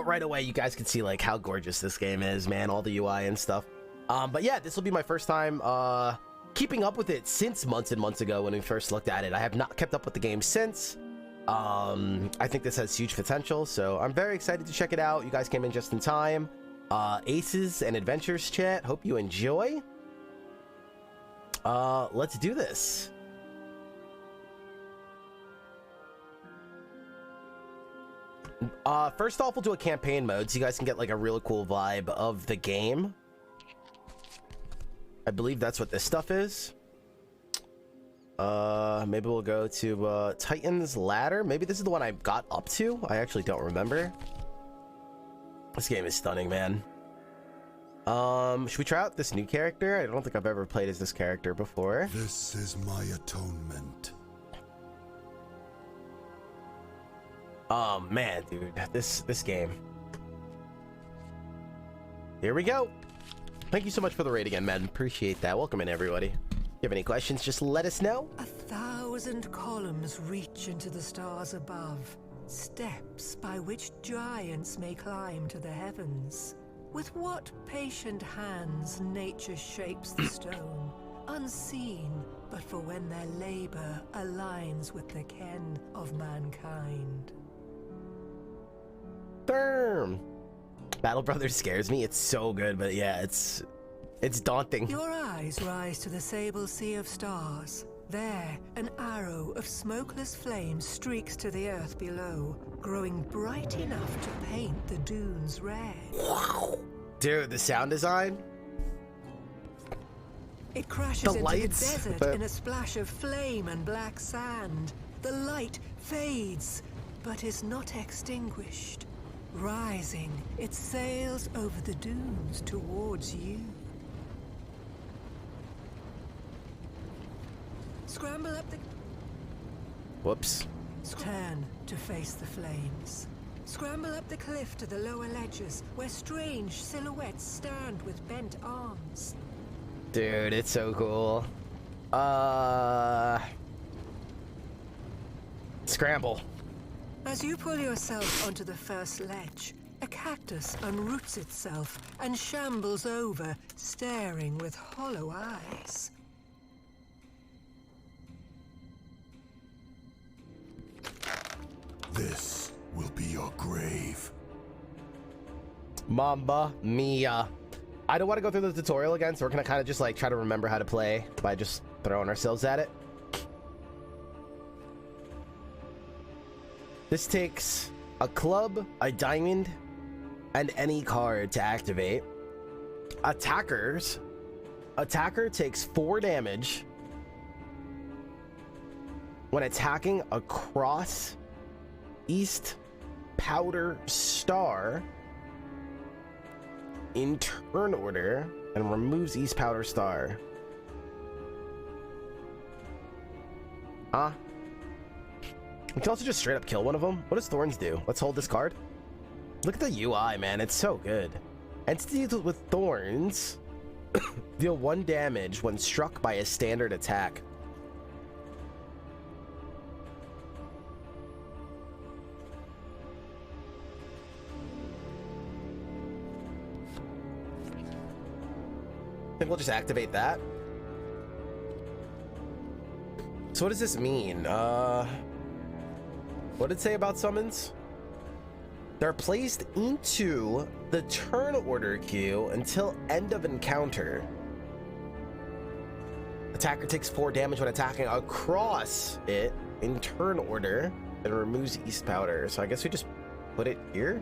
right away you guys can see like how gorgeous this game is, man, all the UI and stuff. But yeah, this will be my first time keeping up with it since months and months ago when we first looked at it. I have not kept up with the game since. I think this has huge potential, so I'm very excited to check it out. You guys came in just in time. Aces and Adventures chat, hope you enjoy. Let's do this. First off, we'll do a campaign mode so you guys can get like a really cool vibe of the game. I believe that's what this stuff is. Maybe we'll go to Titan's Ladder. Maybe this is the one I got up to. I actually don't remember. This game is stunning, man. Should we try out this new character? I don't think I've ever played as this character before. This is my atonement. Oh man, dude, this game. Here we go. Thank you so much for the raid again, man. Appreciate that. Welcome in, everybody. If you have any questions, just let us know. 1,000 columns reach into the stars above, steps by which giants may climb to the heavens. With what patient hands nature shapes the stone, unseen, but for when their labor aligns with the ken of mankind. Damn. Battle Brothers scares me. It's so good, but yeah, it's daunting. Your eyes rise to the sable sea of stars. There, an arrow of smokeless flame streaks to the earth below, growing bright enough to paint the dunes red. Dude, the sound design. It crashes into the desert in a splash of flame and black sand. The light fades, but is not extinguished. Rising, it sails over the dunes towards you. Scramble up the... Whoops. Turn to face the flames. Scramble up the cliff to the lower ledges, where strange silhouettes stand with bent arms. Dude, it's so cool. Scramble. As you pull yourself onto the first ledge, a cactus unroots itself and shambles over, staring with hollow eyes. This will be your grave. Mamba Mia. I don't want to go through the tutorial again, so we're gonna kind of just like try to remember how to play by just throwing ourselves at it. This takes a club, a diamond, and any card to activate. Attacker takes 4 damage when attacking across East Powder Star in turn order and removes East Powder Star. We can also just straight up kill one of them. What does Thorns do? Let's hold this card. Look at the UI, man. It's so good. Entities with Thorns deal 1 damage when struck by a standard attack. I think we'll just activate that. So what does this mean? What did it say about summons? They're placed into the turn order queue until end of encounter. Attacker takes 4 damage when attacking across it in turn order and removes East Powder. So I guess we just put it here.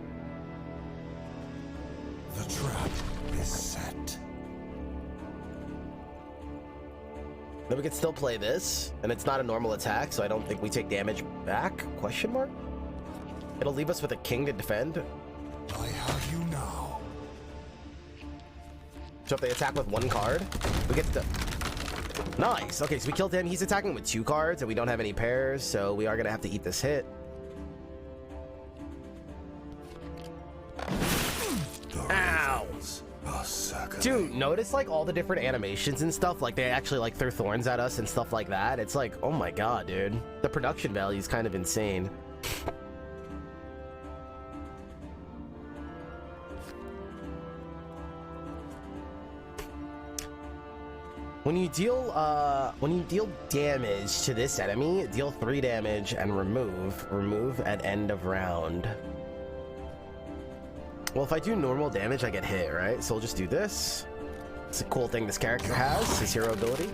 The trap is set. Then we can still play this, and it's not a normal attack, so I don't think we take damage back? Question mark? It'll leave us with a king to defend. I have you now. So if they attack with 1 card, we get to... Nice! Okay, so we killed him. He's attacking with 2 cards, and we don't have any pairs, so we are gonna have to eat this hit. Ow! Dude, notice like all the different animations and stuff, like they actually like throw thorns at us and stuff like that. It's like, oh my god, dude. The production value is kind of insane. When you deal damage to this enemy, deal 3 damage and remove at end of round. Well, if I do normal damage, I get hit, right? So we'll just do this. It's a cool thing this character has, his hero ability.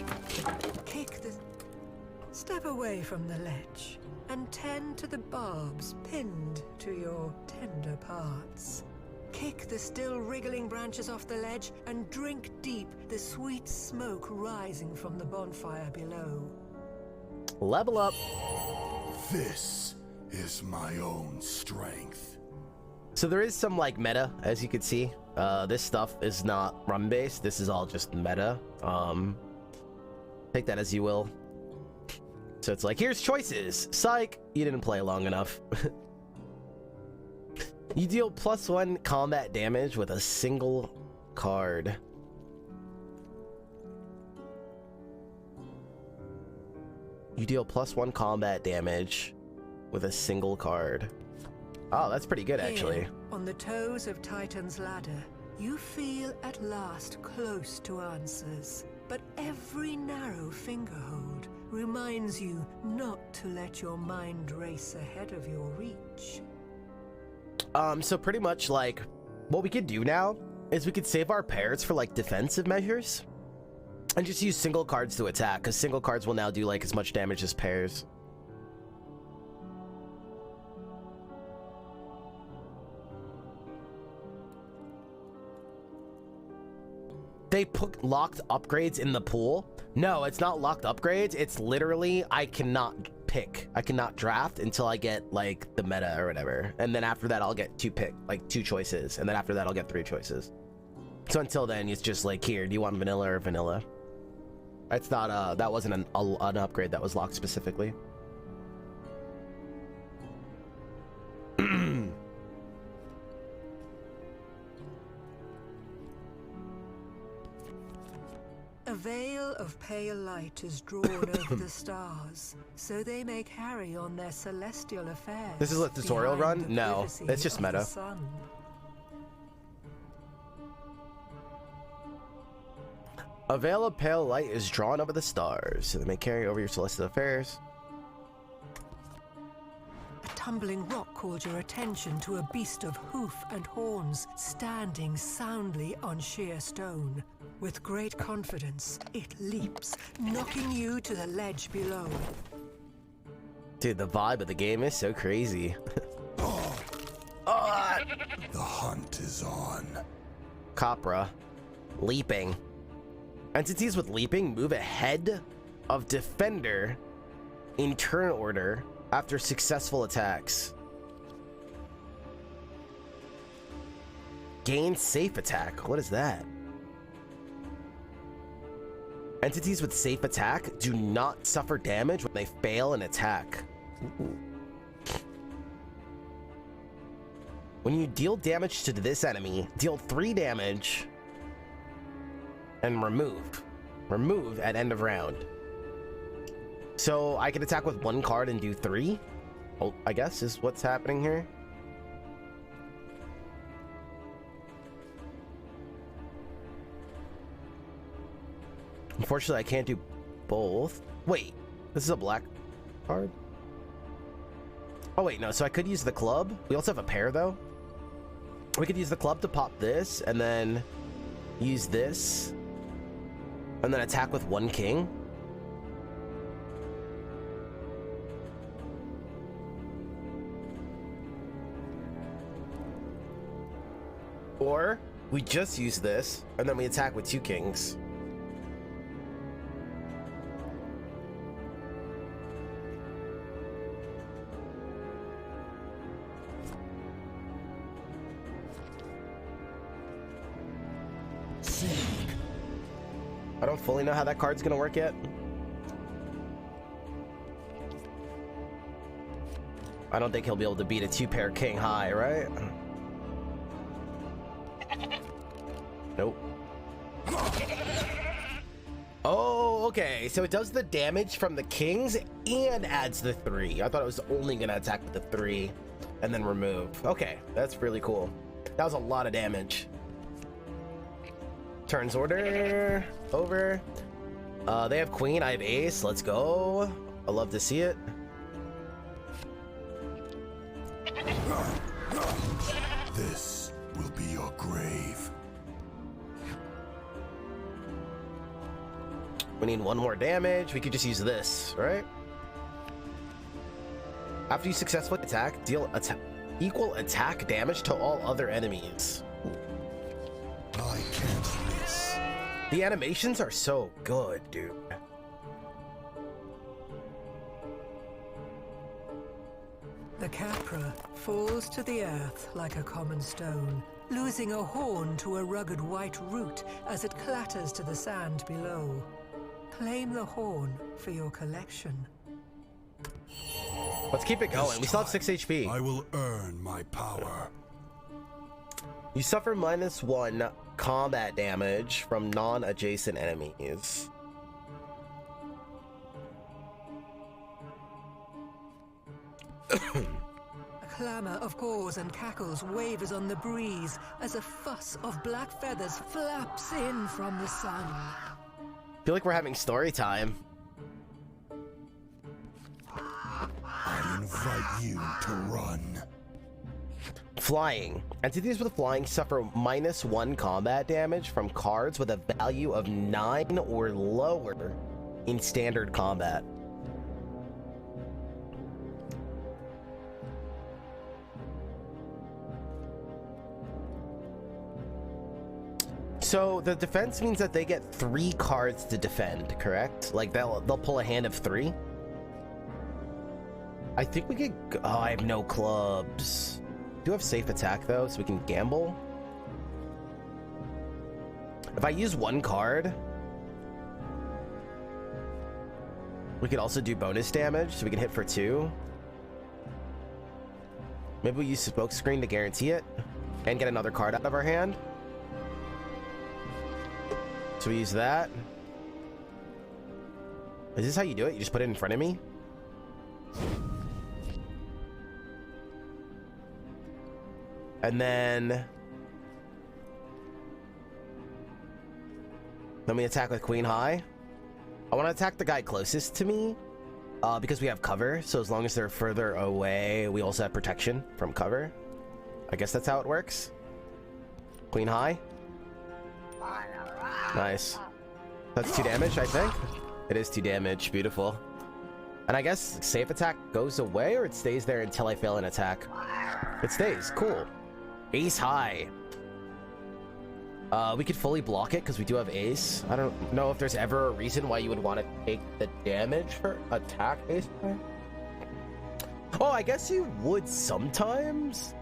Step away from the ledge and tend to the barbs pinned to your tender parts. Kick the still wriggling branches off the ledge and drink deep the sweet smoke rising from the bonfire below. Level up. This is my own strength. So there is some like meta, as you can see. This stuff is not run based. This is all just meta. Take that as you will. So it's like, here's choices. Psych, you didn't play long enough. You deal +1 combat damage with a single card. You deal +1 combat damage with a single card. Oh, that's pretty good, actually. Here, on the toes of Titan's ladder, you feel at last close to answers. But every narrow fingerhold reminds you not to let your mind race ahead of your reach. So pretty much like what we could do now is we could save our pairs for like defensive measures and just use single cards to attack, because single cards will now do like as much damage as pairs. They put locked upgrades in the pool. No, it's not locked upgrades. It's literally I cannot pick. I cannot draft until I get like the meta or whatever. And then after that, I'll get 2 choices. And then after that, I'll get 3 choices. So until then, it's just like, here, do you want vanilla or vanilla? It's not, that wasn't an upgrade that was locked specifically. A veil of pale light is drawn over the stars, so they may carry on their celestial affairs. This is a tutorial run? No, it's just meta. A veil of pale light is drawn over the stars, so they may carry over your celestial affairs. A tumbling rock called your attention to a beast of hoof and horns standing soundly on sheer stone. With great confidence, it leaps, knocking you to the ledge below. Dude, the vibe of the game is so crazy. The hunt is on. Capra. Leaping. Entities with leaping move ahead of defender in turn order after successful attacks. Gain safe attack. What is that? Entities with safe attack do not suffer damage when they fail an attack. Ooh. When you deal damage to this enemy, deal 3 damage and remove. Remove at end of round. So I can attack with 1 card and do 3? Oh, I guess is what's happening here. Unfortunately, I can't do both. Wait, this is a black card? Oh wait, no, so I could use the club. We also have a pair though. We could use the club to pop this and then use this and then attack with 1 king. Or we just use this and then we attack with 2 kings. I don't fully know how that card's gonna work yet. I don't think he'll be able to beat a 2-pair king high, right? Nope. Oh, okay. So it does the damage from the kings and adds the 3. I thought it was only gonna attack with the 3 and then remove. Okay, that's really cool. That was a lot of damage. Turns order over. They have queen, I have ace. Let's go. I love to see it. This will be your grave. We need one more damage. We could just use this, right? After you successfully attack, deal equal attack damage to all other enemies. I can't miss. The animations are so good, dude. The Capra falls to the earth like a common stone, losing a horn to a rugged white root as it clatters to the sand below. Claim the horn for your collection. Let's keep it going. We still have 6 HP. I will earn my power. You suffer -1 combat damage from non-adjacent enemies. A clamor of caws and cackles wavers on the breeze as a fuss of black feathers flaps in from the sun. I feel like we're having story time. I invite you to run. Flying. Entities with flying suffer -1 combat damage from cards with a value of 9 or lower in standard combat. So the defense means that they get 3 cards to defend, correct? Like they'll pull a hand of 3. I think we could. Oh, I have no clubs. Do have safe attack though, so we can gamble. If I use 1 card, we could also do bonus damage, so we can hit for 2. Maybe we use smoke screen to guarantee it and get another card out of our hand. So we use that. Is this how you do it? You just put it in front of me? And then we attack with Queen High. I want to attack the guy closest to me because we have cover. So as long as they're further away, we also have protection from cover. I guess that's how it works. Queen High. Nice. That's 2 damage, I think. It is 2 damage. Beautiful. And I guess safe attack goes away, or it stays there until I fail an attack. It stays. Cool. Ace High. We could fully block it because we do have ace. I don't know if there's ever a reason why you would want to take the damage for attack ace high. Oh, I guess you would sometimes.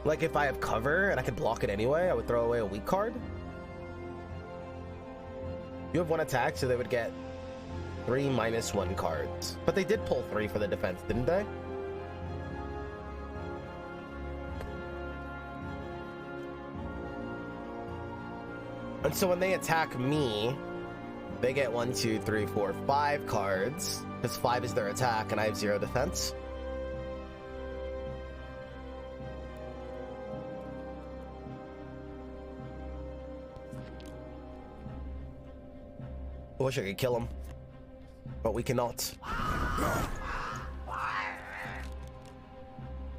Like if I have cover and I could block it anyway, I would throw away a weak card. You have 1 attack, so they would get 3 -1 cards. But they did pull 3 for the defense, didn't they? And so when they attack me, they get 1, 2, 3, 4, 5 cards. Because 5 is their attack, and I have 0 defense. I wish I could kill him, but we cannot.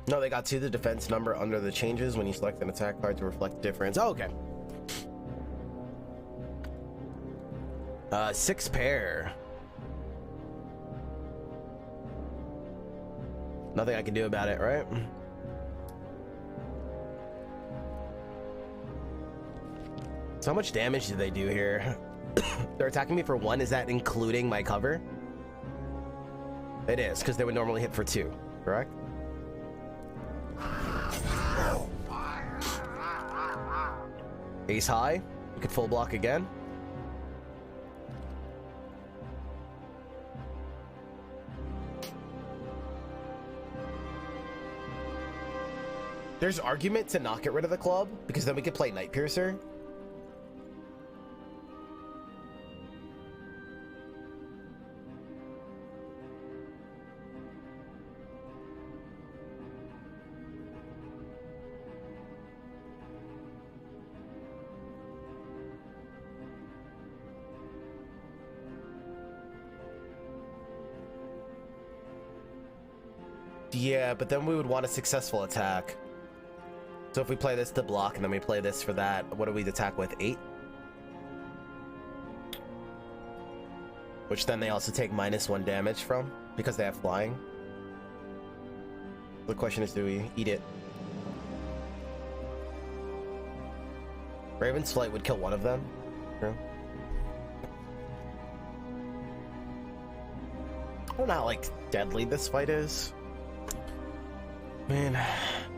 No, they got 2 the defense number under the changes when you select an attack card to reflect the difference. Oh, okay. 6 pair. Nothing I can do about it, right? So how much damage do they do here? They're attacking me for 1. Is that including my cover? It is, because they would normally hit for 2, correct? Ace High. We could full block again. There's argument to not get rid of the club, because then we could play Night Piercer. Yeah, but then we would want a successful attack. So if we play this to block and then we play this for that, what do we attack with? 8? Which then they also take -1 damage from because they have flying. The question is, do we eat it? Raven's Flight would kill one of them. True. I don't know how, like, deadly this fight is. Man,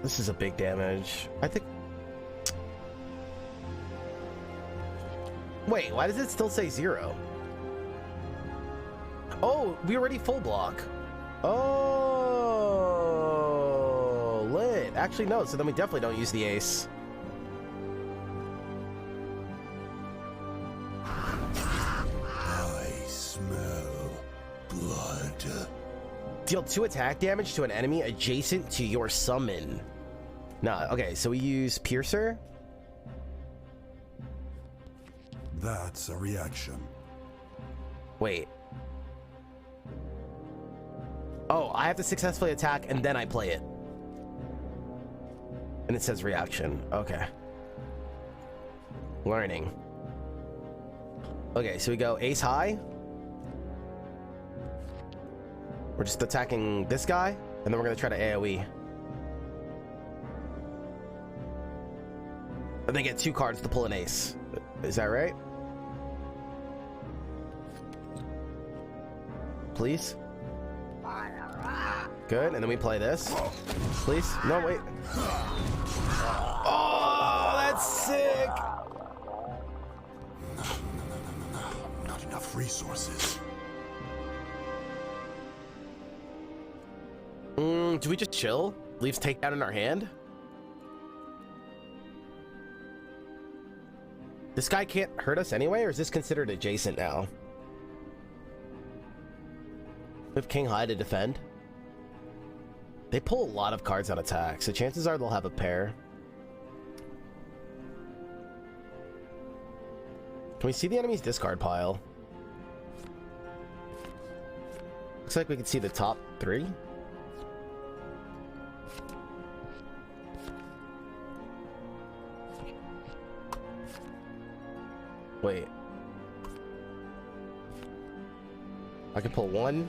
this is a big damage. I think... Wait, why does it still say 0? Oh, we already full block. Oh, lit. Actually, no, so then we definitely don't use the ace. I smell blood. Deal 2 attack damage to an enemy adjacent to your summon. Nah, okay, so we use Piercer. That's a reaction. Wait. Oh, I have to successfully attack and then I play it. And it says reaction. Okay. Learning. Okay, so we go ace high. We're just attacking this guy, and then we're gonna try to AoE. And they get 2 cards to pull an ace. Is that right? Please? Good, and then we play this. Please? No, wait. Oh, that's sick! No. Not enough resources. Do we just chill? Leaves takedown in our hand? This guy can't hurt us anyway, or is this considered adjacent now? We have King High to defend. They pull a lot of cards on attack, so chances are they'll have a pair. Can we see the enemy's discard pile? Looks like we can see the top 3. Wait. I can pull 1.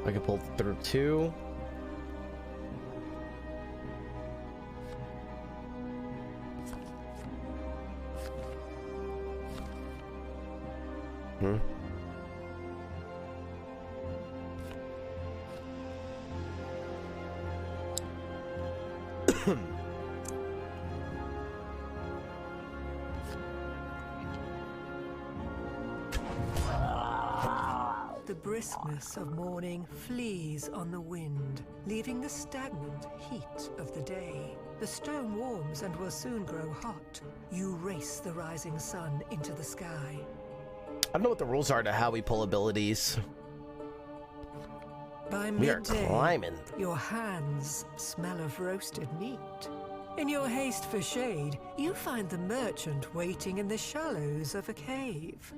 I can pull through 2. The briskness of morning flees on the wind, leaving the stagnant heat of the day. The stone warms and will soon grow hot. You race the rising sun into the sky. I don't know what the rules are to how we pull abilities. By We are midday, climbing. your hands smell of roasted meat. In your haste for shade, you find the merchant waiting in the shallows of a cave.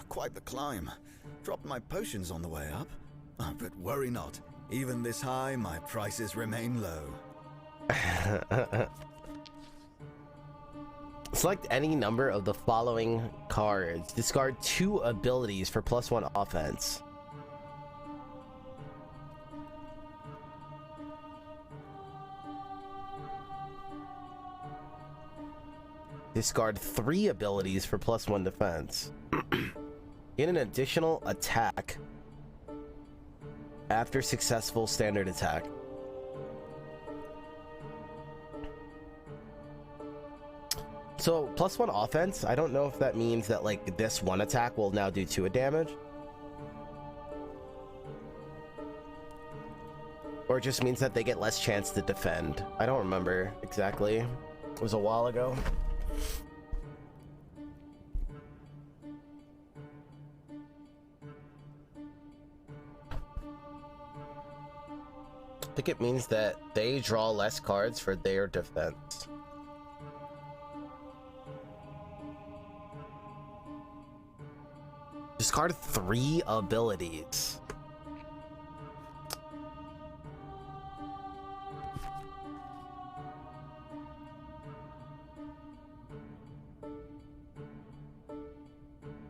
Quite the climb. Dropped my potions on the way up. But worry not. Even this high, my prices remain low. Select any number of the following cards. Discard 2 abilities for +1 offense. Discard 3 abilities for +1 defense. Get an additional attack after successful standard attack. So +1 offense, I don't know if that means that like this one attack will now do 2 damage, or it just means that they get less chance to defend. I don't remember exactly. It was a while ago. I think it means that they draw less cards for their defense. Discard 3 abilities.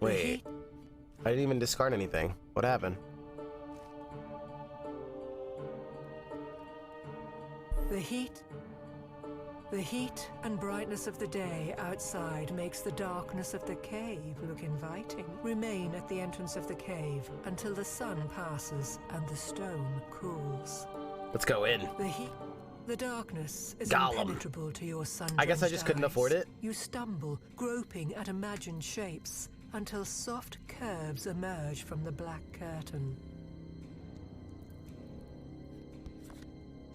Wait. I didn't even discard anything. What happened? The heat and brightness of the day outside makes the darkness of the cave look inviting. Remain at the entrance of the cave until the sun passes and the stone cools. Let's go in. The darkness is Gollum. impenetrable to your sun. I guess I just couldn't afford it. You stumble, groping at imagined shapes, until soft curves emerge from the black curtain.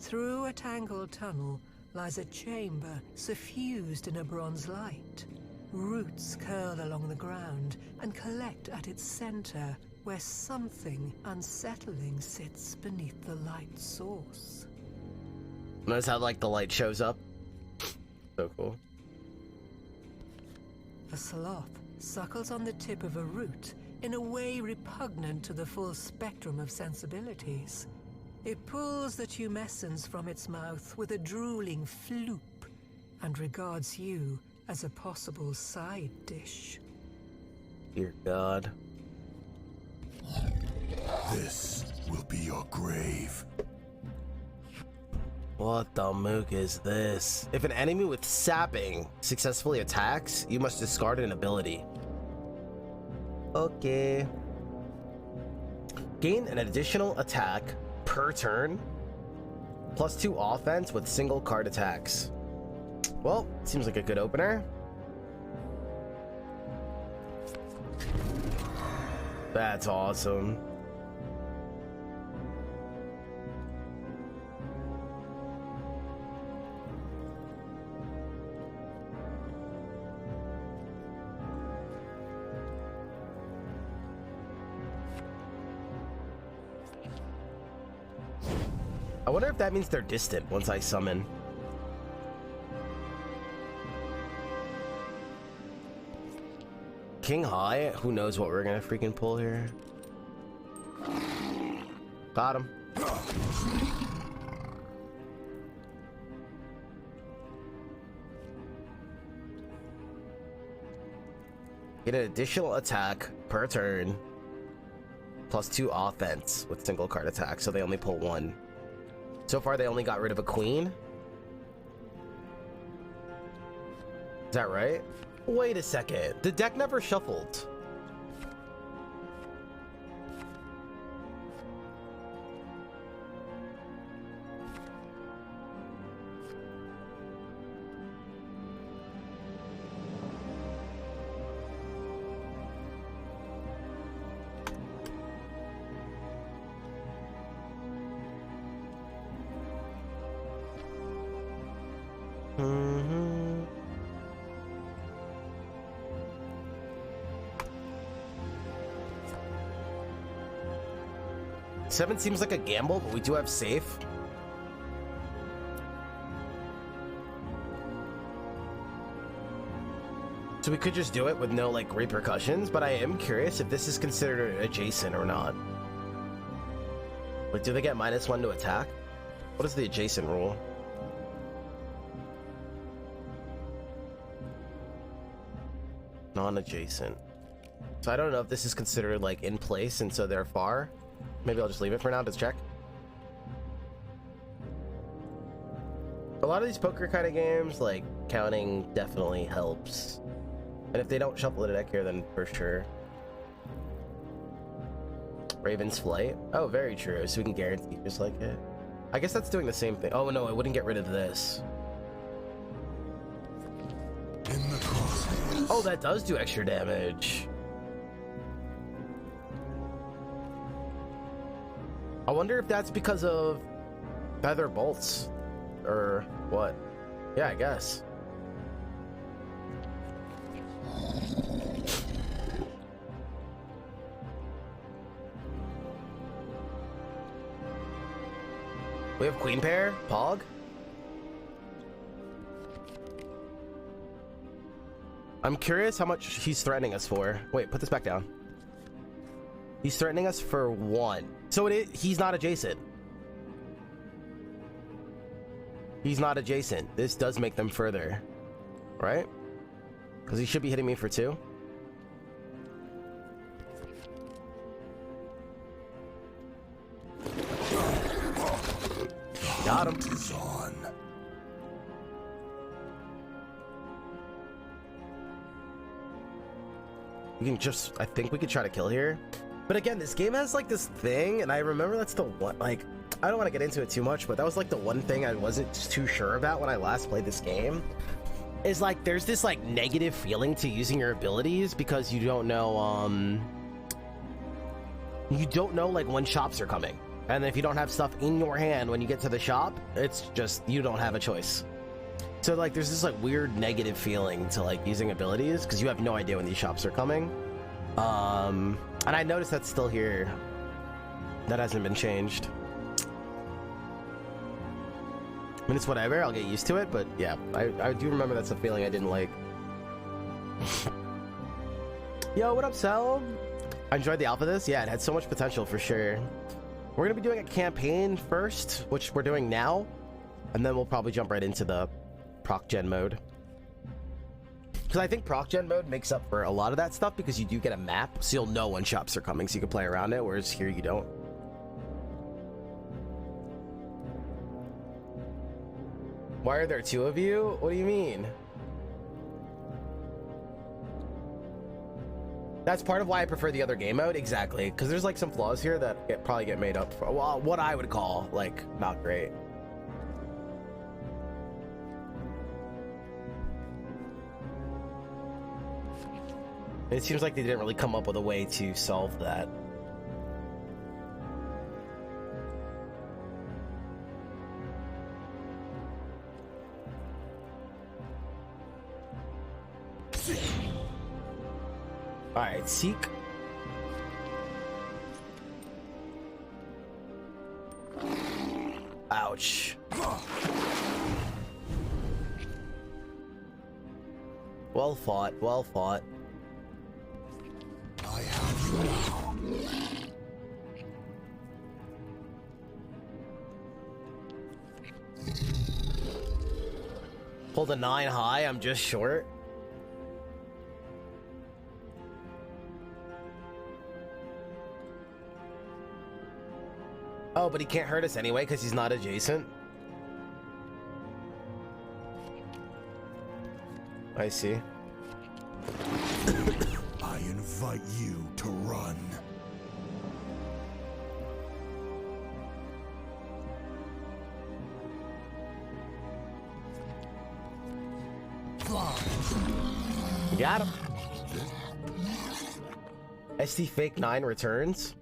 Through a tangled tunnel lies a chamber suffused in a bronze light. Roots curl along the ground and collect at its center, where something unsettling sits beneath the light source. Notice how, like, the light shows up? So cool. A sloth suckles on the tip of a root in a way repugnant to the full spectrum of sensibilities. It pulls the tumescence from its mouth with a drooling floop and regards you as a possible side dish. Dear God. This will be your grave. What the mook is this? If an enemy with sapping successfully attacks, you must discard an ability. Okay. Gain an additional attack per turn, +2 offense with single card attacks. Well, seems like a good opener. That's awesome. I wonder if that means they're distant once I summon. King High? Who knows what we're gonna freaking pull here? Got him. Get an additional attack per turn, +2 offense with single card attack, so they only pull 1. So far, they only got rid of a queen. Is that right? Wait a second. The deck never shuffled. Seven seems like a gamble, but we do have safe. So we could just do it with no, like, repercussions, but I am curious if this is considered adjacent or not. Like, do they get -1 to attack? What is the adjacent rule? Non-adjacent. So I don't know if this is considered, like, in place and so they're far. Maybe I'll just leave it for now to check. A lot of these poker kind of games, like, counting definitely helps. And if they don't shuffle the deck here, then for sure. Raven's Flight. Oh, very true. So we can guarantee just like it. I guess that's doing the same thing. Oh, no, I wouldn't get rid of this. In the crosshairs. Oh, that does do extra damage. I wonder if that's because of feather bolts or what. Yeah, I guess. We have queen pair, Pog. I'm curious how much he's threatening us for. Wait, put this back down. He's threatening us for 1. So he's not adjacent. He's not adjacent. This does make them further, right? Because he should be hitting me for 2. Got him. Hunt is on. We can just, I think we could try to kill here. But again, this game has like this thing, and I remember that's the one, like, I don't want to get into it too much, but that was like the one thing I wasn't too sure about when I last played this game. Is like, there's this like negative feeling to using your abilities because you don't know like when shops are coming. And if you don't have stuff in your hand when you get to the shop, it's just, you don't have a choice. So like there's this like weird negative feeling to like using abilities because you have no idea when these shops are coming. And I noticed that's still here. That hasn't been changed. I mean, it's whatever, I'll get used to it, but yeah, I do remember that's a feeling I didn't like. Yo, what up, Sal? I enjoyed the alpha of this. Yeah, it had so much potential for sure. We're gonna be doing a campaign first, which we're doing now, and then we'll probably jump right into the proc gen mode. Because I think proc gen mode makes up for a lot of that stuff because you do get a map, so you'll know when shops are coming, so you can play around it, whereas here you don't. Why are there two of you? What do you mean? That's part of why I prefer the other game mode. Exactly, because there's like some flaws here that probably get made up for, well, what I would call like not great. It seems like they didn't really come up with a way to solve that. Alright, seek. Ouch. Well fought, well fought. I have you now. Pulled a 9 high, I'm just short. Oh, but he can't hurt us anyway because he's not adjacent. I see. I invite you to run. Got him. SD Fake 9 returns.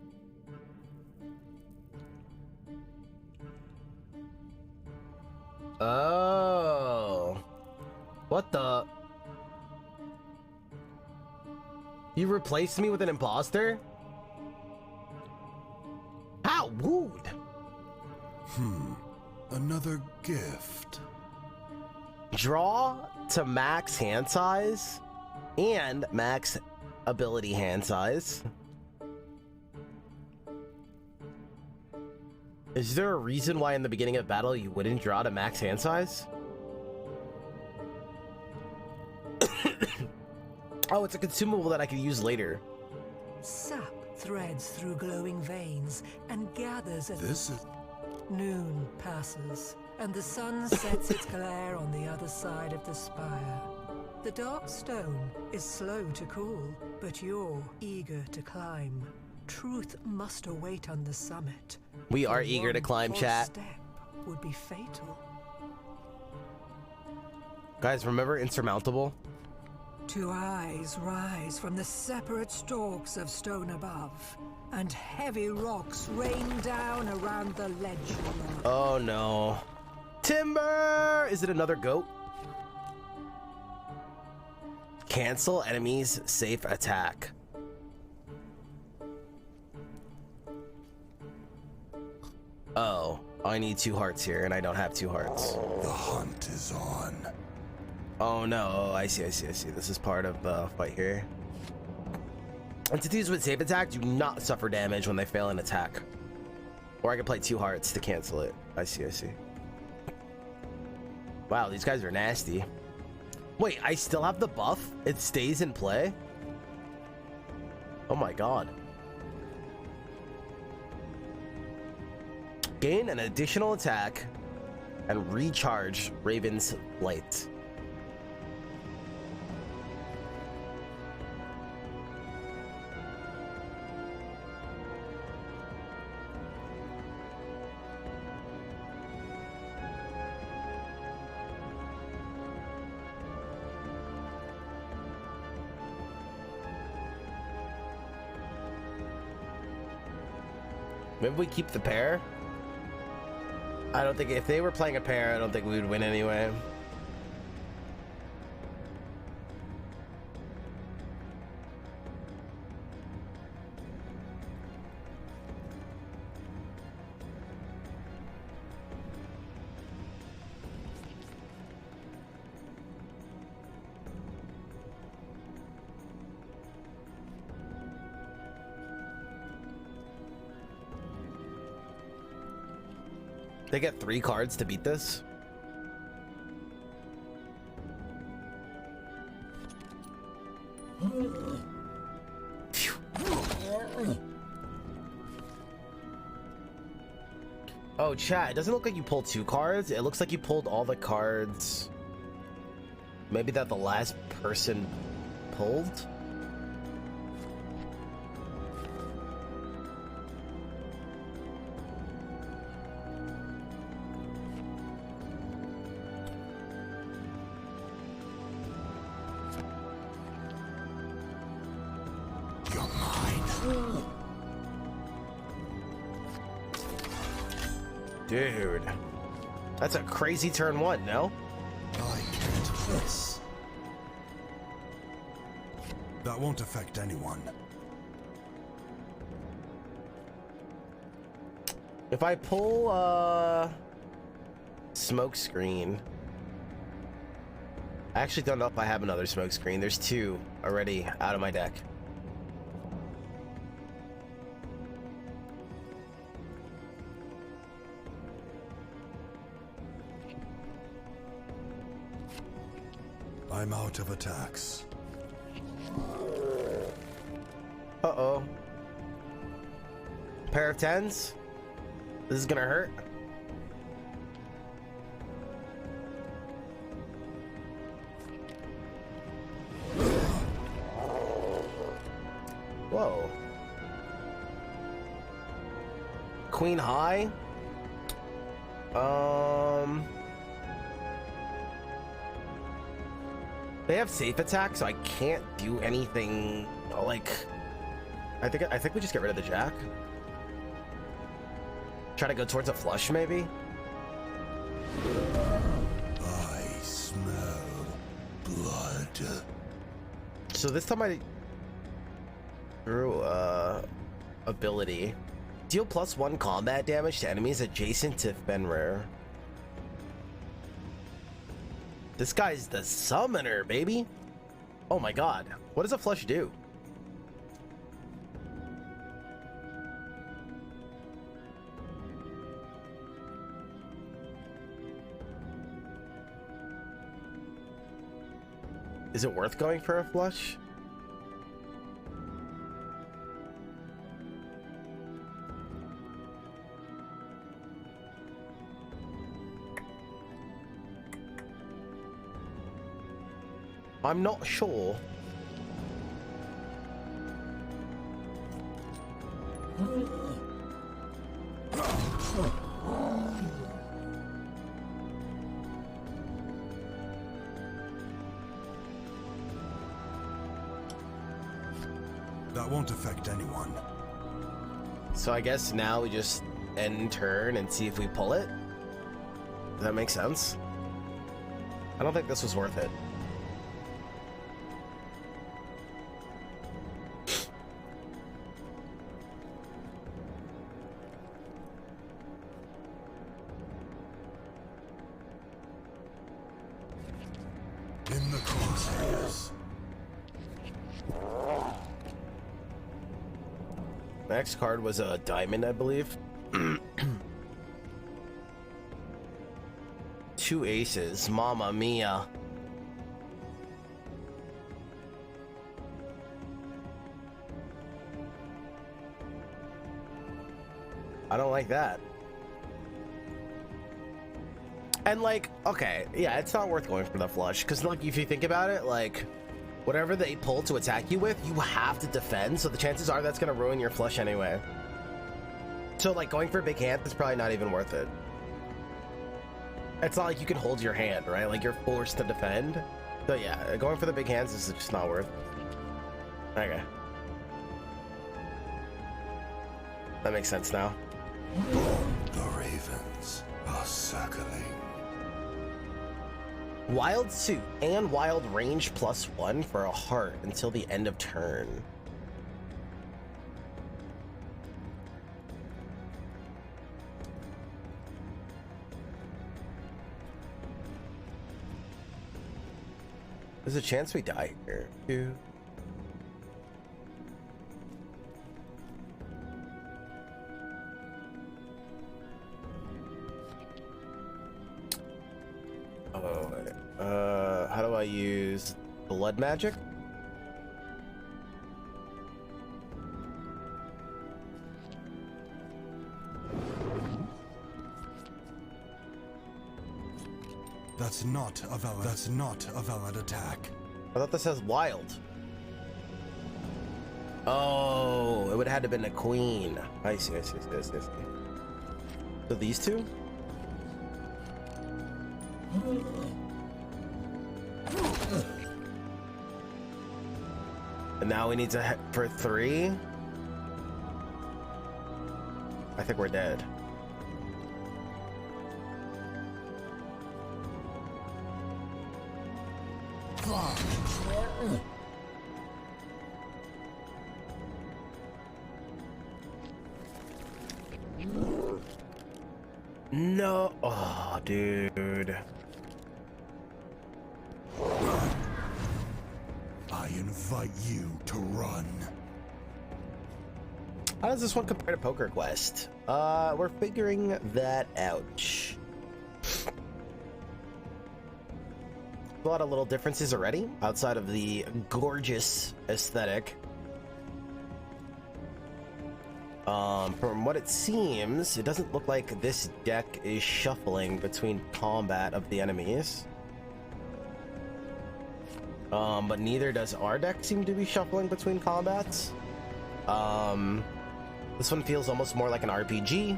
Oh. What the? You replaced me with an imposter? How? Wooed. Another gift. Draw to max hand size and max ability hand size. Is there a reason why in the beginning of battle you wouldn't draw to max hand size? Oh, it's a consumable that I can use later. Sap threads through glowing veins and gathers at This is... noon passes, and the sun sets its glare on the other side of the spire. The dark stone is slow to cool, but you're eager to climb. Truth must await on the summit. We are For eager to one climb, false chat. step would be fatal. Guys, remember Insurmountable? 2 eyes rise from the separate stalks of stone above, and heavy rocks rain down around the ledge below. Oh no. Timber! Is it another goat? Cancel enemies safe attack. Oh, I need 2 hearts here, and I don't have 2 hearts. The hunt is on. Oh no, I see. This is part of the fight here. Entities with safe attack do not suffer damage when they fail an attack. Or I can play 2 hearts to cancel it. I see. Wow, these guys are nasty. Wait, I still have the buff? It stays in play? Oh my god. Gain an additional attack and recharge Raven's Light. Maybe we keep the pair? I don't think, if they were playing a pair, I don't think we would win anyway. They get 3 cards to beat this? Phew. Oh, chat, it doesn't look like you pulled 2 cards. It looks like you pulled all the cards. Maybe that the last person pulled? Dude, that's a crazy turn 1, no? I can't miss. That won't affect anyone. If I pull smoke screen, I actually don't know if I have another smoke screen. There's 2 already out of my deck. I'm out of attacks. Uh-oh. Pair of 10s? This is gonna hurt. Whoa. Queen high? They have safe attack, so I can't do anything. Like, I think we just get rid of the jack. Try to go towards a flush, maybe. I smell blood. So this time I drew ability. Deal +1 combat damage to enemies adjacent to Fenrir. This guy's the summoner, baby. Oh my god. What does a flush do? Is it worth going for a flush? I'm not sure. That won't affect anyone. So I guess now we just end turn and see if we pull it. Does that make sense? I don't think this was worth it. In the crosshairs. Next card was a diamond, I believe. 2 aces, Mamma Mia. I don't like that. And like, okay, yeah, it's not worth going for the flush because like if you think about it, like whatever they pull to attack you with, you have to defend. So the chances are that's gonna ruin your flush anyway. So like going for big hand is probably not even worth it. It's not like you can hold your hand, right? Like you're forced to defend. So yeah, going for the big hands is just not worth it. Okay. That makes sense now. The ravens are circling. Wild suit and wild range +1 for a heart until the end of turn. There's a chance we die here, too. How do I use blood magic? That's not a valid attack. I thought this says wild. Oh, it would have had to have been a queen. I see. So these two? And now we need to hit for 3. I think we're dead. No. Oh, dude. I invite you to run. How does this one compare to Poker Quest? We're figuring that out. A lot of little differences already outside of the gorgeous aesthetic. From what it seems, it doesn't look like this deck is shuffling between combat of the enemies. But neither does our deck seem to be shuffling between combats. This one feels almost more like an RPG.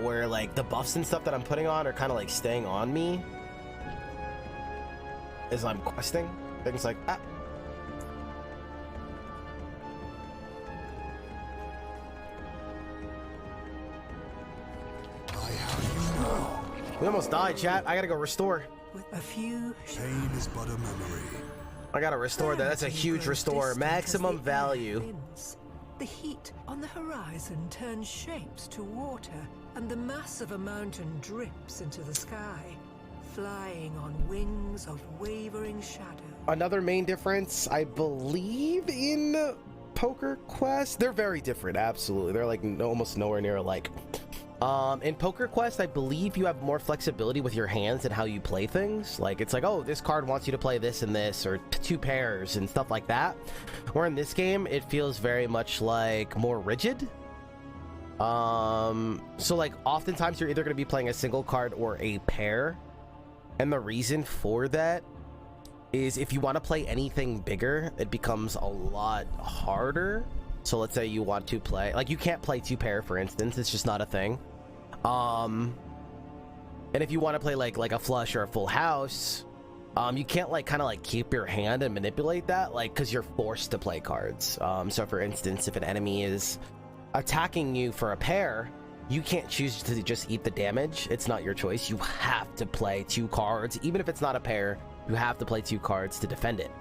Where like the buffs and stuff that I'm putting on are kind of like staying on me as I'm questing. Things like that. We almost died, chat. I gotta go restore. With a few Pain is but a memory. I gotta restore that. That's a huge restore. Maximum value. The heat on the horizon turns shapes to water, and the mass of a mountain drips into the sky, flying on wings of wavering shadow. Another main difference, I believe, in Poker Quest. They're very different, absolutely. They're like almost nowhere near alike. In Poker Quest, I believe you have more flexibility with your hands and how you play things. Like, it's like, oh, this card wants you to play this and this, or 2 pairs and stuff like that. Or in this game, it feels very much like more rigid. So like, oftentimes you're either going to be playing a single card or a pair. And the reason for that is if you want to play anything bigger, it becomes a lot harder. So let's say you want to play, like you can't play 2 pair, for instance. It's just not a thing. And if you want to play like a flush or a full house, you can't like kind of like keep your hand and manipulate that, like, because you're forced to play cards. So for instance, if an enemy is attacking you for a pair, you can't choose to just eat the damage. It's not your choice. You have to play 2 cards. Even if it's not a pair, you have to play 2 cards to defend it.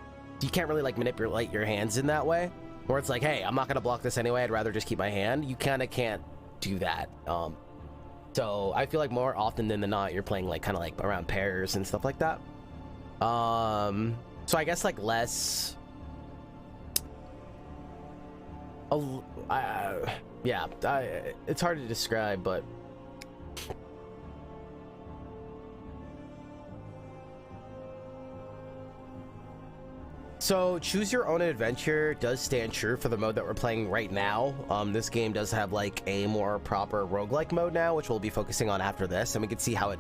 You can't really like manipulate your hands in that way. Where it's like, hey, I'm not going to block this anyway. I'd rather just keep my hand. You kind of can't do that. So I feel like more often than not, you're playing like kind of like around pairs and stuff like that. So I guess like less. Yeah, it's hard to describe, but. So choose your own adventure does stand true for the mode that we're playing right now. This game does have like a more proper roguelike mode now, which we'll be focusing on after this, and we can see how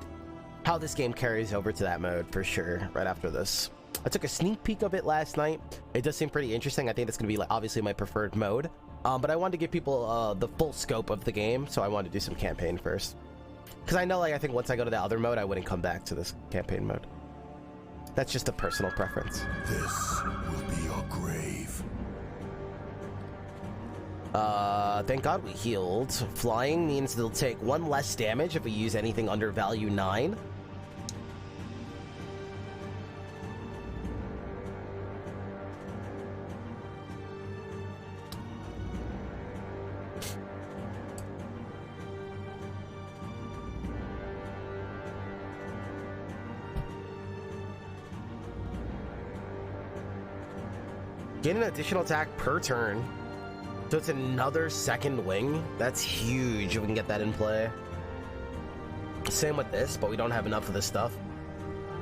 this game carries over to that mode for sure right after this. I took a sneak peek of it last night. It does seem pretty interesting. I think that's going to be like obviously my preferred mode, but I wanted to give people the full scope of the game, so I wanted to do some campaign first. Because I know, like, I think once I go to the other mode, I wouldn't come back to this campaign mode. That's just a personal preference. This will be your grave. Thank God we healed. Flying means they'll take 1 less damage if we use anything under value 9. Get an additional attack per turn. So it's another second wing. That's huge if we can get that in play. Same with this, but we don't have enough of this stuff.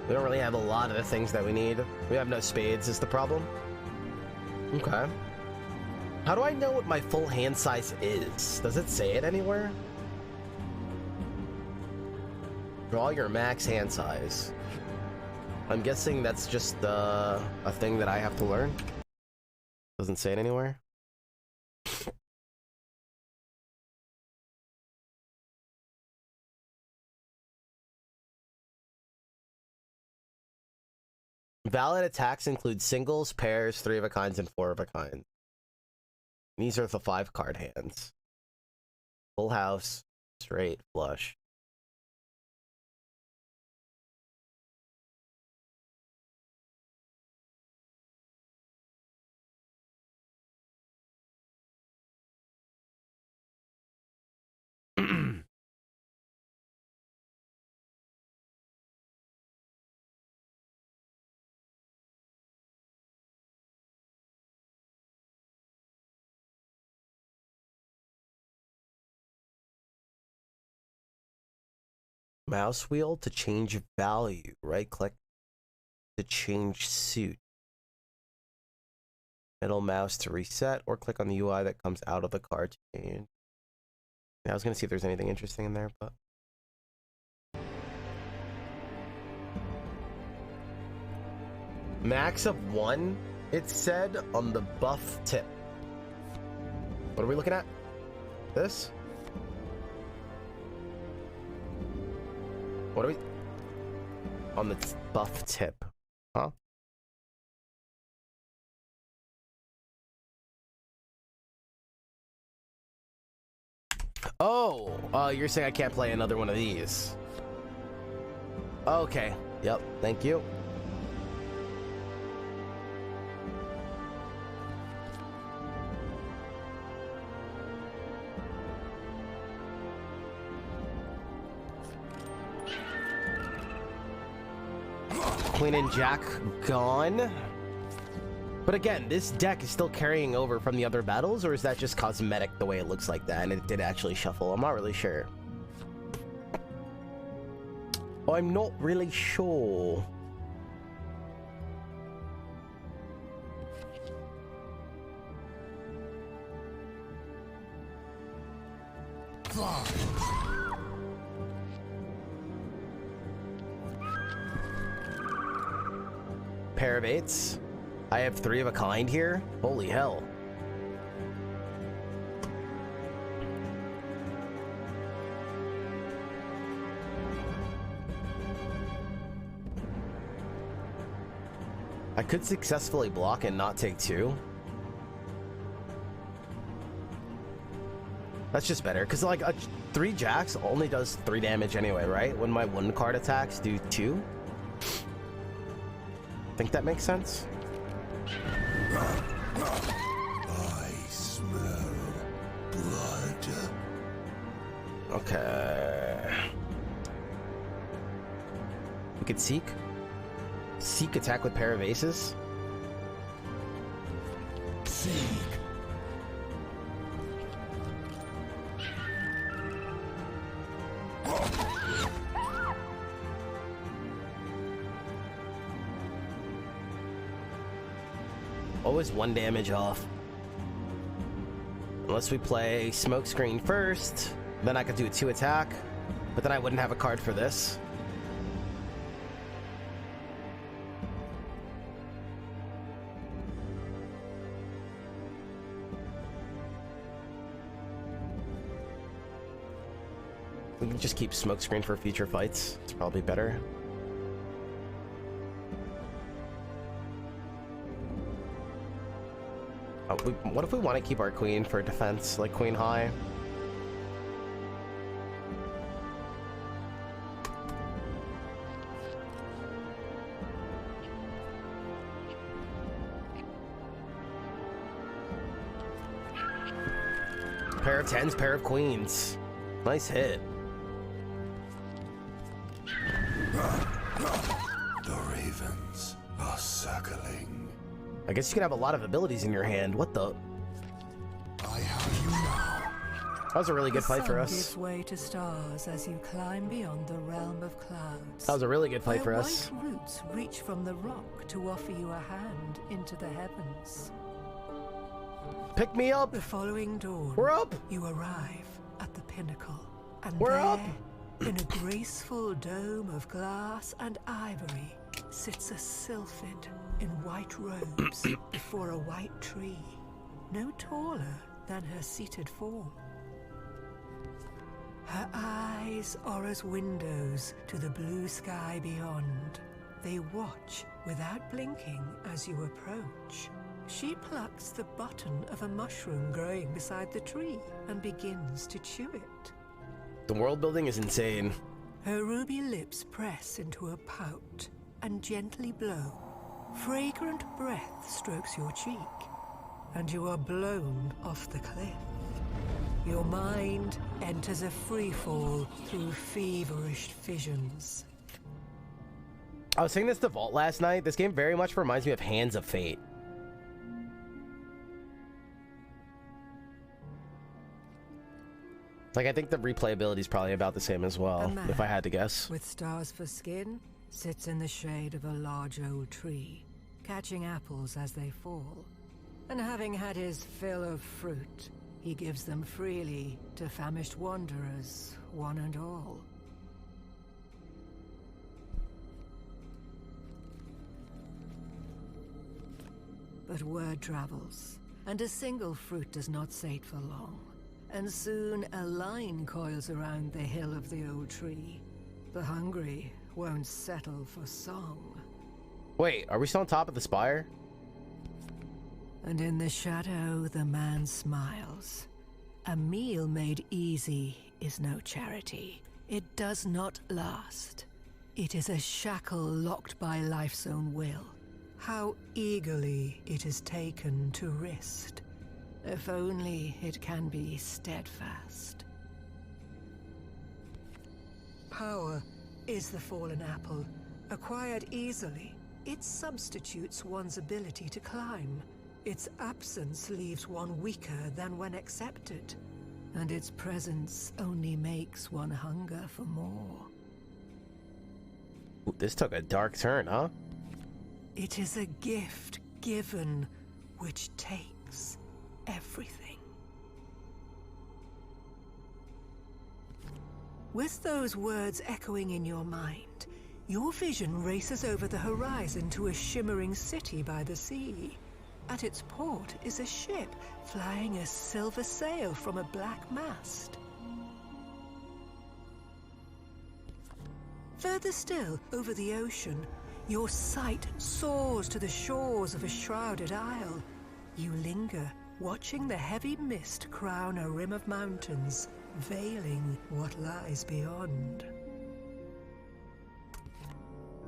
We don't really have a lot of the things that we need. We have no spades is the problem. Okay. How do I know what my full hand size is? Does it say it anywhere? Draw your max hand size. I'm guessing that's just a thing that I have to learn. Doesn't say it anywhere. Valid attacks include singles, pairs, 3 of a kinds, and 4 of a kind. These are the 5 card hands. Full house, straight, flush. Mouse wheel to change value. Right click to change suit. Middle mouse to reset, or click on the UI that comes out of the card to change. Yeah, I was gonna see if there's anything interesting in there, but max of 1, it said on the buff tip. What are we looking at? This? What are we? On the buff tip. Huh? Oh, you're saying I can't play another one of these. Okay. Yep. Thank you. Queen and Jack gone. But again, this deck is still carrying over from the other battles, or is that just cosmetic the way it looks like that and it did actually shuffle? I'm not really sure. I'm not really sure. Pair of 8s. I have 3 of a kind here. Holy hell. I could successfully block and not take 2. That's just better, because like 3 jacks only does 3 damage anyway, right? When my 1 card attacks do 2. Think that makes sense? I smell blood. Okay. We could seek. Seek attack with pair of aces. Seek. Always 1 damage off. Unless we play Smokescreen first, then I could do a 2 attack, but then I wouldn't have a card for this. We can just keep Smokescreen for future fights. It's probably better. Oh, what if we want to keep our queen for defense, like queen high? Pair of 10s, pair of queens. Nice hit. The ravens are circling. I guess you can have a lot of abilities in your hand. What the? I have you now. That was a really good fight for us. Gives way to stars as you climb beyond the realm of clouds. That was a really good fight for Where us. white roots reach from the rock to offer you a hand into the heavens. Pick me up. The following dawn, We're up. you arrive at the pinnacle, and We're there, up. in a graceful dome of glass and ivory, sits a sylphid in white robes before a white tree, no taller than her seated form. Her eyes are as windows to the blue sky beyond. They watch without blinking as you approach. She plucks the button of a mushroom growing beside the tree and begins to chew it. The world building is insane. Her ruby lips press into a pout and gently blow. Fragrant breath strokes your cheek, and you are blown off the cliff. Your mind enters a freefall through feverish visions. I was saying this to Vault last night. This game very much reminds me of Hands of Fate. Like, I think the replayability is probably about the same as well, if I had to guess. With stars for skin, sits in the shade of a large old tree, catching apples as they fall. And having had his fill of fruit, he gives them freely to famished wanderers, one and all. But word travels, and a single fruit does not sate for long. And soon a line coils around the hill of the old tree. The hungry won't settle for song. Wait, are we still on top of the spire? And in the shadow the man smiles. A meal made easy is no charity. It does not last. It is a shackle locked by life's own will. How eagerly it is taken to wrist. If only it can be steadfast. Power is the fallen apple, acquired easily. It substitutes one's ability to climb. Its absence leaves one weaker than when accepted, and its presence only makes one hunger for more. Ooh, this took a dark turn, huh? It is a gift given which takes everything. With those words echoing in your mind, your vision races over the horizon to a shimmering city by the sea. At its port is a ship flying a silver sail from a black mast. Further still, over the ocean, your sight soars to the shores of a shrouded isle. You linger, watching the heavy mist crown a rim of mountains, veiling what lies beyond.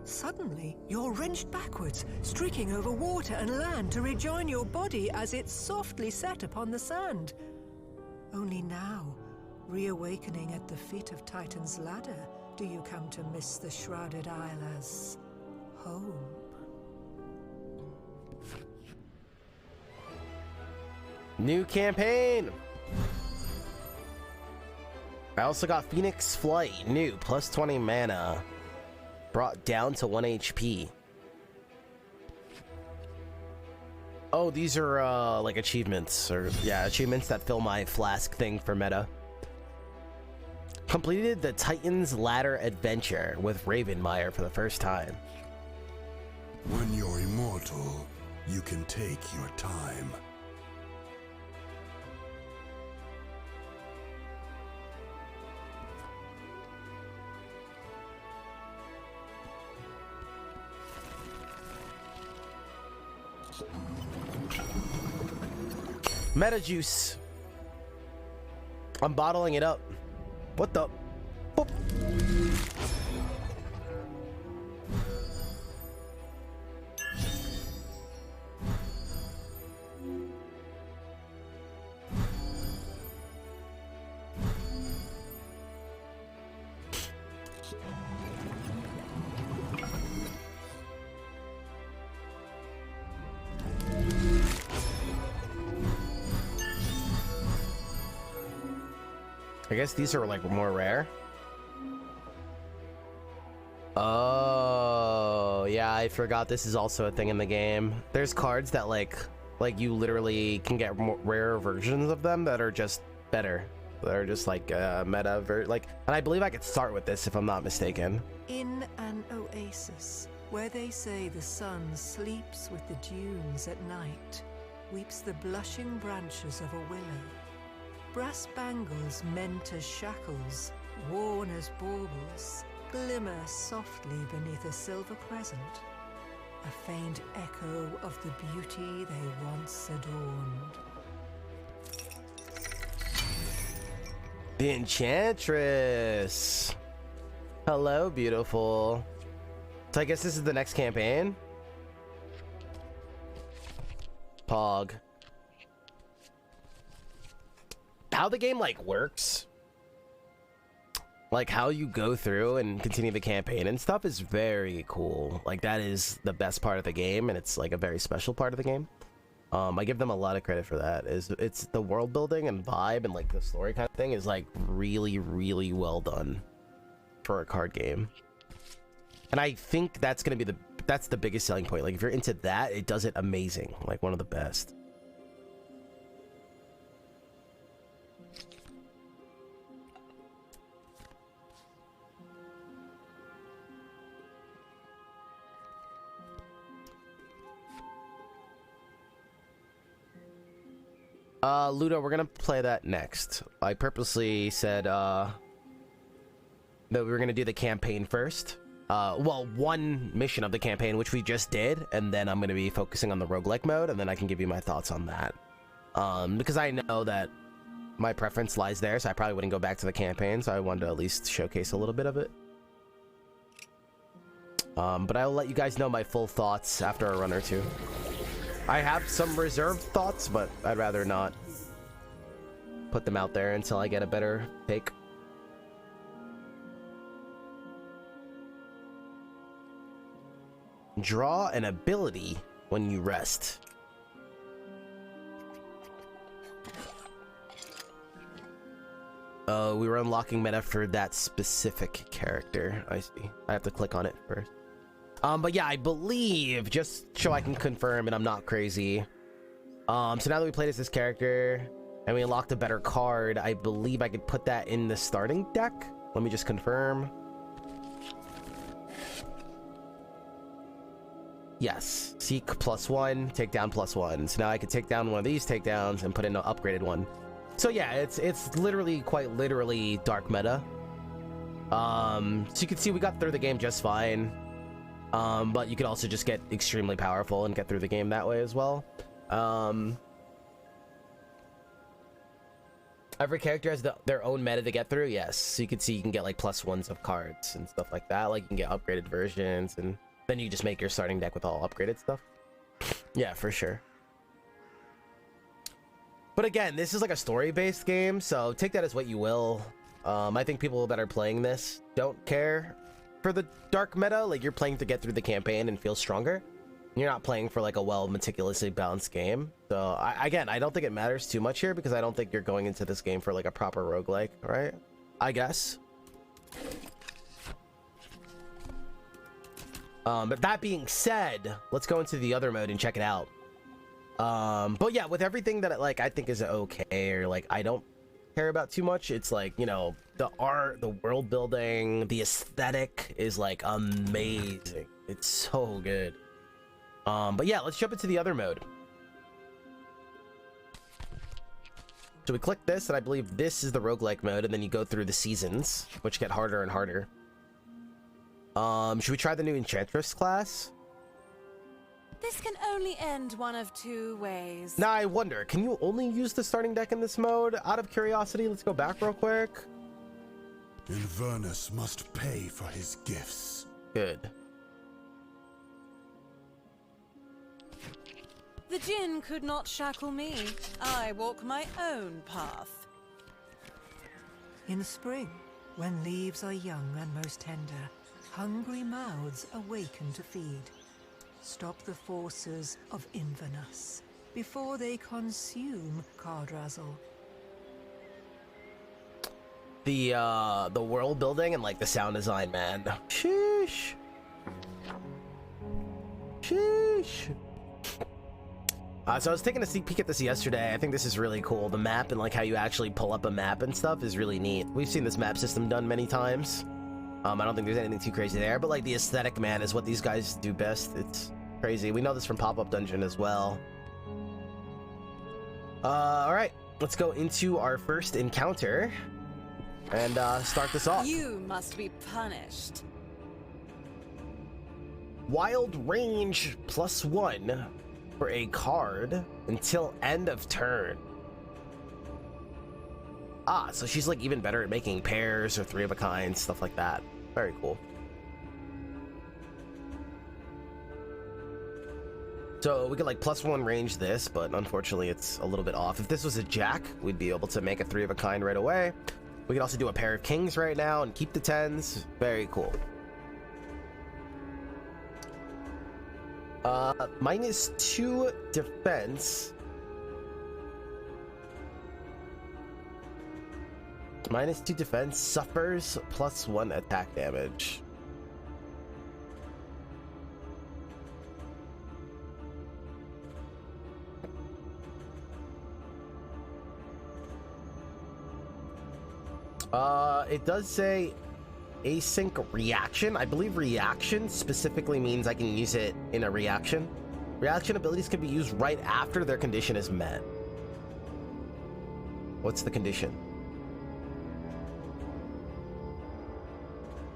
Suddenly, you're wrenched backwards, streaking over water and land to rejoin your body as it's softly set upon the sand. Only now, reawakening at the feet of Titan's ladder, do you come to miss the shrouded isle as home. New campaign! I also got Phoenix Flight, new, plus 20 mana. Brought down to 1 HP. Oh, these are like achievements, or yeah, achievements that fill my flask thing for meta. Completed the Titan's Ladder adventure with Ravenmeyer for the first time. When you're immortal, you can take your time. Meta juice. I'm bottling it up. What the? Boop. I guess these are like more rare. Oh, yeah, I forgot this is also a thing in the game. There's cards that like you literally can get more rare versions of them that are just better. They're just like meta like, and I believe I could start with this if I'm not mistaken. In an oasis, where they say the sun sleeps with the dunes at night, weeps the blushing branches of a willow. Brass bangles meant as shackles, worn as baubles, glimmer softly beneath a silver crescent, a faint echo of the beauty they once adorned. The Enchantress. Hello, beautiful. So I guess this is the next campaign. Pog. How the game like works, like how you go through and continue the campaign and stuff, is very cool. Like that is the best part of the game, and it's like a very special part of the game. I give them a lot of credit for that. It's the world building and vibe and like the story kind of thing is like really, really well done for a card game. And I think that's gonna be that's the biggest selling point. Like if you're into that, it does it amazing, like one of the best. Ludo, we're gonna play that next. I purposely said that we were gonna do the campaign first. Well, one mission of the campaign, which we just did, and then I'm gonna be focusing on the roguelike mode, and then I can give you my thoughts on that. Because I know that my preference lies there, so I probably wouldn't go back to the campaign, so I wanted to at least showcase a little bit of it. But I'll let you guys know my full thoughts after a run or two. I have some reserved thoughts, but I'd rather not put them out there until I get a better take. Draw an ability when you rest. We were unlocking meta for that specific character. I see. I have to click on it first. But yeah, I believe, just so I can confirm and I'm not crazy. So now that we played as this character and we unlocked a better card, I believe I could put that in the starting deck. Let me just confirm. Yes, seek +1, take down +1. So now I could take down one of these takedowns and put in an upgraded one. So yeah, it's literally, quite literally dark meta. So you can see we got through the game just fine. But you could also just get extremely powerful and get through the game that way as well. Every character has their own meta to get through, yes. So you can see you can get like +1s of cards and stuff like that. Like you can get upgraded versions, and then you just make your starting deck with all upgraded stuff. Yeah, for sure. But again, this is like a story-based game, so take that as what you will. I think people that are playing this don't care for the dark meta. Like, you're playing to get through the campaign and feel stronger. You're not playing for like a meticulously balanced game. So again, I don't think it matters too much here, because I don't think you're going into this game for like a proper roguelike, right? I guess. But that being said, let's go into the other mode and check it out. But yeah, with everything that like I think is okay or like I don't care about too much, it's like, you know, the art, the world building, the aesthetic is like amazing. It's so good. But yeah, let's jump into the other mode. So we click this, and I believe this is the roguelike mode, and then you go through the seasons, which get harder and harder. Should we try the new Enchantress class? This can only end one of two ways. Now, I wonder, can you only use the starting deck in this mode? Out of curiosity, let's go back real quick. Inverness must pay for his gifts. Good. The djinn could not shackle me. I walk my own path. In spring, when leaves are young and most tender, hungry mouths awaken to feed. Stop the forces of Inverness before they consume Cardrazzle. The world building and like the sound design, man. Sheesh. Sheesh. So I was taking a sneak peek at this yesterday. I think this is really cool. The map and like how you actually pull up a map and stuff is really neat. We've seen this map system done many times. I don't think there's anything too crazy there, but like the aesthetic, man, is what these guys do best. It's crazy. We know this from Pop-Up Dungeon as well. All right, let's go into our first encounter and start this off. You must be punished. Wild range +1 for a card until end of turn. Ah, so she's like even better at making pairs or 3 of a kind, stuff like that. Very cool. So we could like +1 range this, but unfortunately it's a little bit off. If this was a jack, we'd be able to make a 3 of a kind right away. We could also do a pair of kings right now and keep the 10s. Very cool. -2 defense. -2 defense, suffers +1 attack damage. It does say async reaction. I believe reaction specifically means I can use it in a reaction. Reaction abilities can be used right after their condition is met. What's the condition?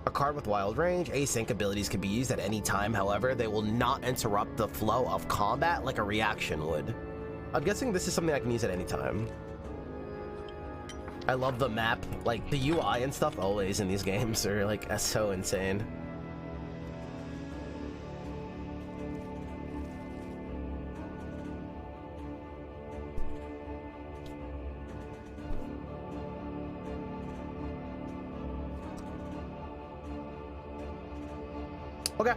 A card with wild range. Async abilities can be used at any time. However, they will not interrupt the flow of combat like a reaction would. I'm guessing this is something I can use at any time. I love the map, like the UI and stuff always in these games are like so insane. Okay,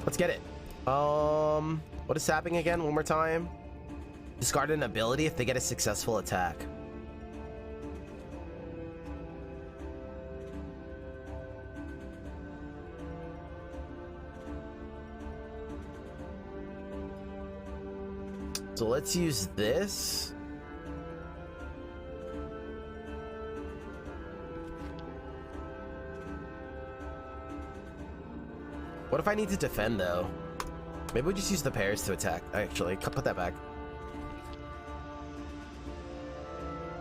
let's get it. What is sapping again? One more time. Discard an ability if they get a successful attack. So let's use this. What if I need to defend though? Maybe we just use the pairs to attack. Actually, put that back.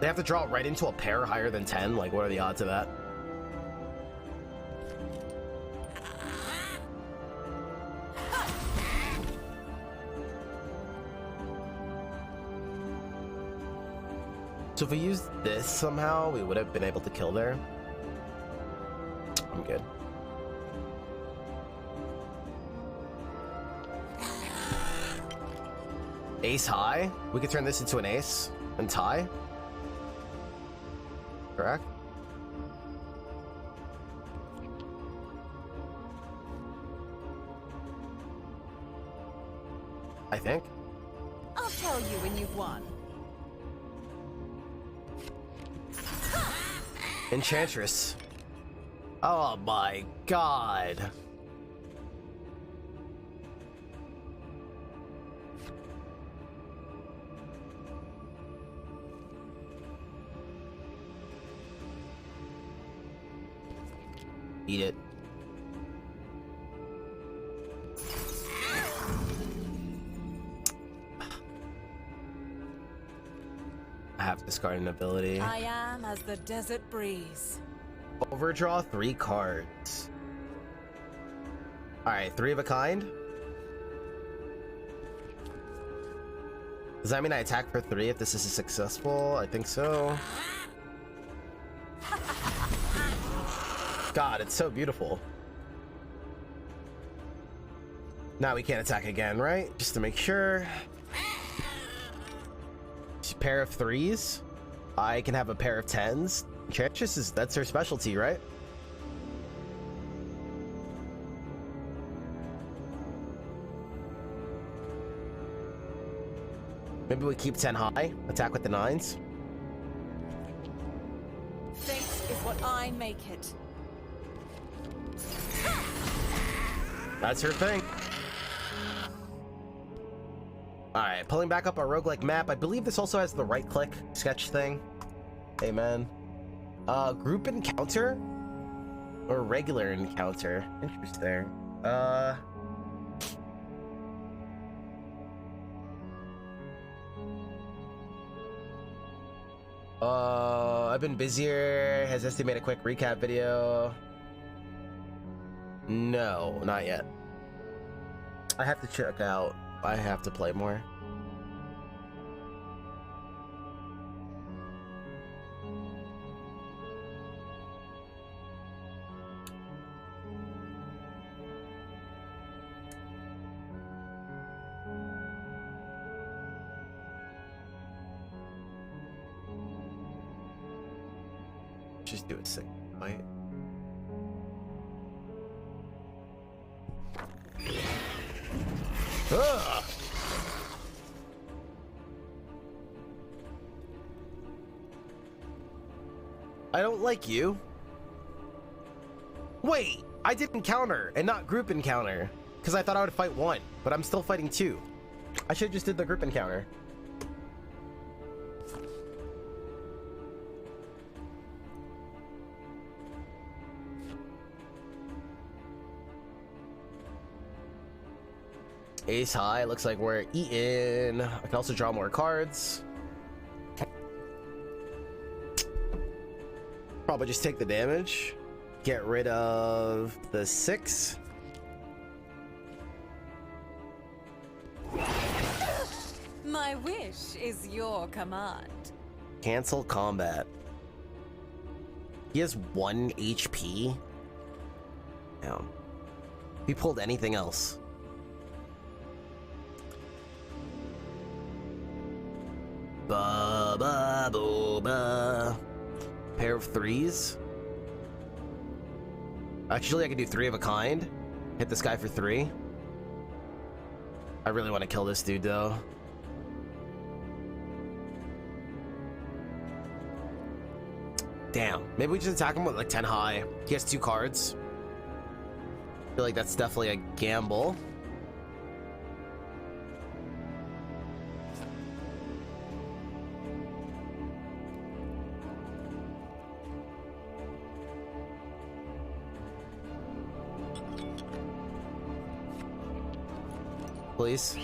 They have to draw right into a pair higher than 10. Like, what are the odds of that? So if we used this somehow, we would have been able to kill there. I'm good. Ace high. We could turn this into an ace and tie. Correct? I think. I'll tell you when you've won. Enchantress. Oh my god. Eat it. I have to discard an ability. I am as the desert breeze. Overdraw 3 cards. Alright, 3 of a kind. Does that mean I attack for 3 if this is successful? I think so. God, it's so beautiful. Now we can't attack again, right? Just to make sure. Pair of 3s. I can have a pair of 10s. Chances, that's her specialty, right? Maybe we keep 10 high, attack with the 9s. Fate is what I make it. That's her thing. Alright, pulling back up our roguelike map. I believe this also has the right-click sketch thing. Hey, man. Group encounter? Or regular encounter? Interesting. I've been busier. Has Esty made a quick recap video? No, not yet. I have to check out. I have to play more. Just do a second fight. Ugh. I don't like you. Wait, I did encounter and not group encounter because I thought I would fight 1, but I'm still fighting 2. I should have just did the group encounter. Ace high, looks like we're eating. I can also draw more cards. Probably just take the damage. Get rid of the 6. My wish is your command. Cancel combat. He has 1 HP. Damn. He pulled anything else. Ba ba boo ba. Pair of 3s. Actually, I can do 3 of a kind. Hit this guy for 3. I really want to kill this dude though. Damn. Maybe we just attack him with like 10 high. He has 2 cards. I feel like that's definitely a gamble. Please.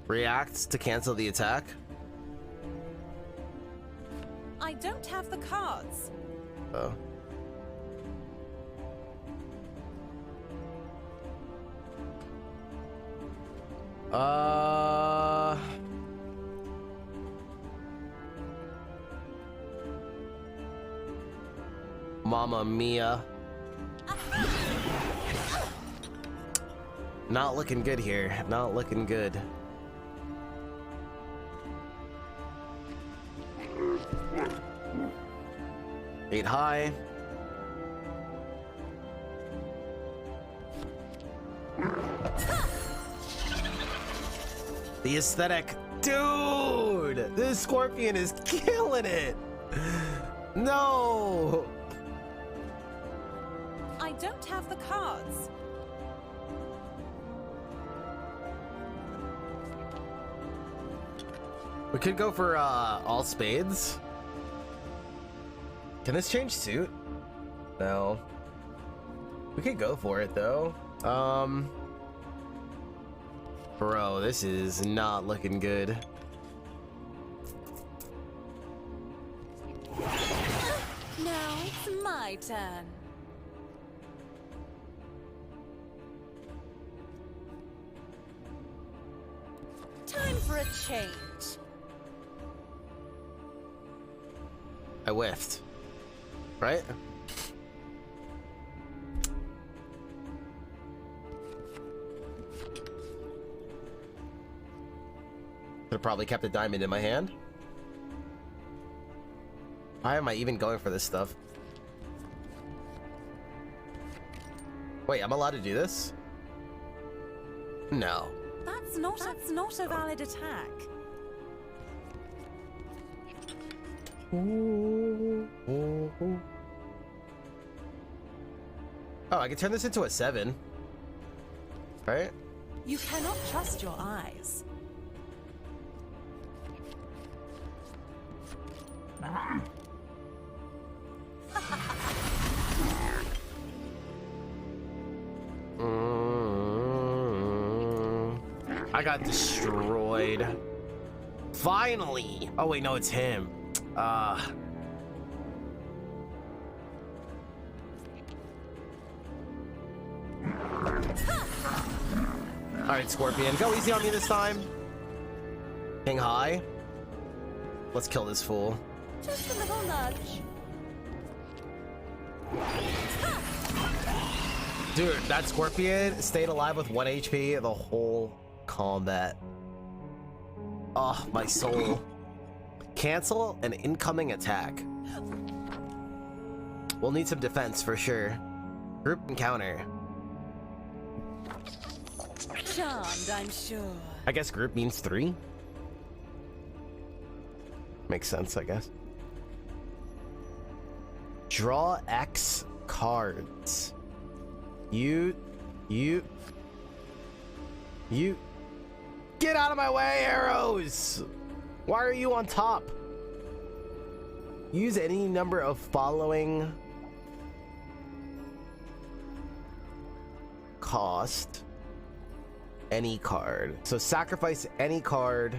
Reacts to cancel the attack. I don't have the cards. Oh. Mamma mia. Not looking good here. Not looking good. Eight high. The aesthetic. Dude! This scorpion is killing it! No! I don't have the cards. We could go for all spades. Can this change suit? No. We could go for it though. Bro, this is not looking good. Now it's my turn. Time for a change. I whiffed. Right? Could have probably kept a diamond in my hand. Why am I even going for this stuff? Wait, I'm allowed to do this? No. That's not a valid attack. Oh, I can turn this into a 7. Right? You cannot trust your eyes. I got destroyed. Finally! Oh wait, no, it's him. Alright, Scorpion, go easy on me this time. King high. Let's kill this fool. Just a little nudge. Dude, that Scorpion stayed alive with 1 HP the whole combat. Oh, my soul. Cancel an incoming attack. We'll need some defense for sure. Group encounter. Charmed, I'm sure. I guess group means 3. Makes sense, I guess. Draw X cards. You get out of my way, arrows! Why are you on top? Use any number of following cost any card. So sacrifice any card.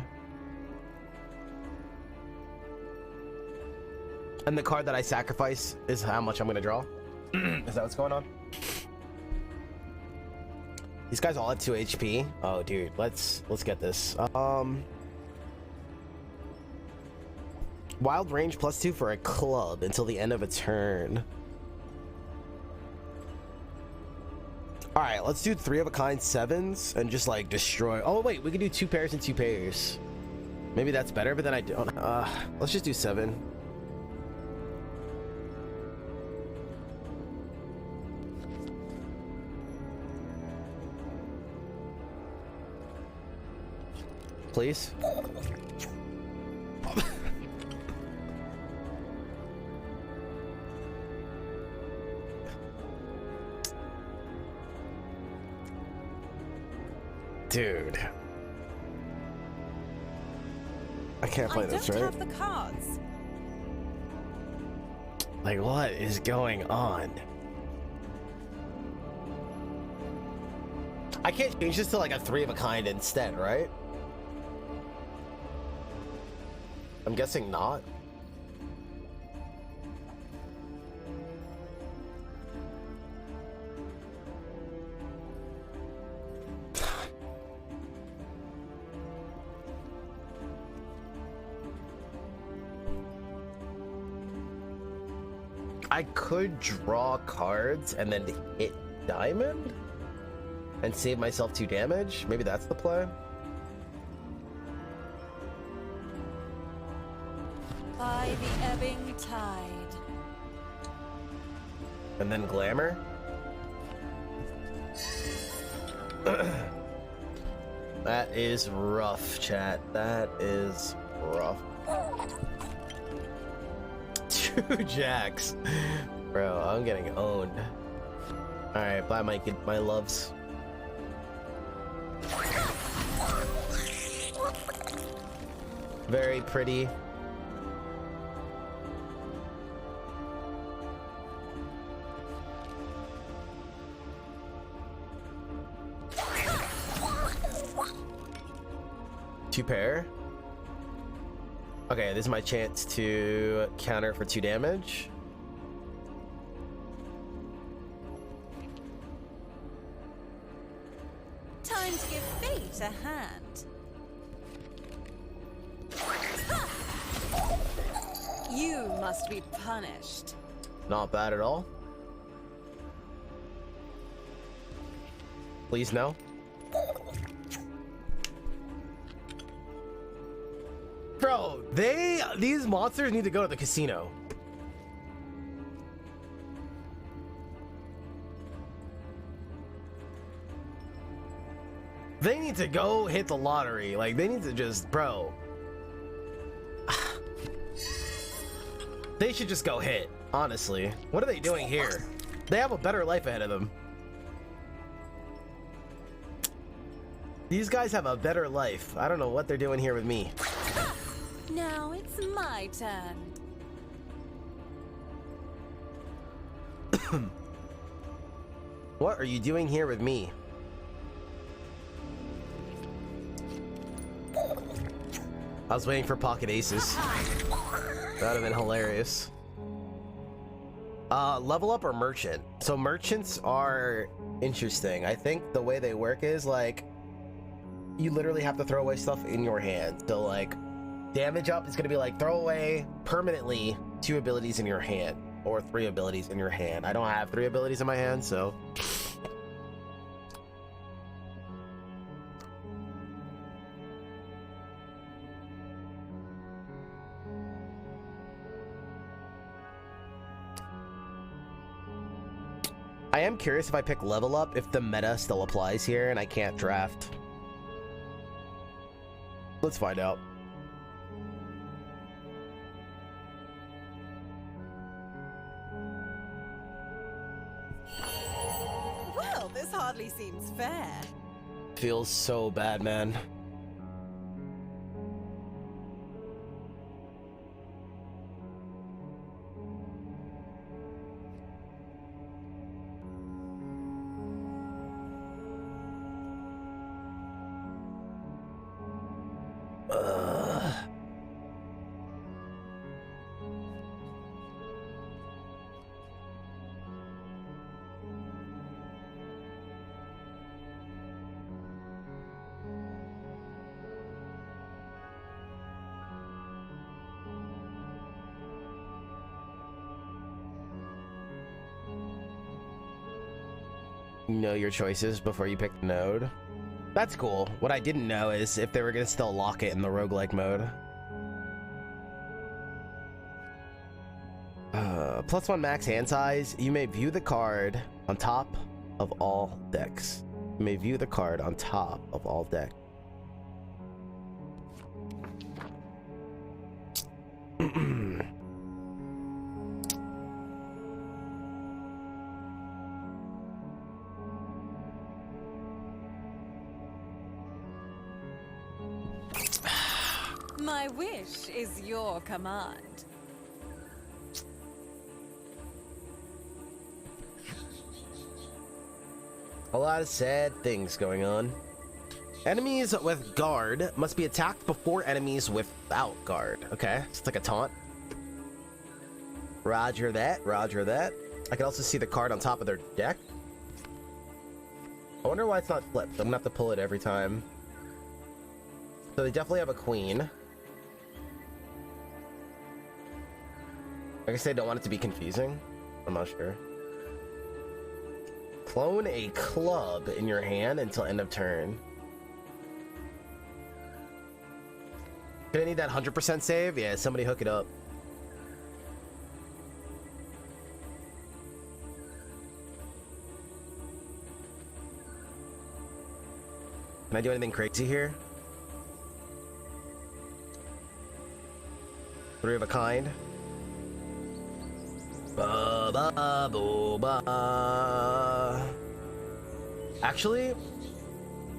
And the card that I sacrifice is how much I'm gonna draw. Is that what's going on? These guys all at 2 HP. Oh, dude, let's get this. Wild range +2 for a club until the end of a turn. All right, let's do 3 of a kind 7s and just like destroy. Oh wait, we can do 2 pairs and 2 pairs. Maybe that's better, but then I don't. Let's just do 7. Please. Dude. I can't play this, right? I don't have the cards. Like, what is going on? I can't change this to like a 3 of a kind instead, right? I'm guessing not. I could draw cards and then hit diamond and save myself 2 damage. Maybe that's the play. By the ebbing tide. And then glamour. That is rough, chat. That is rough. 2 jacks. Bro, I'm getting owned. Alright, bye my loves. Very pretty. 2 pair. Okay, this is my chance to counter for 2 damage. Time to give fate a hand. You must be punished. Not bad at all. Please no. Bro, these monsters need to go to the casino. They need to go hit the lottery. Like, they need to just, bro. They should just go hit, honestly. What are they doing here? They have a better life ahead of them. These guys have a better life. I don't know what they're doing here with me. Now it's my turn. What are you doing here with me? I was waiting for pocket aces. That would have been hilarious. Level up or merchant? So merchants are interesting. I think the way they work is like you literally have to throw away stuff in your hand. So like damage up is gonna be like throw away permanently 2 abilities in your hand or 3 abilities in your hand. I don't have 3 abilities in my hand, so I am curious if I pick level up, if the meta still applies here and I can't draft. Let's find out. Well, this hardly seems fair. Feels so bad, man. You know your choices before you pick the node. That's cool. What I didn't know is if they were gonna still lock it in the roguelike mode. +1 max hand size. You may view the card on top of all decks. You may view the card on top of all decks. My wish is your command. A lot of sad things going on. Enemies with guard must be attacked before enemies without guard. Okay, so it's like a taunt. Roger that, roger that. I can also see the card on top of their deck. I wonder why it's not flipped. I'm gonna have to pull it every time. So they definitely have a queen. I guess they don't want it to be confusing. I'm not sure. Clone a club in your hand until end of turn. Gonna need that 100% save? Yeah, somebody hook it up. Can I do anything crazy here? 3 of a kind. Ba ba boo ba. Actually,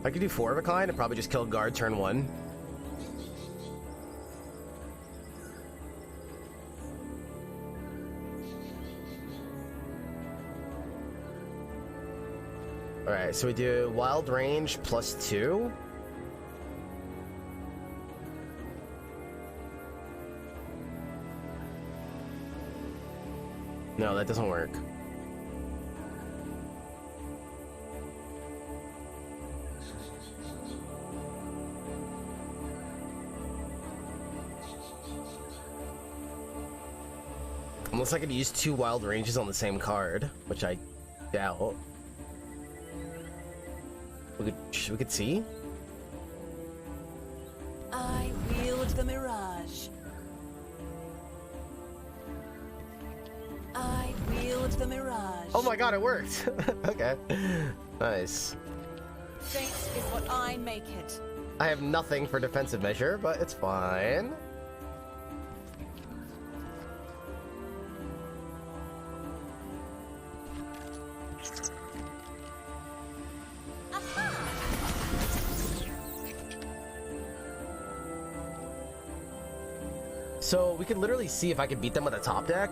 I could do 4 of a kind and probably just kill guard turn 1. Alright, so we do wild range +2. No, that doesn't work. Unless I could use 2 wild ranges on the same card, which I doubt. We could see. I wield the mirage. I wield the mirage. Oh my god, it worked! Okay. Nice. Fate is what I make it. I have nothing for defensive measure, but it's fine. So we could literally see if I can beat them with a top deck.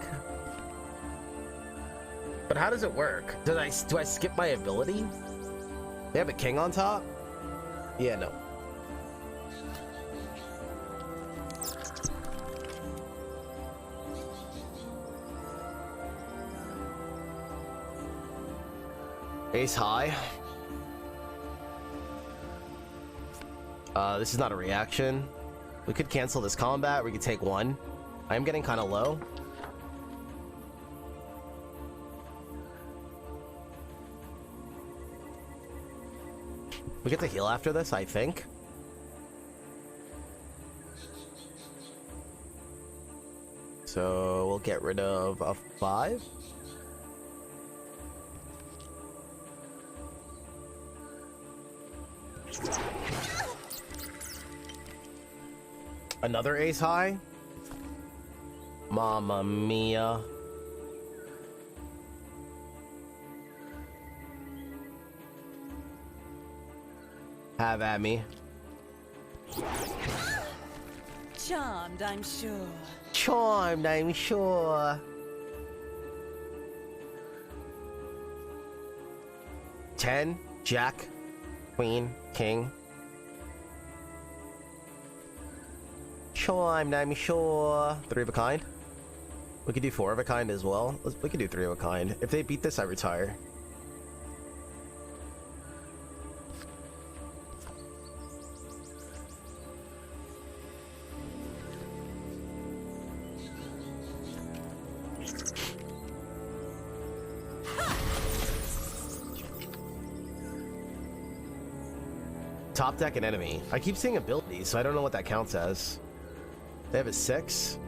But how does it work? Do I skip my ability? They have a king on top? Yeah, no. Ace high. This is not a reaction. We could cancel this combat. We could take 1. I am getting kind of low. We get to heal after this, I think. So we'll get rid of a 5. Another ace high? Mamma mia. Have at me. Charmed, I'm sure. Charmed, I'm sure. 10, Jack, Queen, King. Charmed, I'm sure. 3 of a kind. We could do 4 of a kind as well. We could do 3 of a kind. If they beat this, I retire. Top deck an enemy. I keep seeing abilities, so I don't know what that counts as. They have a 6.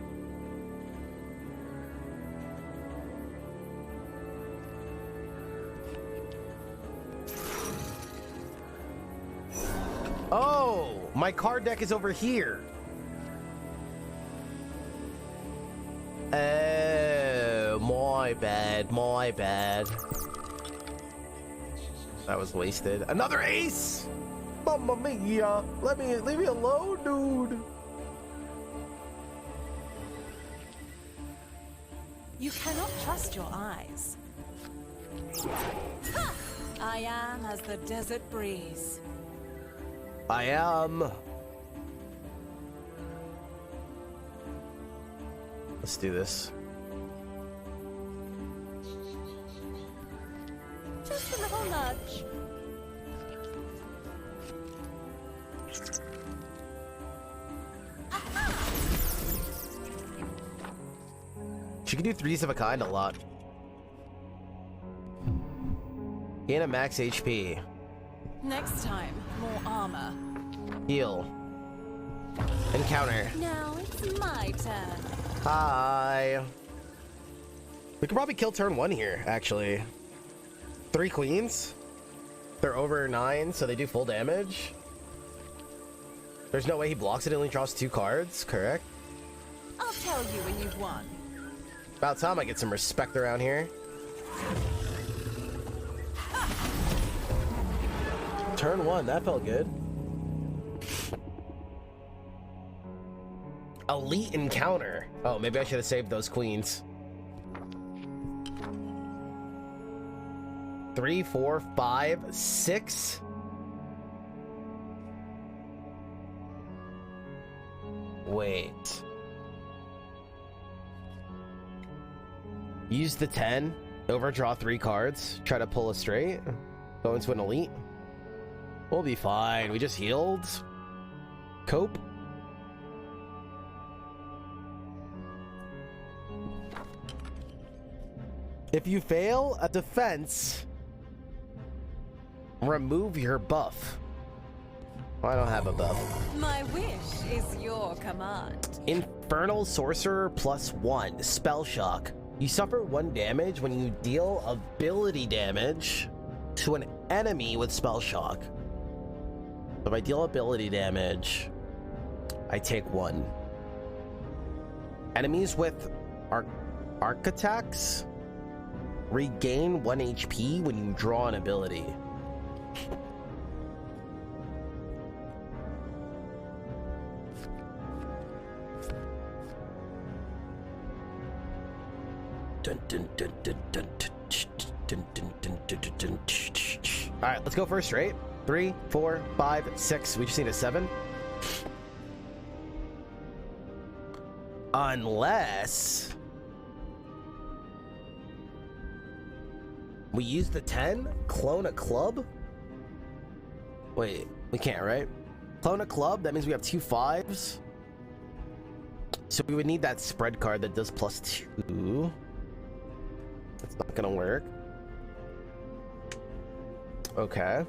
Oh, my card deck is over here. Oh, my bad, my bad. That was wasted. Another ace! Mamma mia! Leave me alone, dude. You cannot trust your eyes. Ha! I am as the desert breeze. I am. Let's do this. Just a little nudge. She can do 3s of a kind a lot. Gain a max HP. Next time, more armor. Heal. Encounter. Now it's my turn. Hi. We could probably kill turn 1 here, actually. 3 queens. They're over 9, so they do full damage. There's no way he blocks it, he only draws 2 cards, correct? I'll tell you when you've won. About time I get some respect around here. Turn 1, that felt good. Elite encounter. Oh, maybe I should have saved those queens. 3, 4, 5, 6. Wait. Use the 10. Overdraw 3 cards. Try to pull a straight. Go into an elite. We'll be fine. We just healed. Cope. If you fail a defense, remove your buff. Oh, I don't have a buff. My wish is your command. Infernal Sorcerer +1. Spell Shock. You suffer 1 damage when you deal ability damage to an enemy with Spell Shock. If I deal ability damage, I take 1. Enemies with arc attacks regain 1 HP when you draw an ability. All right, let's go first straight. 3, 4, 5, 6. We just need a 7. Unless we use the 10, clone a club. Wait, we can't, right? Clone a club, that means we have 2 5s. So we would need that spread card that does +2. That's not gonna work. Okay.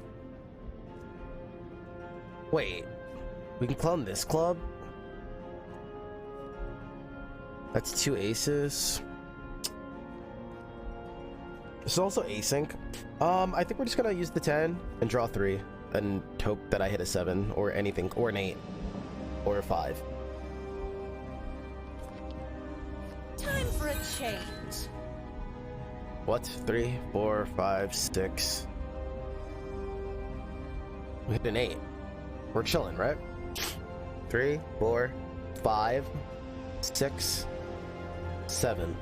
Wait, we can clone this club. That's 2 aces. This is also async. I think we're just gonna use the 10 and draw 3 and hope that I hit a 7 or anything, or an 8 or a 5. Time for a change. What? 3, 4, 5, 6. We hit an 8. We're chilling, right? 3, 4, 5, 6, 7.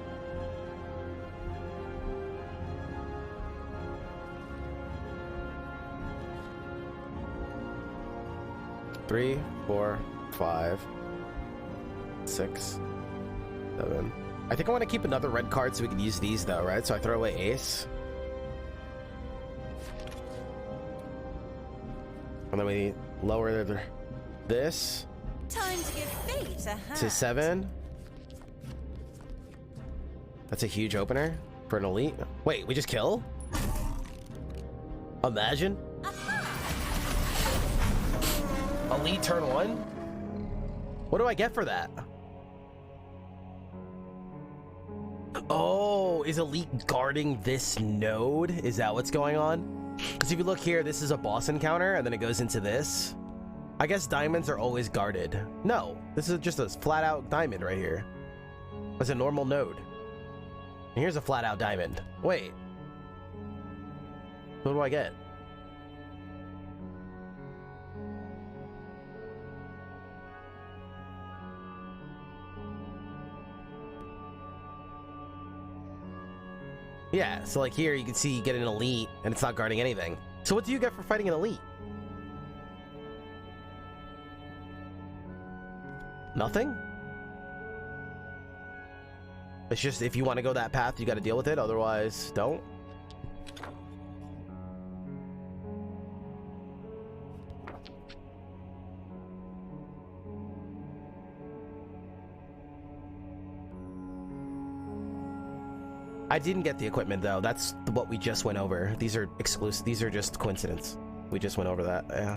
Three, 4, 5, 6, 7. I think I want to keep another red card so we can use these though, right? So I throw away ace. And then we lower this Time to give fate a hand. to 7. That's a huge opener for an elite. Wait, we just kill? Imagine. Elite turn 1? What do I get for that? Oh, is elite guarding this node? Is that what's going on? Because if you look here, this is a boss encounter, and then it goes into this. I guess diamonds are always guarded. No, this is just a flat-out diamond right here. It's a normal node. And here's a flat-out diamond. Wait. What do I get? Yeah, so like here you can see you get an elite and it's not guarding anything. So what do you get for fighting an elite? Nothing? It's just if you want to go that path, you got to deal with it. Otherwise, don't. I didn't get the equipment though. That's what we just went over. These are exclusive. These are just coincidence. We just went over that. Yeah.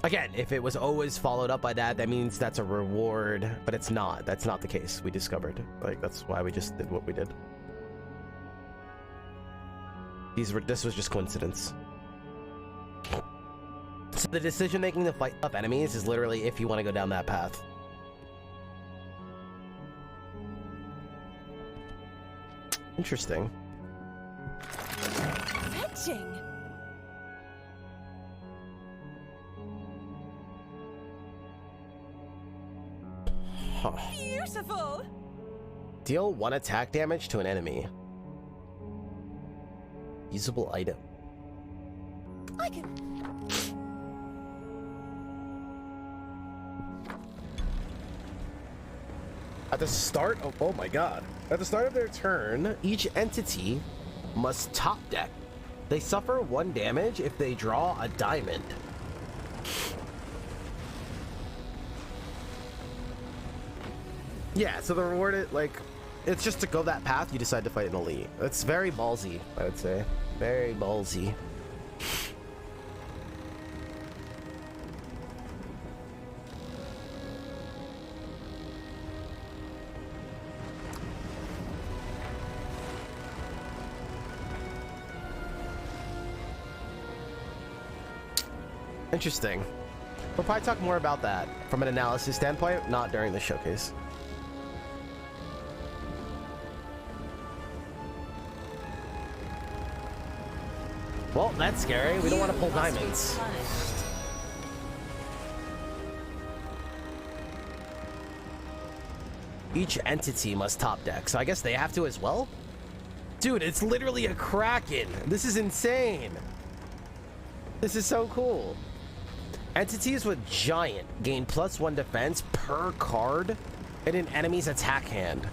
Again, if it was always followed up by that, that means that's a reward, but it's not. That's not the case. We discovered. Like, that's why we just did what we did. This was just coincidence. So the decision making to fight up enemies is literally if you want to go down that path. Interesting. Fetching. Huh. Beautiful. Deal 1 attack damage to an enemy. Usable item. I can. At the start of, oh my god. At the start of their turn, each entity must top deck. They suffer 1 damage if they draw a diamond. Yeah, so the reward, it's just to go that path, you decide to fight an elite. It's very ballsy, I would say. Very ballsy. Interesting. We'll probably talk more about that from an analysis standpoint, not during the showcase. Well, that's scary. We don't want to pull diamonds. Each entity must top deck, so I guess they have to as well? Dude, it's literally a Kraken. This is insane. This is so cool. Entities with Giant gain +1 defense per card in an enemy's attack hand.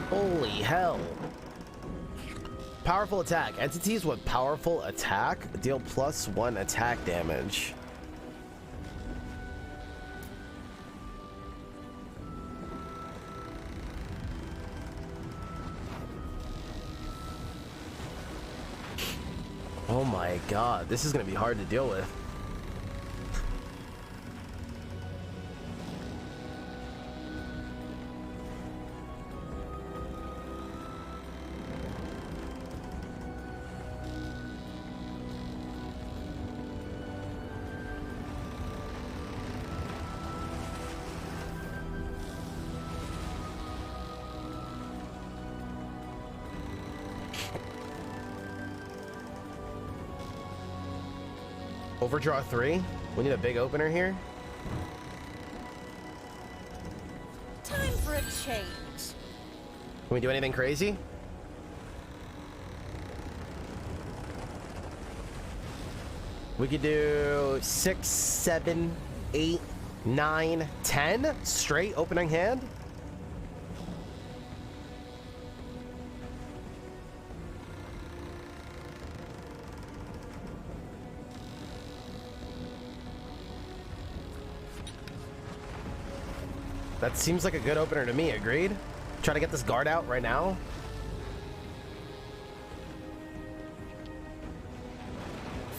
Holy hell. Powerful attack. Entities with powerful attack deal +1 attack damage. Oh my god, this is going to be hard to deal with. Overdraw 3. We need a big opener here. Time for a change. Can we do anything crazy? We could do 6, 7, 8, 9, 10 straight opening hand. That seems like a good opener to me, agreed? Try to get this guard out right now.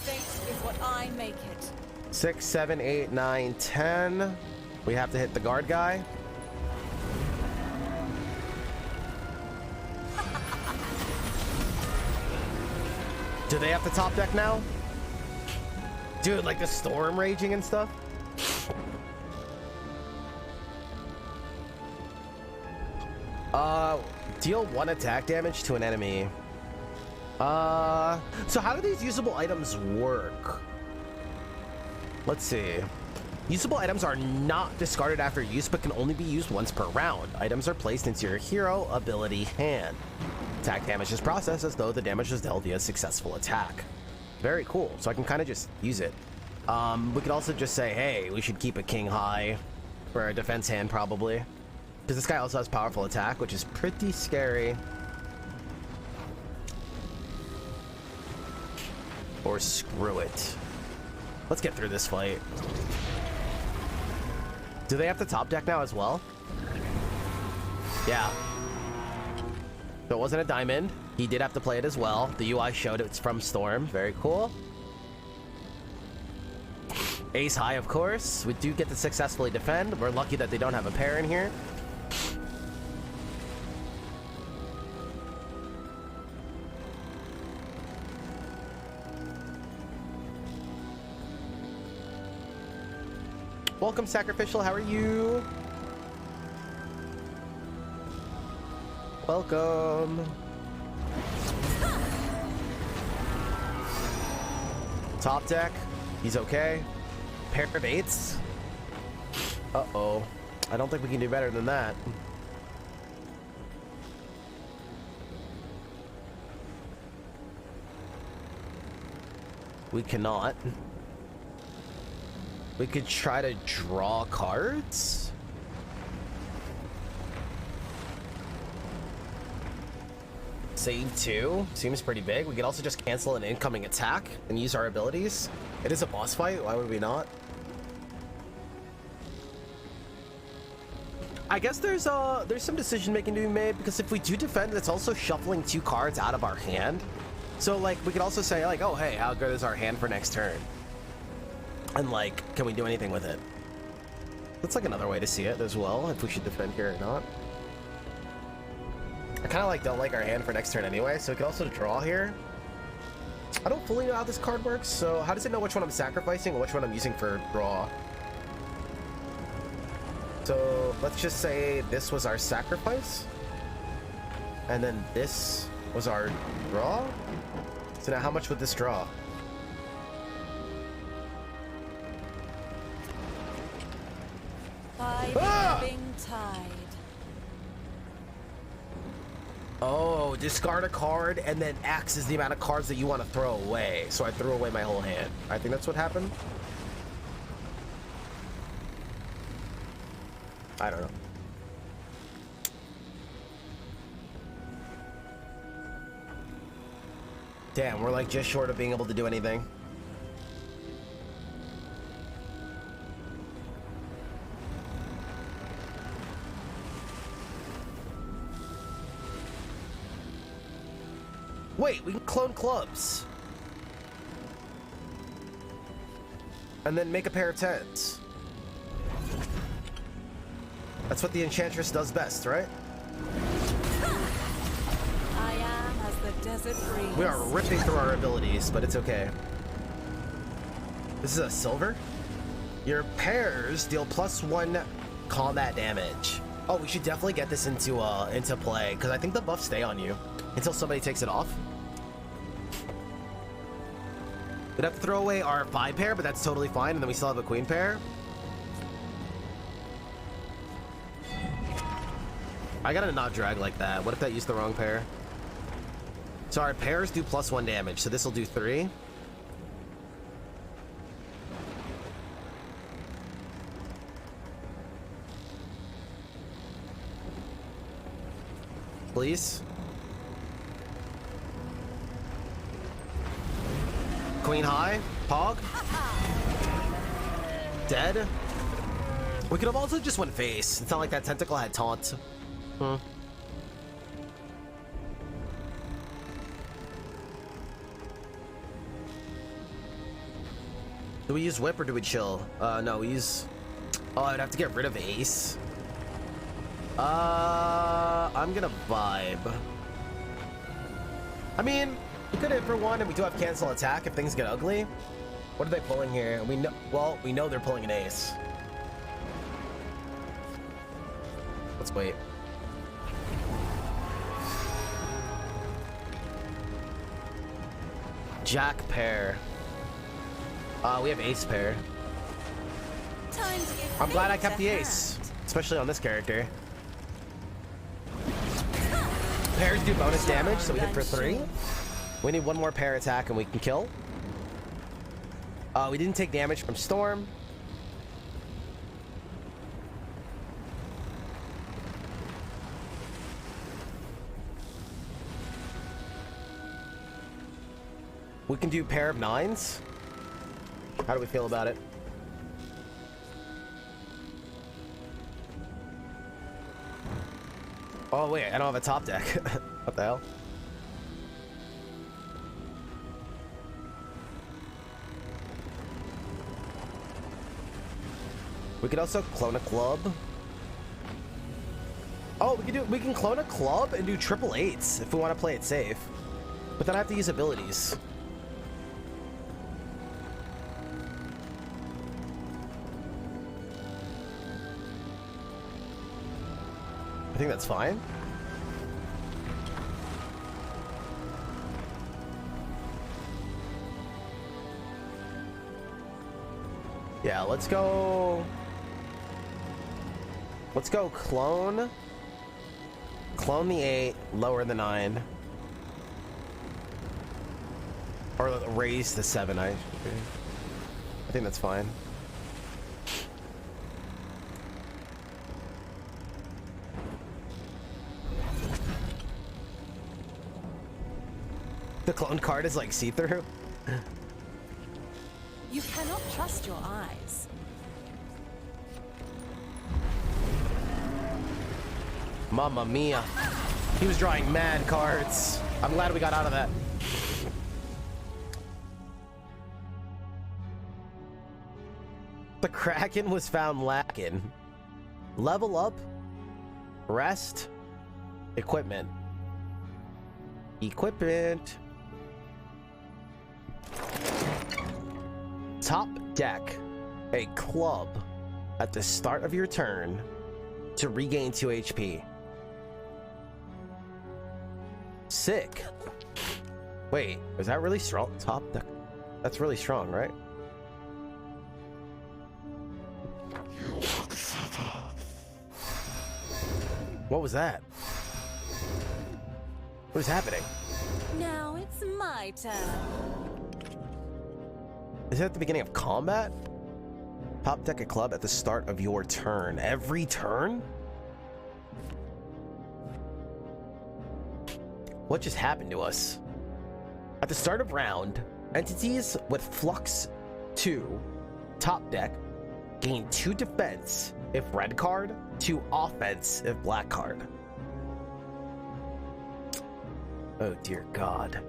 Fate is what I make it. 6, 7, 8, 9, 10. We have to hit the guard guy. Do they have to top deck now? Dude, like the storm raging and stuff? Deal 1 attack damage to an enemy. So how do these usable items work? Let's see. Usable items are not discarded after use, but can only be used once per round. Items are placed into your hero ability hand. Attack damage is processed as though the damage was dealt via a successful attack. Very cool. So I can kind of just use it. We could also just say, hey, we should keep a king high for a defense hand, probably. Because this guy also has powerful attack, which is pretty scary. Or screw it. Let's get through this fight. Do they have to top deck now as well? Yeah. So it wasn't a diamond. He did have to play it as well. The UI showed it's from Storm. Very cool. Ace high, of course. We do get to successfully defend. We're lucky that they don't have a pair in here. Welcome, Sacrificial. How are you? Welcome. Top deck. He's okay. Pair of 8s. Uh-oh. I don't think we can do better than that. We cannot. We could try to draw cards. Save 2 seems pretty big. We could also just cancel an incoming attack and use our abilities. It is a boss fight. Why would we not? I guess there's some decision making to be made, because if we do defend, it's also shuffling 2 cards out of our hand. So like we could also say like, oh hey, how good is our hand for next turn? And like, can we do anything with it? That's like another way to see it as well, if we should defend here or not. I kind of like don't like our hand for next turn anyway, so we could also draw here. I don't fully know how this card works, so how does it know which one I'm sacrificing and which one I'm using for draw? So let's just say this was our sacrifice, and then this was our draw. So now how much would this draw? By the ebbing tide. Oh, discard a card and then X is the amount of cards that you want to throw away. So I threw away my whole hand. I think that's what happened. I don't know. Damn, we're like just short of being able to do anything. Wait, we can clone clubs. And then make a pair of 10s. That's what the Enchantress does best, right? I am as the desert breeze. We are ripping through our abilities, but it's okay. This is a silver. Your pairs deal +1 combat damage. Oh, we should definitely get this into play, because I think the buffs stay on you until somebody takes it off. We'd have to throw away our 5 pair, but that's totally fine, and then we still have a queen pair. I gotta not drag like that. What if that used the wrong pair? So our pairs do +1 damage, so this will do 3. Please. Queen high, Pog. Dead. We could have also just went face. It's not like that tentacle had taunt. Do we use whip or do we chill? No, we use... Oh, I'd have to get rid of ace. I'm gonna vibe. I mean, we could hit for 1 and we do have cancel attack if things get ugly. What are they pulling here? We know, well, we know they're pulling an ace. Let's wait. Jack pair. We have ace pair. Time to give I'm glad I fate kept a the ace, hand. especially on this character. Pairs do bonus damage, so we hit for 3. We need 1 more pair attack and we can kill. We didn't take damage from Storm. We can do pair of 9s. How do we feel about it? Oh wait, I don't have a top deck. What the hell? We could also clone a club. Oh, we can clone a club and do 888s if we want to play it safe. But then I have to use abilities. I think that's fine. Yeah, let's go clone the 8, lower the 9, or raise the 7. I think that's fine. The clone card is like see-through. You cannot trust your eyes. Mamma mia. He was drawing mad cards. I'm glad we got out of that. The Kraken was found lacking. Level up. Rest. Equipment. Equipment. Top deck a club at the start of your turn to regain 2 HP. Sick. Wait, is that really strong? Top deck? That's really strong, right? What was that? What is happening? Now it's my turn. Is that at the beginning of combat? Top deck a club at the start of your turn. Every turn? What just happened to us? At the start of round, entities with Flux 2 top deck gain 2 defense if red card, 2 offense if black card. Oh dear God.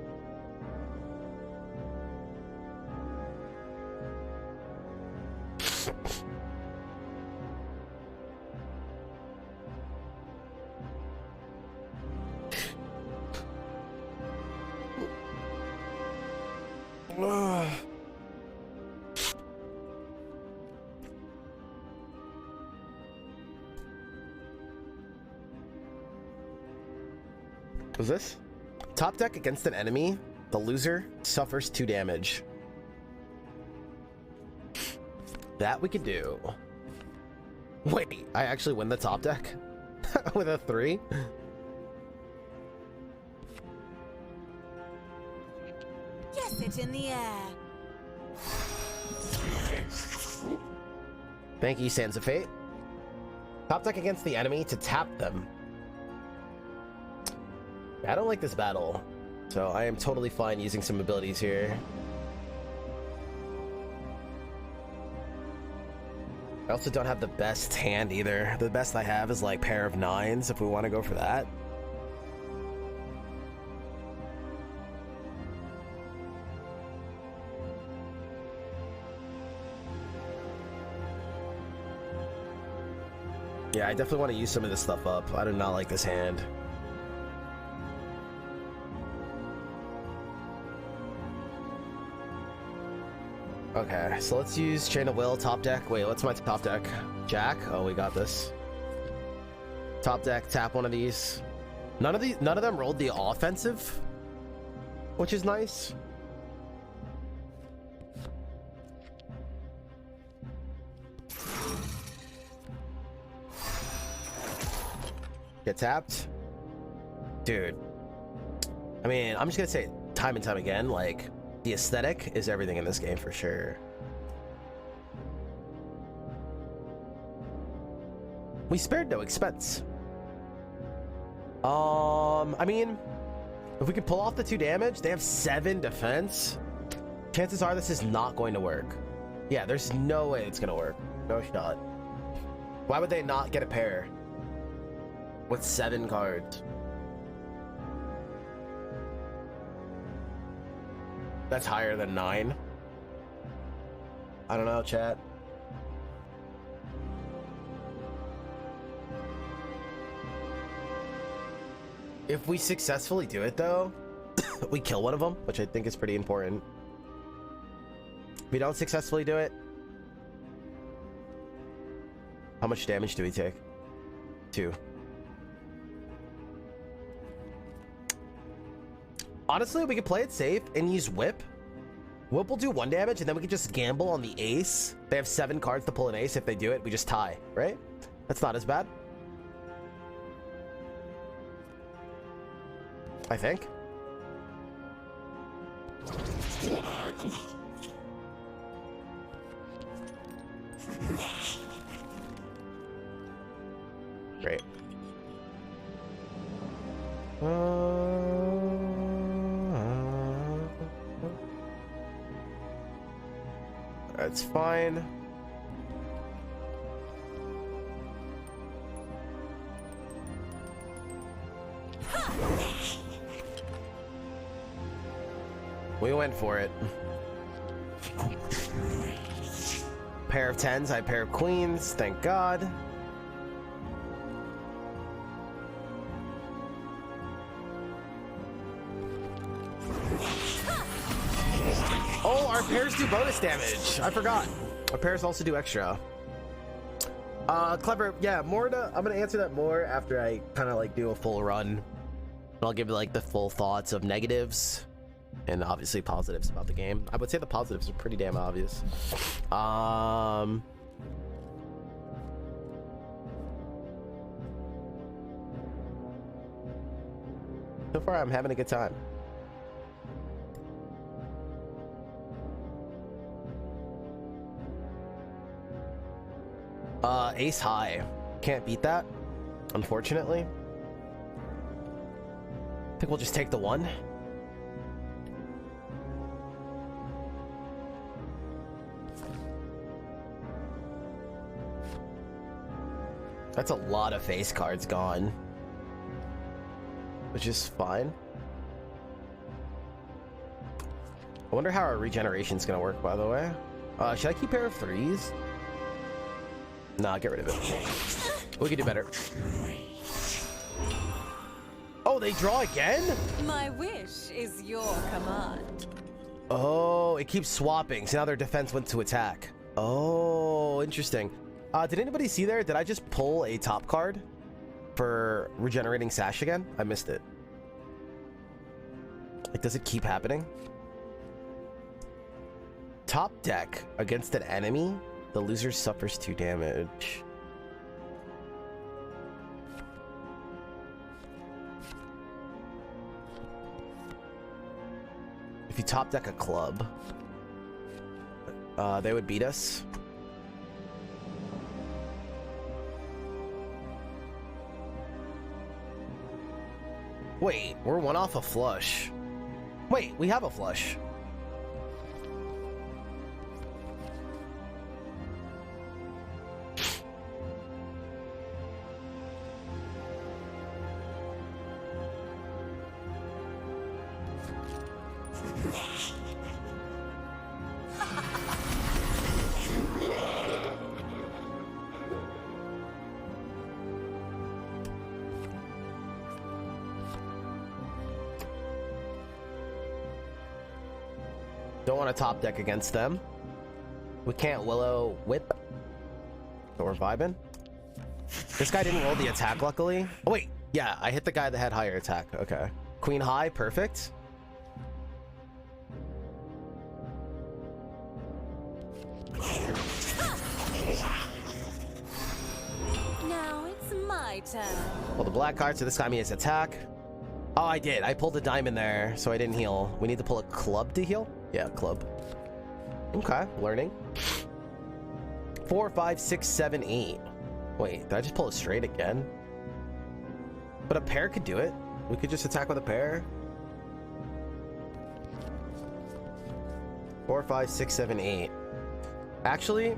Was this? Top deck against an enemy, the loser suffers 2 damage. That we could do. Wait, I actually win the top deck? With a 3? Yes, it in the air. Thank you, Sands of Fate. Top deck against the enemy to tap them. I don't like this battle, so I am totally fine using some abilities here. I also don't have the best hand either. The best I have is like pair of 9s if we want to go for that. Yeah, I definitely want to use some of this stuff up. I do not like this hand. Okay, so let's use Chain of Will, top deck. Wait, what's my top deck? Jack? Oh, we got this. Top deck, tap one of these. None of them rolled the offensive, which is nice. Get tapped. Dude. I mean, I'm just gonna say it time and time again, like, the aesthetic is everything in this game for sure. We spared no expense. I mean, if we can pull off the 2 damage, they have 7 defense. Chances are this is not going to work. Yeah, there's no way it's gonna work. No shot. Why would they not get a pair with 7 cards? That's higher than 9. I don't know, chat. If we successfully do it, though, we kill one of them, which I think is pretty important. If we don't successfully do it, how much damage do we take? 2. Honestly, we could play it safe and use Whip. Whip will do 1 damage, and then we can just gamble on the ace. They have 7 cards to pull an ace. If they do it, we just tie, right? That's not as bad. I think. Great. That's fine. We went for it. Pair of 10s, I pair of queens, thank God. Oh, our pairs do bonus damage. I forgot. Our pairs also do extra. Clever. Yeah, more to, I'm gonna answer that more after I kind of like do a full run. I'll give you like the full thoughts of negatives and obviously positives about the game. I would say the positives are pretty damn obvious. So far, I'm having a good time. Ace high. Can't beat that, unfortunately. I think we'll just take the 1. That's a lot of face cards gone, which is fine. I wonder how our regeneration's gonna work, by the way. Should I keep pair of 3s? Nah, get rid of it. We could do better. Oh, they draw again? My wish is your command. Oh, it keeps swapping, so now their defense went to attack. Oh, interesting. Did anybody see there? Did I just pull a top card for regenerating Sash again? I missed it. Like, does it keep happening? Top deck against an enemy, the loser suffers 2 damage. If you top deck a club, they would beat us. Wait, we're 1 off a flush. Wait, we have a flush. Don't want to top deck against them. We can't Willow Whip. So we're vibing. This guy didn't roll the attack, luckily. Oh, wait. Yeah, I hit the guy that had higher attack. Okay. Queen high, perfect. Now it's my turn. Pull the black card, so this guy means attack. Oh, I did. I pulled a diamond there, so I didn't heal. We need to pull a club to heal? Yeah, club. Okay, learning. 4, 5, 6, 7, 8. Wait, did I just pull a straight again? But a pair could do it. We could just attack with a pair. 4, 5, 6, 7, 8. Actually,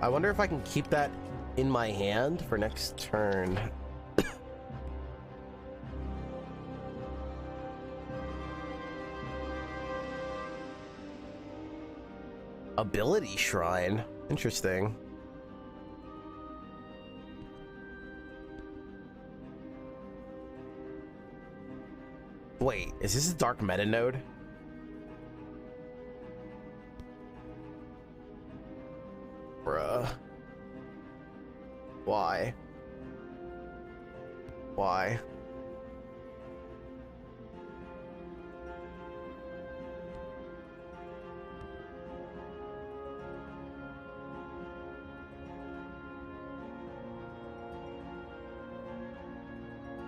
I wonder if I can keep that in my hand for next turn. Ability Shrine. Interesting. Wait, is this a dark meta node? Bruh. Why? Why?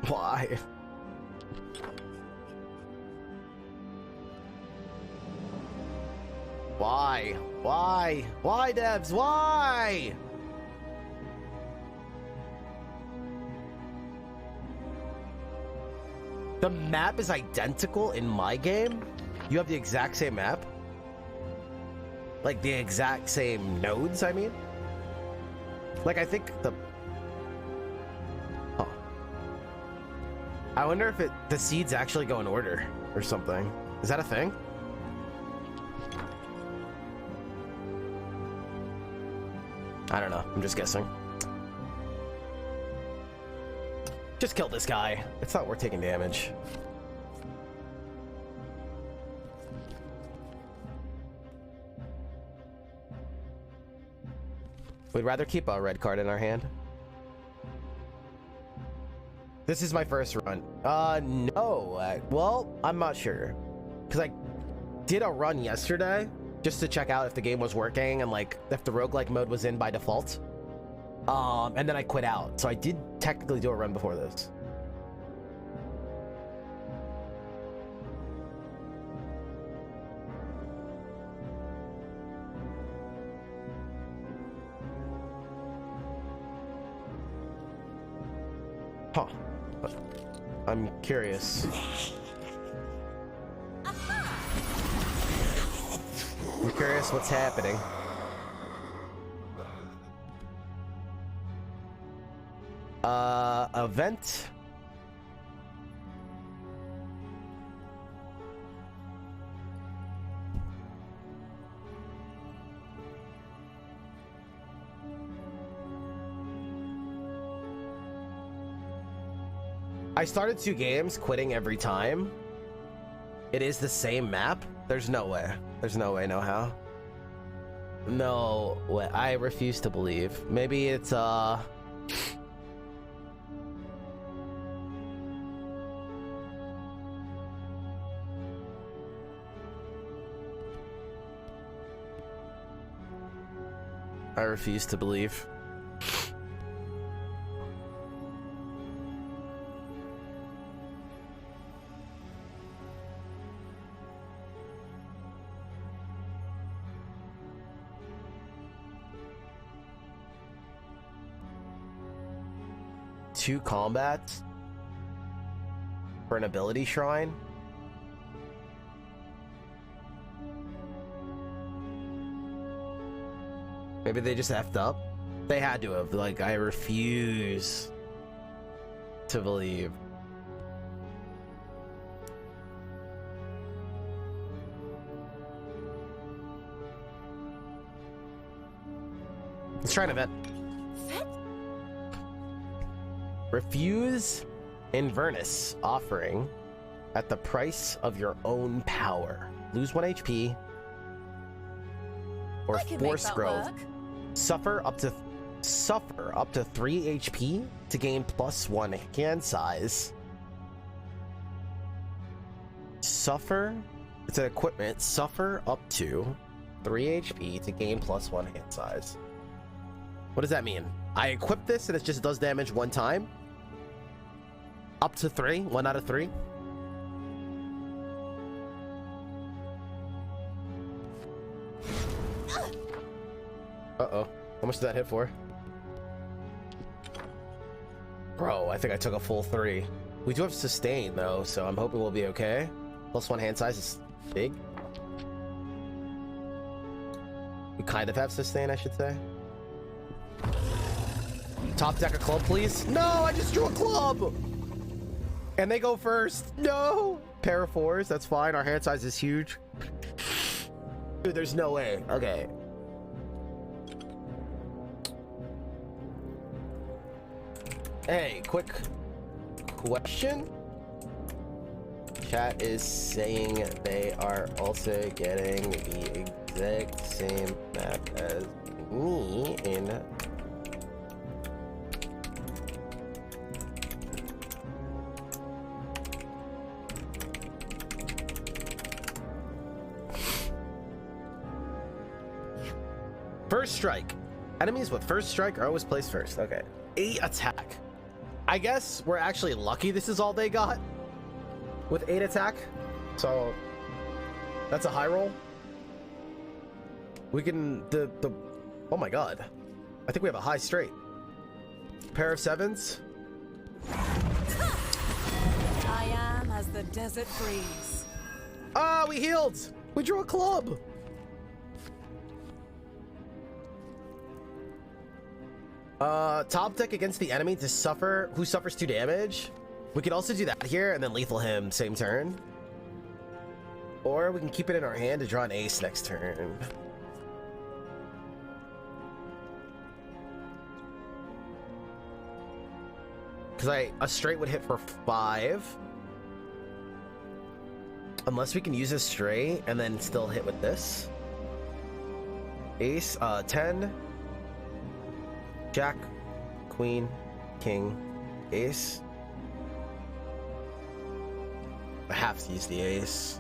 Why? Why? Why? Why, devs? Why? The map is identical in my game? You have the exact same map? Like the exact same nodes, I mean? Like, I think the... Huh. I wonder if the seeds actually go in order or something. Is that a thing? I don't know. I'm just guessing. Just kill this guy. It's not worth taking damage. We'd rather keep a red card in our hand. This is my first run. No. Well, I'm not sure. Because I did a run yesterday just to check out if the game was working and like if the roguelike mode was in by default. And then I quit out. So I did technically do a run before this. Huh. I'm curious. I'm curious what's happening. Event. I started 2 games, quitting every time. It is the same map? There's no way. There's no way, no how. No way. I refuse to believe. Maybe it's, I refuse to believe. Two combats for an ability shrine. Maybe they just effed up. They had to have. Like, I refuse to believe. Let's try an event. Refuse Inverness offering at the price of your own power. Lose 1 HP. Or Force Growth. Suffer up to 3 HP to gain +1 hand size. Suffer. It's an equipment. Suffer up to 3 HP to gain +1 hand size. What does that mean? I equip this and it just does damage 1 time? Up to 3? 1 out of 3? Uh-oh. How much did that hit for? Bro, I think I took a full 3. We do have sustain, though, so I'm hoping we'll be okay. +1 hand size is big. We kind of have sustain, I should say. Top deck a club, please. No, I just drew a club! And they go first. No! Pair of 4s, that's fine. Our hand size is huge. Dude, there's no way. Okay. Hey, quick question. Chat is saying they are also getting the exact same map as me in First strike. Enemies with first strike are always placed first. Okay. 8 attack. I guess we're actually lucky this is all they got with 8 attack. So that's a high roll. We can oh my god. I think we have a high straight. Pair of 7s. I am as the desert breeze. Ah, we healed. We drew a club. Top deck against the enemy to who suffers 2 damage. We could also do that here and then lethal him same turn. Or we can keep it in our hand to draw an ace next turn. Because a straight would hit for 5. Unless we can use a straight and then still hit with this. Ace, 10. Jack, Queen, King, Ace. I have to use the ace.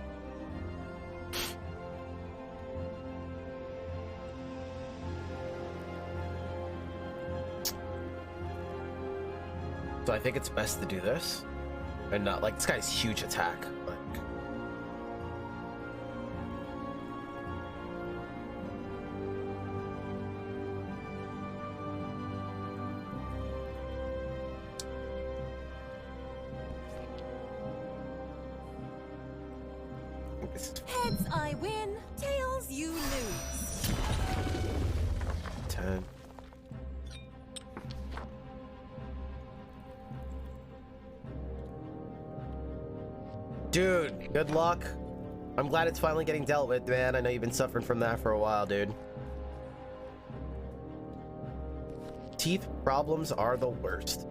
So I think it's best to do this. And not like this guy's huge attack. Like Heads I win, tails you lose. 10. Dude, good luck. I'm glad it's finally getting dealt with, man. I know you've been suffering from that for a while, dude. Teeth problems are the worst.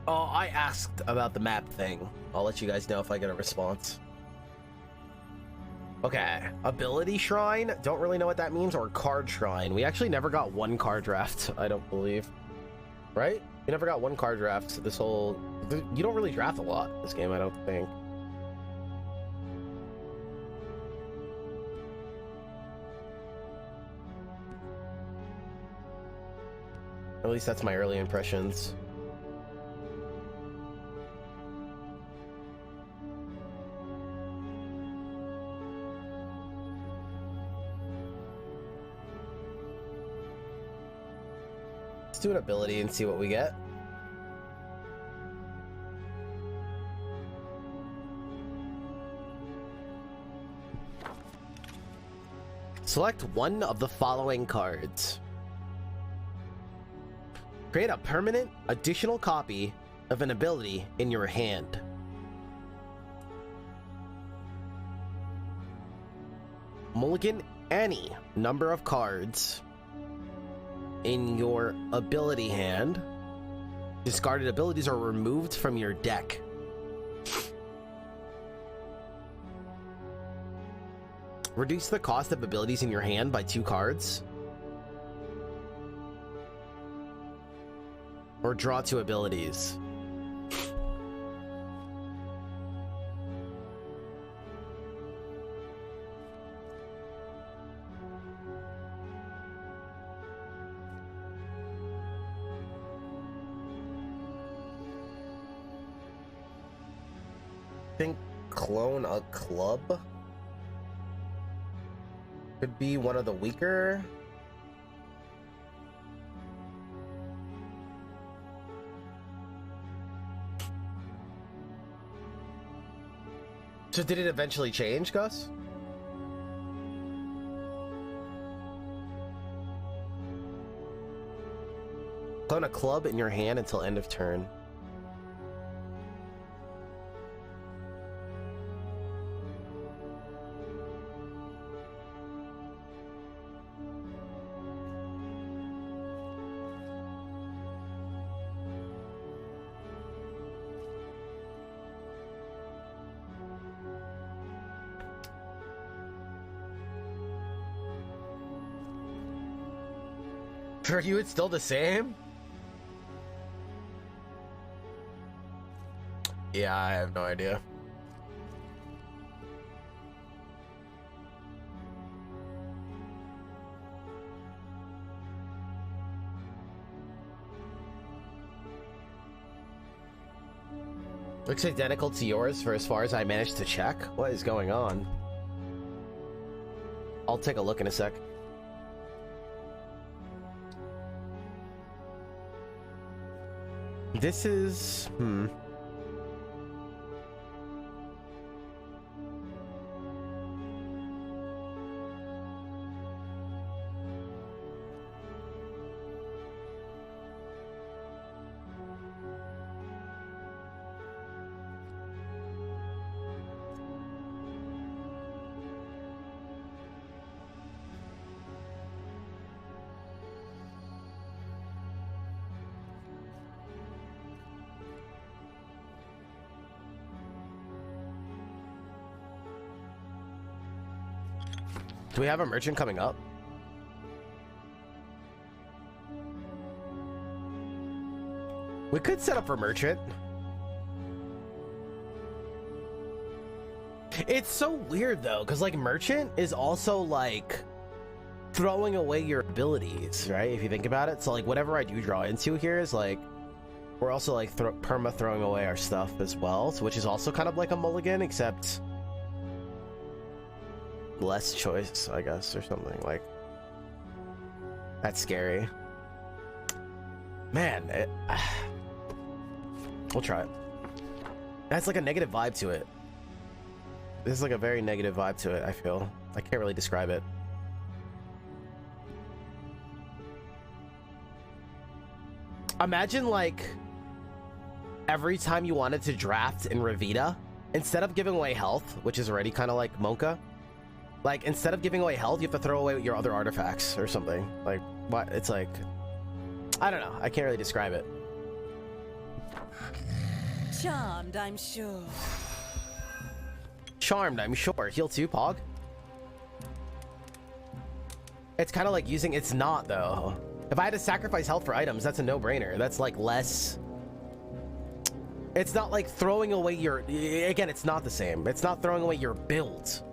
Oh, I asked about the map thing. I'll let you guys know if I get a response. Okay, ability shrine. Don't really know what that means. Or card shrine. We actually never got one card draft, I don't believe. Right? We never got one card draft this whole... You don't really draft a lot this game, I don't think. At least that's my early impressions. Let's do an ability and see what we get. Select one of the following cards. Create a permanent additional copy of an ability in your hand. Mulligan any number of cards in your ability hand. Discarded abilities are removed from your deck. Reduce the cost of abilities in your hand by 2 cards. Or draw 2 abilities. Think clone a club could be one of the weaker. So did it eventually change, Gus? Clone a club in your hand until end of turn. For you, it's still the same? Yeah, I have no idea. Looks identical to yours for as far as I managed to check. What is going on? I'll take a look in a sec. This is... Do we have a merchant coming up? We could set up for merchant. It's so weird though, because like merchant is also like throwing away your abilities, right? If you think about it. So like whatever I do draw into here is like, we're also like perma throwing away our stuff as well, so, which is also kind of like a mulligan, except less choice, I guess, or something. Like, that's scary, man. We'll try it. That's like a negative vibe to it. This is like a very negative vibe to it, I feel. I can't really describe it. Imagine like every time you wanted to draft in Revita, instead of giving away health, which is already kind of like Monka, like instead of giving away health, you have to throw away your other artifacts or something. Like, what? It's like, I don't know. I can't really describe it. Charmed, I'm sure. Charmed, I'm sure. Heal 2, Pog. It's kind of like using... It's not, though. If I had to sacrifice health for items, that's a no-brainer. That's like less... It's not like throwing away your... Again, it's not the same. It's not throwing away your build.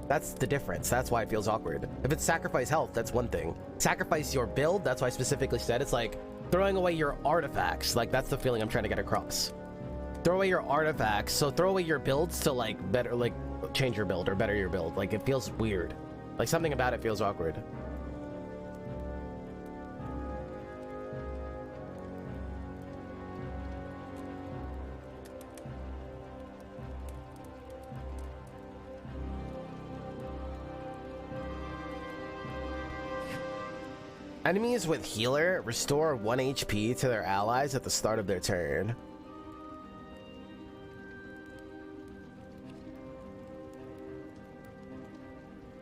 That's the difference. That's why it feels awkward. If it's sacrifice health, that's one thing. Sacrifice your build, that's why I specifically said it's like throwing away your artifacts. Like, that's the feeling I'm trying to get across. Throw away your artifacts. So throw away your builds to like better, like change your build or better your build. Like, it feels weird. Like, something about it feels awkward. Enemies with healer restore 1 HP to their allies at the start of their turn.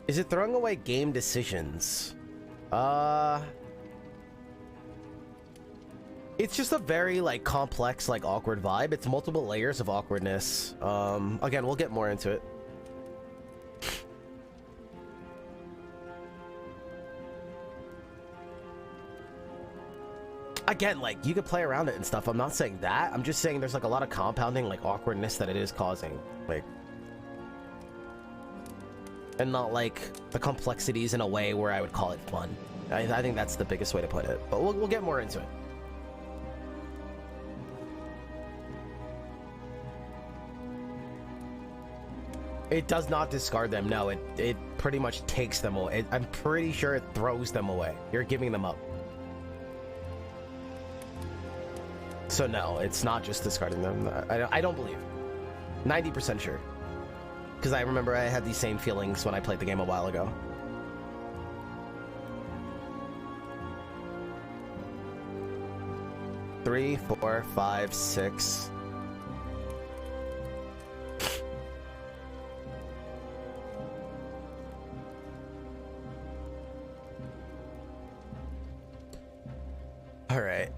Is it throwing away game decisions? It's just a very like complex, like awkward vibe. It's multiple layers of awkwardness. Again, we'll get more into it. Again, like, you could play around it and stuff. I'm not saying that. I'm just saying there's like a lot of compounding, like awkwardness that it is causing. Like, and not like the complexities in a way where I would call it fun. I think that's the biggest way to put it. But we'll get more into it. It does not discard them. No, it pretty much takes them away. I'm pretty sure it throws them away. You're giving them up. So no, it's not just discarding them. I don't believe. 90% sure. Because I remember I had these same feelings when I played the game a while ago. Three, 4, 5, 6. All right.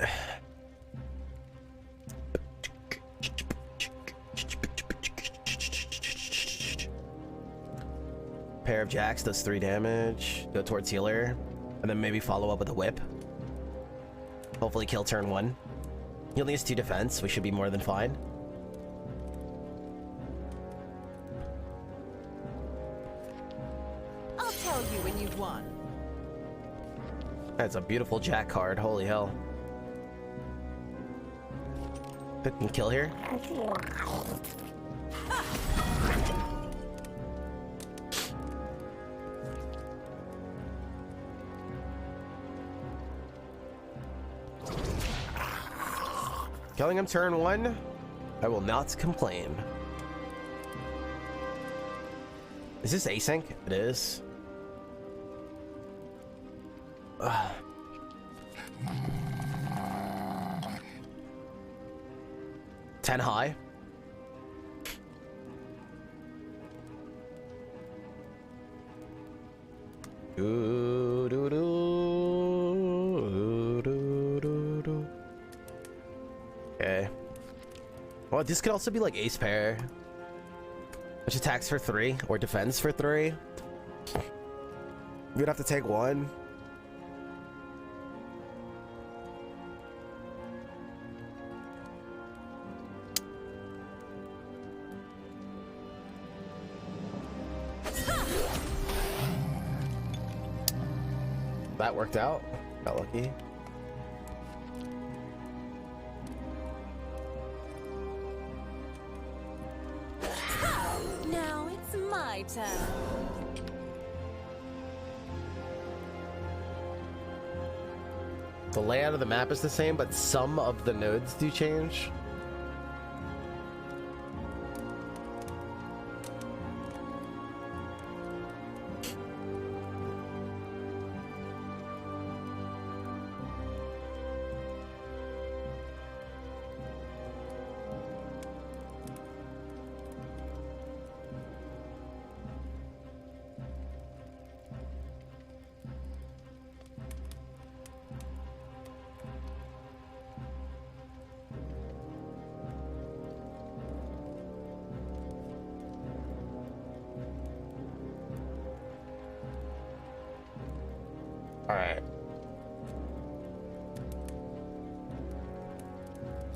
Pair of jacks does 3 damage. Go towards healer, and then maybe follow up with a whip. Hopefully kill turn 1. He only has 2 defense. We should be more than fine. I'll tell you when you've won. That's a beautiful jack card. Holy hell. Couldn't kill here. Killing him turn 1. I will not complain. Is this async? It is. 10 high. Okay. Well, this could also be like ace pair, which attacks for 3 or defends for 3. You'd have to take 1. That worked out. Got lucky. Now it's my turn. The layout of the map is the same, but some of the nodes do change. Alright.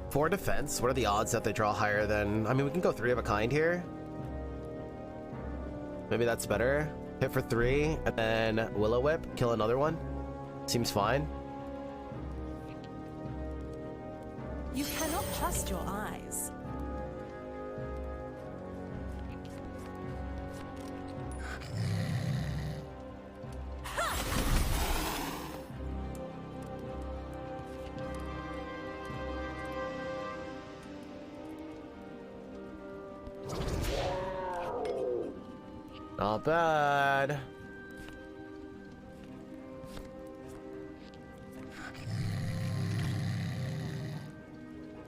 4 defense. What are the odds that they draw higher than... I mean, we can go 3 of a kind here. Maybe that's better. Hit for 3, and then Willow Whip. Kill another one. Seems fine. You cannot trust your eyes. Not bad.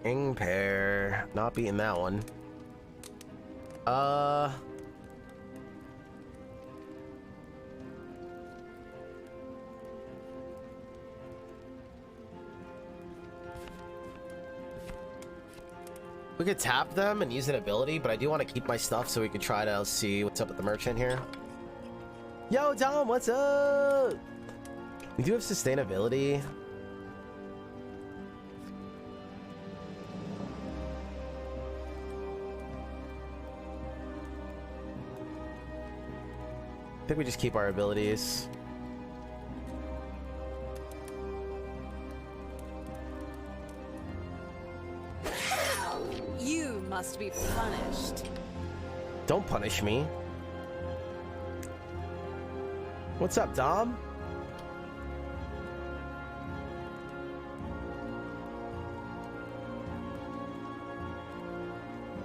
Ing pair. Not beating that one. We could tap them and use an ability, but I do want to keep my stuff so we could try to see what's up with the merchant here. Yo, Tom, what's up? We do have sustainability. I think we just keep our abilities. You must be punished. Don't punish me. What's up, Dom?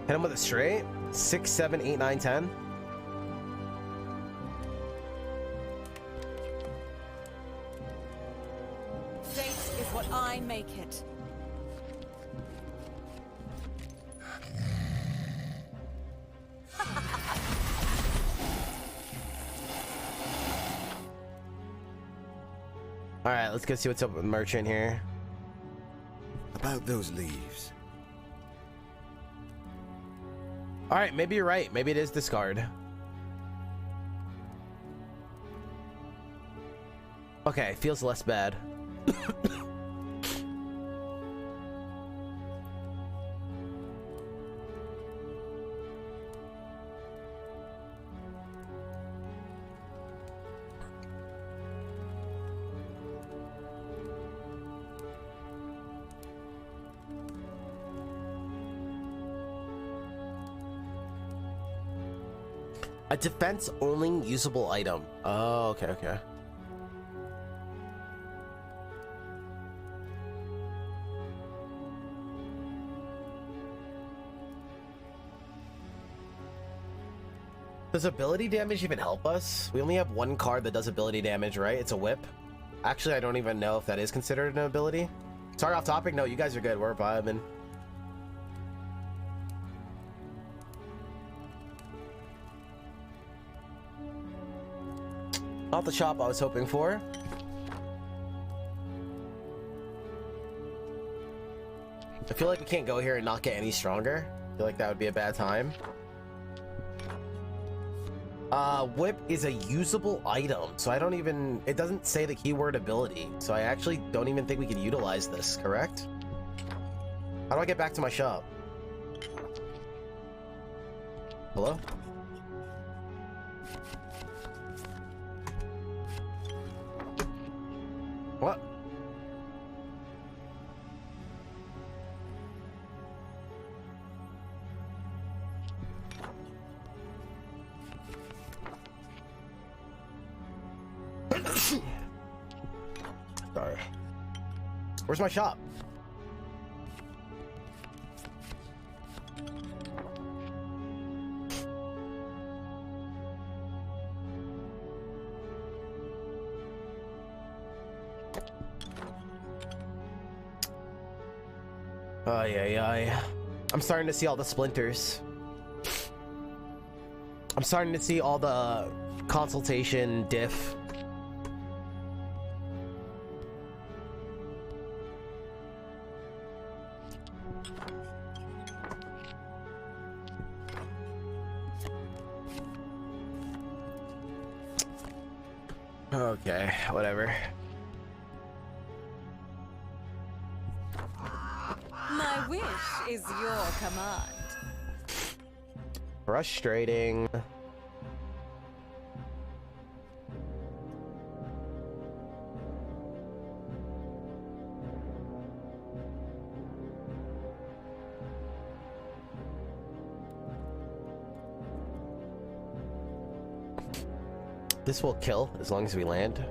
Hit him with a straight. 6, 7, 8, 9, 10. Fate is what I make it. All right, let's go see what's up with merchant here. About those leaves. All right, maybe you're right. Maybe it is discard. Okay, feels less bad. A defense only usable item. Oh, okay, okay. Does ability damage even help us? We only have one card that does ability damage, right? It's a whip. Actually, I don't even know if that is considered an ability. Sorry, off topic. No, you guys are good. We're vibing. Not the shop I was hoping for. I feel like we can't go here and not get any stronger. I feel like that would be a bad time. Whip is a usable item, so I don't even... It doesn't say the keyword ability, so I actually don't even think we can utilize this, correct? How do I get back to my shop? Hello? What? Sorry. Where's my shop? Ay. I'm starting to see all the splinters. I'm starting to see all the consultation diff. Okay, whatever. My wish is your command. Frustrating. This will kill as long as we land.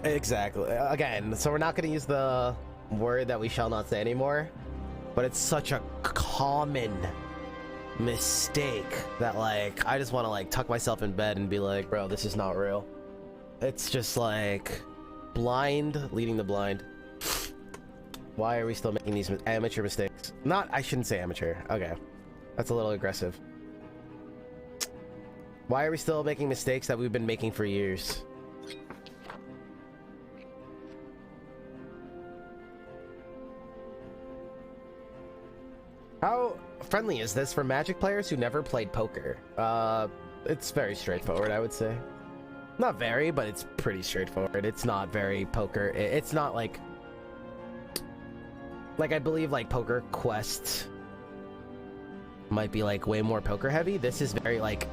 Exactly. Again, so we're not going to use the word that we shall not say anymore, but it's such a common mistake that, like, I just want to, like, tuck myself in bed and be like, bro, this is not real. It's just like blind leading the blind. Why are we still making these amateur mistakes? Not, I shouldn't say amateur. Okay, that's a little aggressive. Why are we still making mistakes that we've been making for years? How friendly is this for Magic players who never played poker? It's very straightforward, I would say. Not very, but it's pretty straightforward. It's not very poker. It's not like I believe like Poker Quest might be like way more poker heavy. This is very like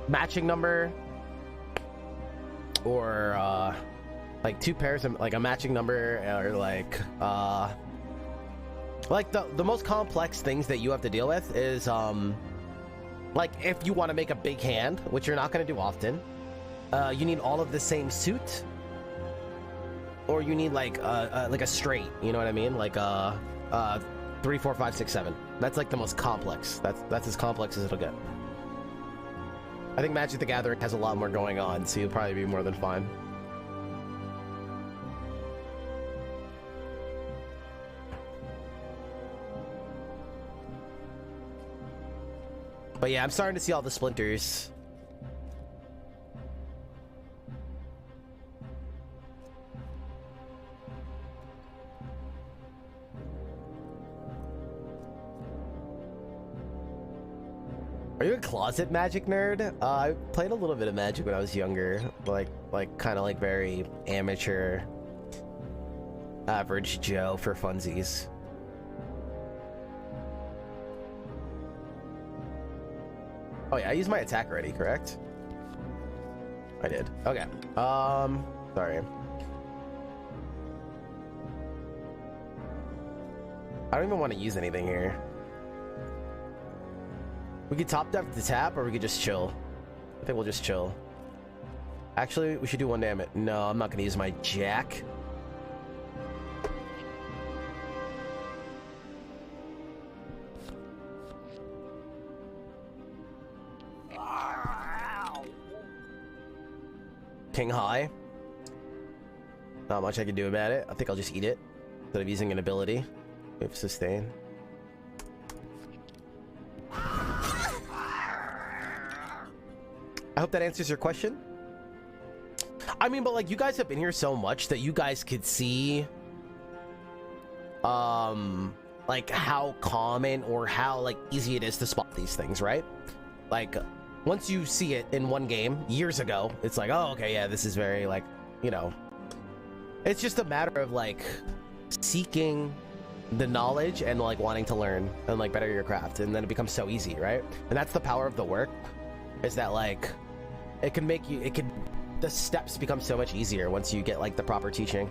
matching number or like two pairs of like a matching number or like the most complex things that you have to deal with is like if you want to make a big hand, which you're not going to do often, you need all of the same suit, or you need like a straight, you know what I mean, like 3 4 5 6 7. That's like the most complex. That's as complex as it'll get. I think Magic the Gathering has a lot more going on, so you'll probably be more than fine. But yeah, I'm starting to see all the splinters. Are you a closet Magic nerd? I played a little bit of Magic when I was younger, like kind of like very amateur, average Joe for funsies. Oh yeah, I used my attack already, correct? I did. Okay. Sorry. I don't even want to use anything here. We could top deck the tap, or we could just chill. I think we'll just chill. Actually, we should do 1 damage. No, I'm not gonna use my jack. King high. Not much I can do about it. I think I'll just eat it instead of using an ability. We have sustain. I hope that answers your question. I mean, but like, you guys have been here so much that you guys could see like how common or how like easy it is to spot these things, right? Like, once you see it in one game years ago, it's like, oh, okay, yeah, this is very like, you know, it's just a matter of like seeking the knowledge and like wanting to learn and like better your craft, and then it becomes so easy, right? And that's the power of the work, is that like it can make you, it can, the steps become so much easier once you get like the proper teaching.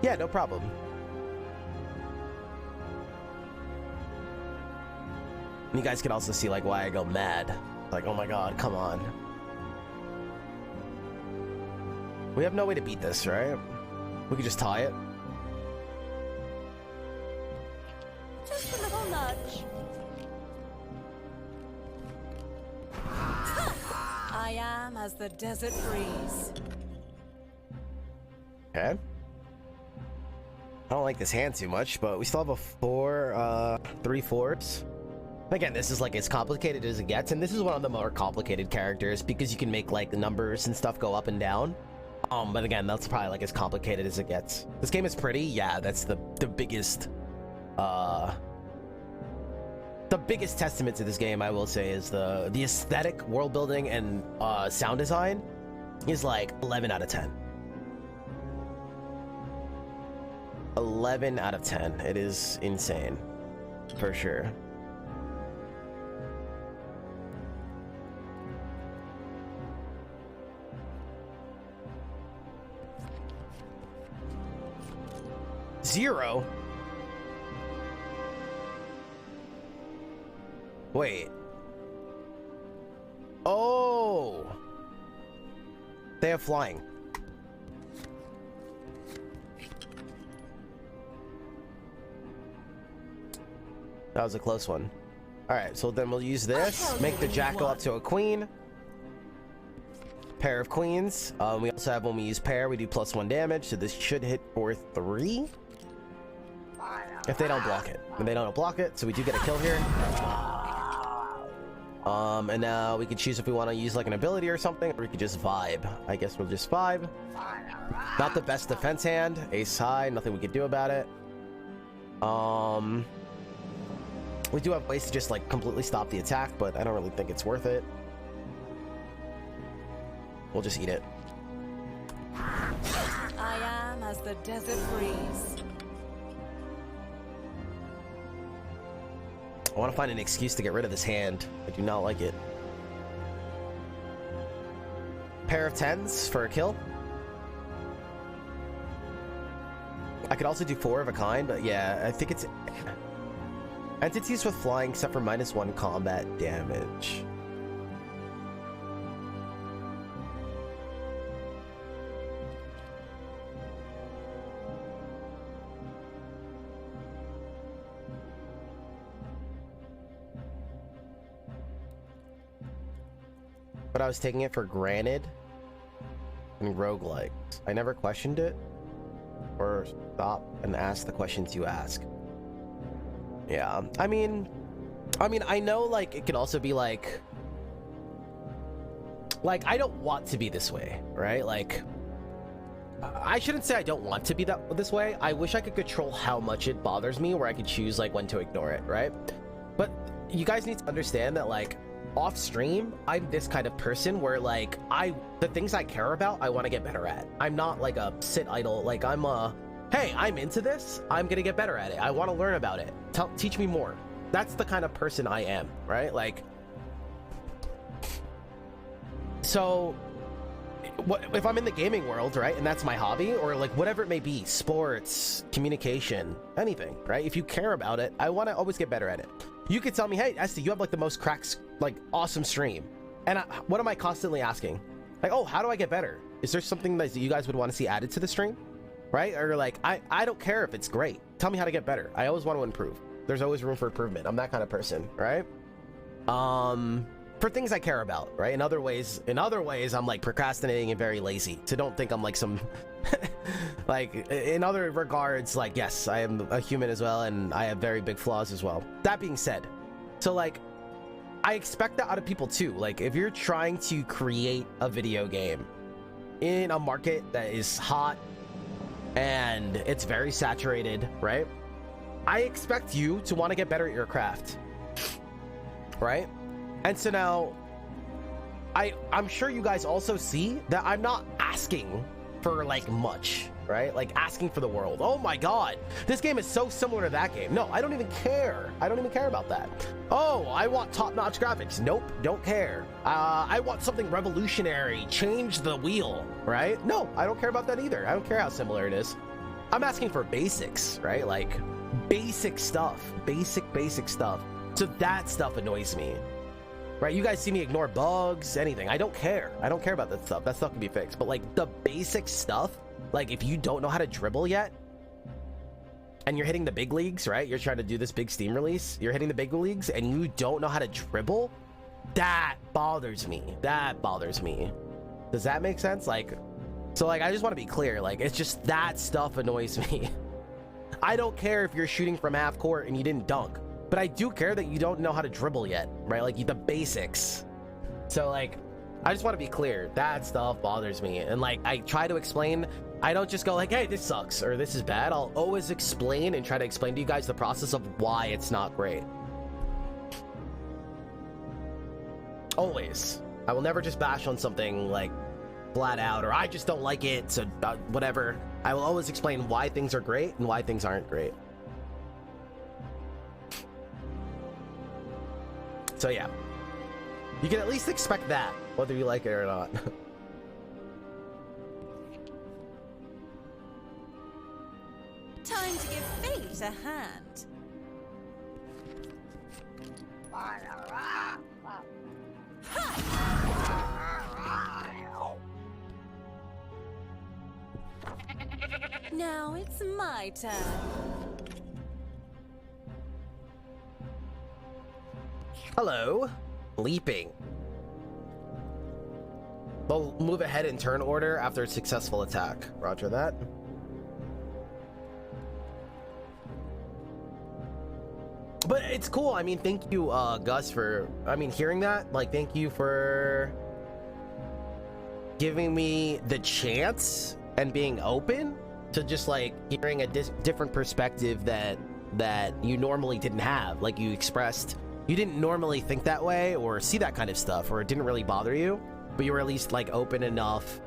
Yeah, no problem. You guys can also see like why I go mad. Like, oh my god, come on. We have no way to beat this, right? We could just tie it. Just a little nudge. I am as the desert breeze. Okay. I don't like this hand too much, but we still have a 4, 3 4s. Again, this is like as complicated as it gets, and this is one of the more complicated characters because you can make like the numbers and stuff go up and down. But again, that's probably like as complicated as it gets. This game is pretty, yeah, that's the biggest testament to this game, I will say, is the aesthetic, world building, and sound design is like 11 out of 10. 11 out of 10. It is insane, for sure. Zero? Wait. Oh! They have flying. That was a close one. Alright, so then we'll use this. Make the jack go up to a queen. Pair of queens. We also have, when we use pair, we do +1 damage, so this should hit for 3. If they don't block it. And they don't block it, so we do get a kill here. And now we can choose if we want to use like an ability or something, or we could just vibe. I guess we'll just vibe. Not the best defense hand. Ace high, nothing we can do about it. We do have ways to just like completely stop the attack, but I don't really think it's worth it. We'll just eat it. I am as the desert breeze. I want to find an excuse to get rid of this hand. I do not like it. Pair of 10s for a kill. I could also do 4 of a kind, but yeah, I think it's entities with flying except for -1 combat damage. But I was taking it for granted in Roguelite. I never questioned it or stop and ask the questions you ask. Yeah, I mean, I know like it could also be like I don't want to be this way, right? Like, I shouldn't say I don't want to be this way. I wish I could control how much it bothers me, where I could choose like when to ignore it, right? But you guys need to understand that like off stream, I'm this kind of person where like the things I care about, I want to get better at. I'm not like a sit idle. Like hey, I'm into this. I'm gonna get better at it. I want to learn about it. Teach me more. That's the kind of person I am, right? Like, so if I'm in the gaming world, right, and that's my hobby, or like whatever it may be, sports, communication, anything, right? If you care about it, I want to always get better at it. You could tell me, hey, Esty, you have like the most cracks, like awesome stream. And what am I constantly asking? Like, oh, how do I get better? Is there something that you guys would want to see added to the stream? Right? Or like, I don't care if it's great. Tell me how to get better. I always want to improve. There's always room for improvement. I'm that kind of person, right? For things I care about, right? In other ways, I'm like procrastinating and very lazy. So don't think I'm like some, like in other regards, like, yes, I am a human as well. And I have very big flaws as well. That being said, so like, I expect that out of people too. Like if you're trying to create a video game in a market that is hot and it's very saturated, right? I expect you to want to get better at your craft, right? And so now, I'm sure you guys also see that I'm not asking for like much, right? Like asking for the world. Oh my God, this game is so similar to that game. No, I don't even care. I don't even care about that. Oh, I want top-notch graphics. Nope, don't care. I want something revolutionary. Change the wheel, right? No, I don't care about that either. I don't care how similar it is. I'm asking for basics, right? Like basic stuff, basic stuff. So that stuff annoys me. Right, you guys see me ignore bugs, anything. I don't care. I don't care about that stuff. That stuff can be fixed. But like the basic stuff, like if you don't know how to dribble yet, and you're hitting the big leagues, right? You're trying to do this big Steam release. You're hitting the big leagues, and you don't know how to dribble. That bothers me. That bothers me. Does that make sense? Like, so like I just want to be clear. Like it's just that stuff annoys me. I don't care if you're shooting from half court and you didn't dunk. But I do care that you don't know how to dribble yet, right? Like the basics. So like, I just want to be clear. That stuff bothers me. And like, I try to explain. I don't just go like, hey, this sucks or this is bad. I'll always explain and try to explain to you guys the process of why it's not great. Always. I will never just bash on something like flat out or I just don't like it. So whatever. I will always explain why things are great and why things aren't great. So yeah, you can at least expect that, whether you like it or not. Time to give fate a hand. Now it's my turn. Hello. Leaping. They'll move ahead in turn order after a successful attack. Roger that. But it's cool. I mean, thank you, Gus, for, hearing that. Like, thank you for giving me the chance and being open to just, like, hearing a different perspective that you normally didn't have. Like, you expressed... You didn't normally think that way or see that kind of stuff, or it didn't really bother you, but you were at least like open enough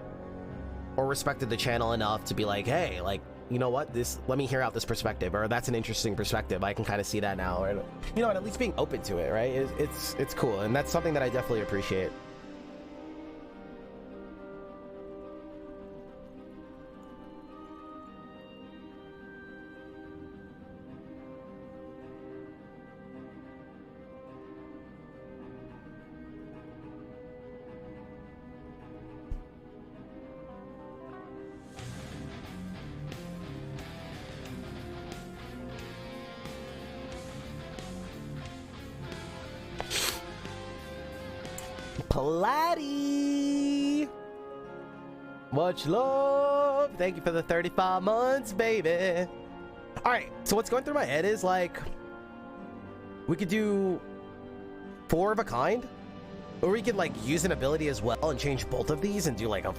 or respected the channel enough to be like, hey, like, you know what, let me hear out this perspective, or that's an interesting perspective. I can kind of see that now, or, you know, and at least being open to it, right? It's cool. And that's something that I definitely appreciate. Platty! Much love! Thank you for the 35 months, baby! Alright, so what's going through my head is like... We could do 4 of a kind? Or we could like use an ability as well and change both of these and do like a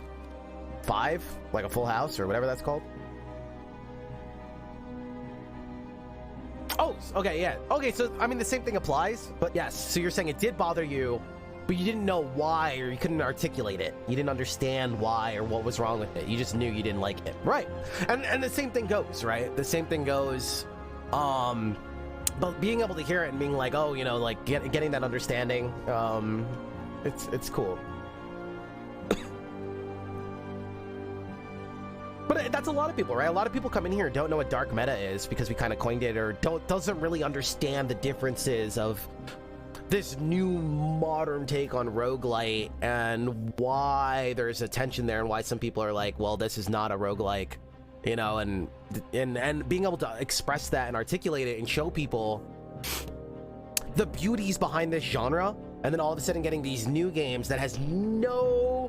5? Like a full house or whatever that's called? Oh, okay, yeah. Okay, so I mean the same thing applies, but yes. So you're saying it did bother you, but you didn't know why, or you couldn't articulate it. You didn't understand why or what was wrong with it. You just knew you didn't like it. Right. And the same thing goes, right? The same thing goes, but being able to hear it and being like, oh, you know, like getting that understanding, it's cool. But that's a lot of people, right? A lot of people come in here and don't know what dark meta is because we kind of coined it, or doesn't really understand the differences of this new modern take on roguelite and why there's a tension there and why some people are like, well, this is not a roguelike, you know, and being able to express that and articulate it and show people the beauties behind this genre, and then all of a sudden getting these new games that has no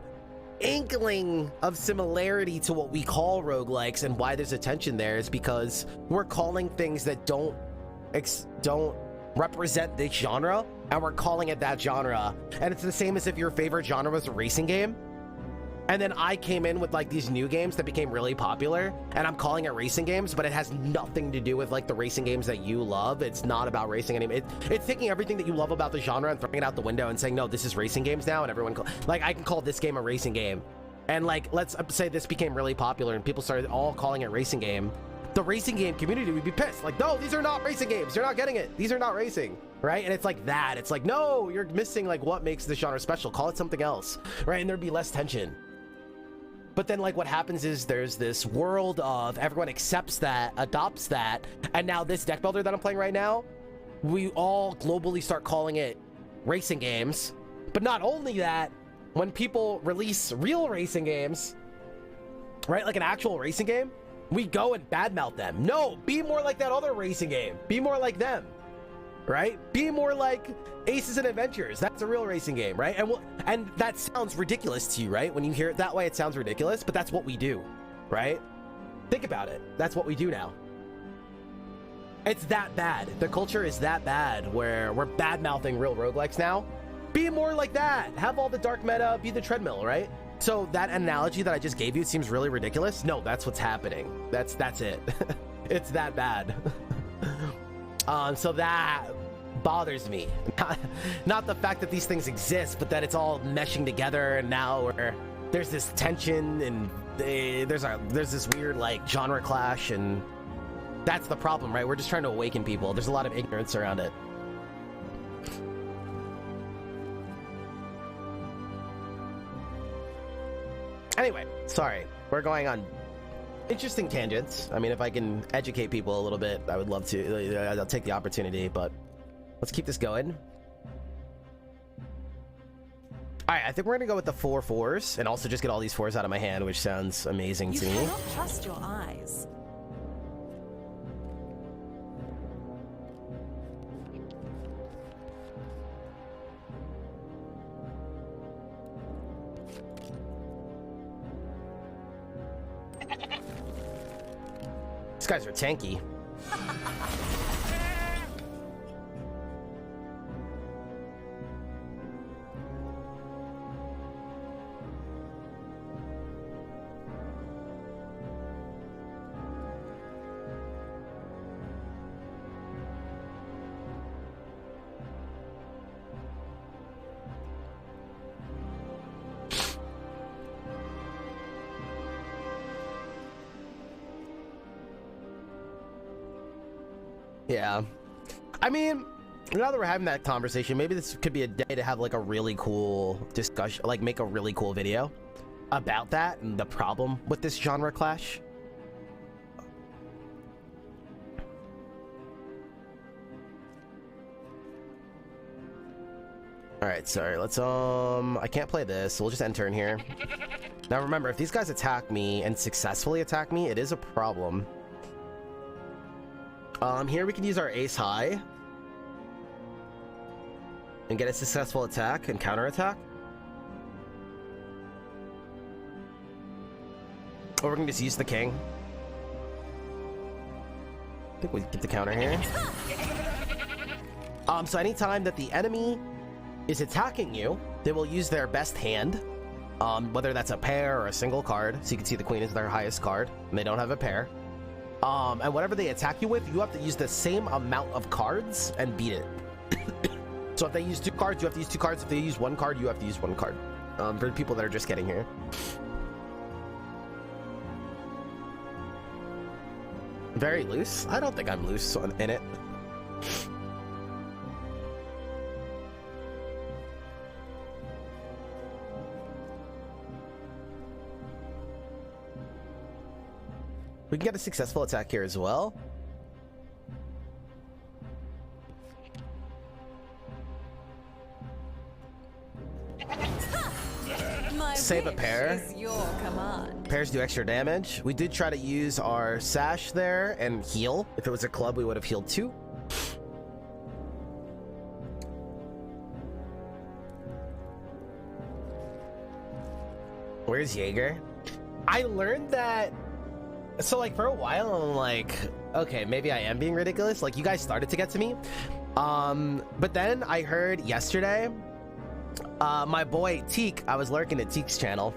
inkling of similarity to what we call roguelikes, and why there's a tension there is because we're calling things that don't represent this genre, and we're calling it that genre. And it's the same as if your favorite genre was a racing game, and then I came in with like these new games that became really popular, and I'm calling it racing games, but it has nothing to do with like the racing games that you love. It's not about racing anymore. It's taking everything that you love about the genre and throwing it out the window and saying, no, this is racing games now, and everyone like, I can call this game a racing game. And like, let's say this became really popular and people started all calling it racing game. The racing game community would be pissed. Like, no, these are not racing games. You're not getting it. These are not racing, right? And it's like that. It's like, no, you're missing like what makes the genre special. Call it something else, right? And there'd be less tension. But then like what happens is there's this world of everyone accepts that, adopts that, and now this deck builder that I'm playing right now, we all globally start calling it racing games. But not only that, when people release real racing games, right, like an actual racing game, we go and badmouth them. No, be more like that other racing game. Be more like them, right? Be more like Aces and Adventures. That's a real racing game, right? And that sounds ridiculous to you, right? When you hear it that way, it sounds ridiculous, but that's what we do, right? Think about it. That's what we do now. It's that bad. The culture is that bad where we're bad-mouthing real roguelikes now. Be more like that. Have all the dark meta, be the treadmill, right? So that analogy that I just gave you seems really ridiculous. No, that's what's happening. That's it. It's that bad. So that bothers me. Not the fact that these things exist, but that it's all meshing together, and now there's this tension, and there's this weird like genre clash, and that's the problem, right? We're just trying to awaken people. There's a lot of ignorance around it. Anyway, sorry, we're going on interesting tangents. I mean, if I can educate people a little bit, I would love to. I'll take the opportunity, but let's keep this going. All right, I think we're gonna go with the 4/4s and also just get all these 4s out of my hand, which sounds amazing to me. You cannot trust your eyes. These guys are tanky. Yeah, I mean, now that we're having that conversation, maybe this could be a day to have like a really cool discussion, like make a really cool video about that and the problem with this genre clash. All right, sorry, let's I can't play this, so we'll just end turn here. Now remember, if these guys attack me and successfully attack me, it is a problem. Here we can use our ace high and get a successful attack and counter attack. Or we can just use the king. I think we get the counter here. So anytime that the enemy is attacking you, they will use their best hand, whether that's a pair or a single card. So you can see the queen is their highest card, and they don't have a pair. And whatever they attack you with, you have to use the same amount of cards and beat it. So if they use 2 cards, you have to use 2 cards. If they use 1 card, you have to use 1 card. For the people that are just getting here. Very loose? I don't think I'm loose in it. We can get a successful attack here as well. My Save a wish pair. is your command. Pairs do extra damage. We did try to use our sash there and heal. If it was a club, we would have healed too. Where's Jaeger? I learned that. So like for a while, I'm like, okay, maybe I am being ridiculous. Like you guys started to get to me. But then I heard yesterday, my boy Teak, I was lurking at Teak's channel,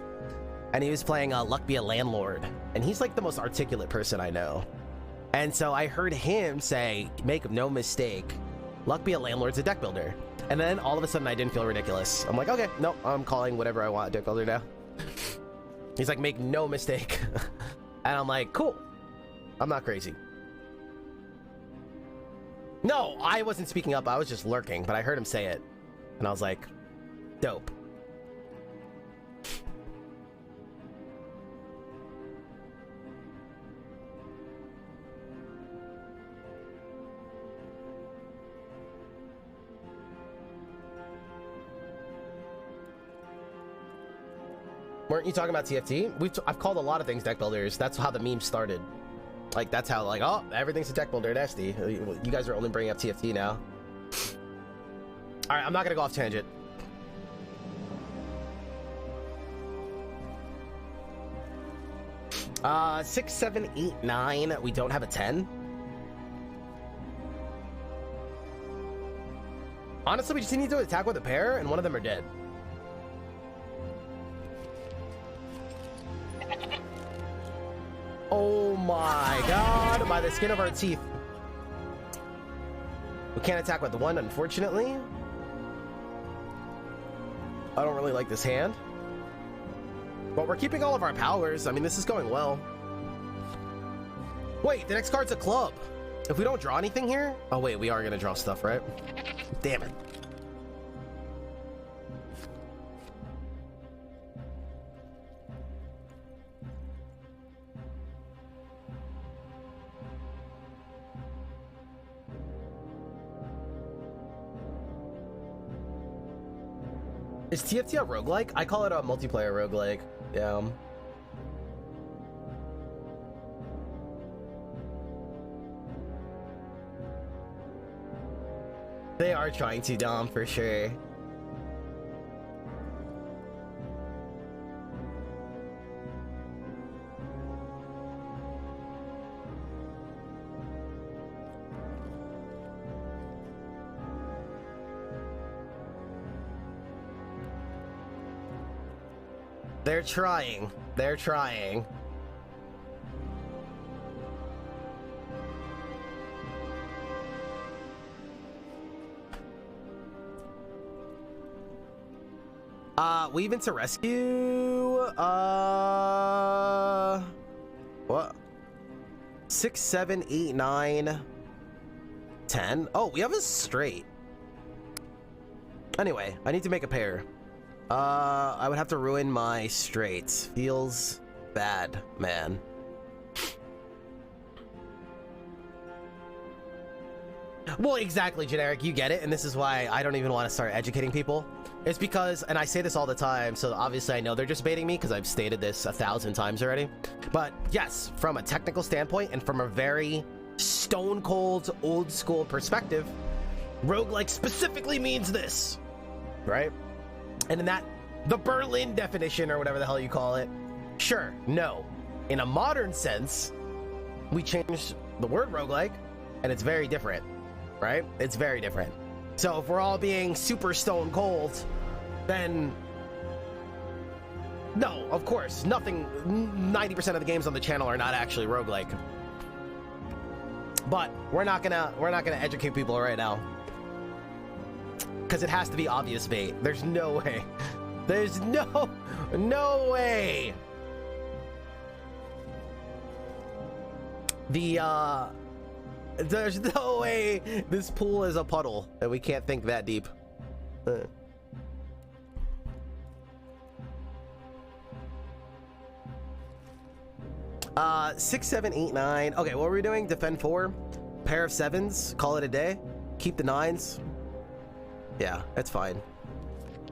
and he was playing Luck Be a Landlord, and he's like the most articulate person I know. And so I heard him say, make no mistake, Luck Be a Landlord's a deck builder. And then all of a sudden I didn't feel ridiculous. I'm like, okay, no, I'm calling whatever I want deck builder now. He's like, make no mistake. And I'm like, cool. I'm not crazy. No, I wasn't speaking up. I was just lurking, but I heard him say it. And I was like, dope. Weren't you talking about TFT? I've called a lot of things deck builders. That's how the meme started. Like, that's how, like, oh, everything's a deck builder, nasty. You guys are only bringing up TFT now. All right, I'm not gonna go off tangent. Six, 7, 8, 9. We don't have a 10. Honestly, we just need to attack with a pair, and one of them are dead. Oh my god, by the skin of our teeth. We can't attack with the one, unfortunately. I don't really like this hand. But we're keeping all of our powers. I mean, this is going well. Wait, the next card's a club. If we don't draw anything here... Oh wait, we are gonna draw stuff, right? Damn it. Is TFT a roguelike? I call it a multiplayer roguelike. Yeah. They are trying to, Dom, for sure. They're trying. They're trying. Weave into rescue. What? 6, 7, 8, 9, 10. Oh, we have a straight. Anyway, I need to make a pair. I would have to ruin my straights. Feels bad, man. Well, exactly, generic. You get it, and this is why I don't even want to start educating people. It's because, and I say this all the time, so obviously I know they're just baiting me because I've stated this 1,000 times already. But yes, from a technical standpoint and from a very stone cold, old school perspective, roguelike specifically means this, right? And in that, the Berlin definition or whatever the hell you call it, sure, no. In a modern sense, we changed the word roguelike, and it's very different, right? It's very different. So if we're all being super stone cold, then no, of course, nothing, 90% of the games on the channel are not actually roguelike. But we're not gonna educate people right now. Because it has to be obvious bait. There's no way. There's no way. There's no way this pool is a puddle and we can't think that deep. 6, 7, 8, 9. Okay, what were we doing? Defend 4. Pair of 7s. Call it a day. Keep the 9s. Yeah, that's fine.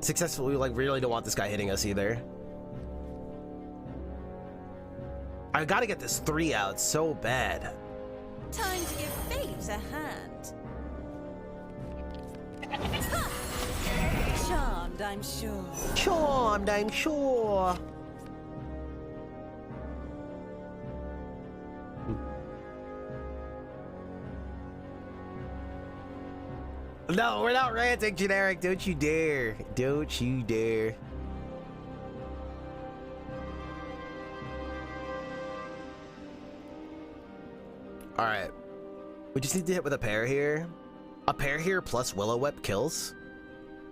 Successfully, like, really don't want this guy hitting us either. I gotta get this 3 out so bad. Time to give fate a hand. Charmed, I'm sure. Charmed, I'm sure. No, we're not ranting, generic. Don't you dare. Don't you dare. All right. We just need to hit with a pair here. A pair here plus Willow Whip kills.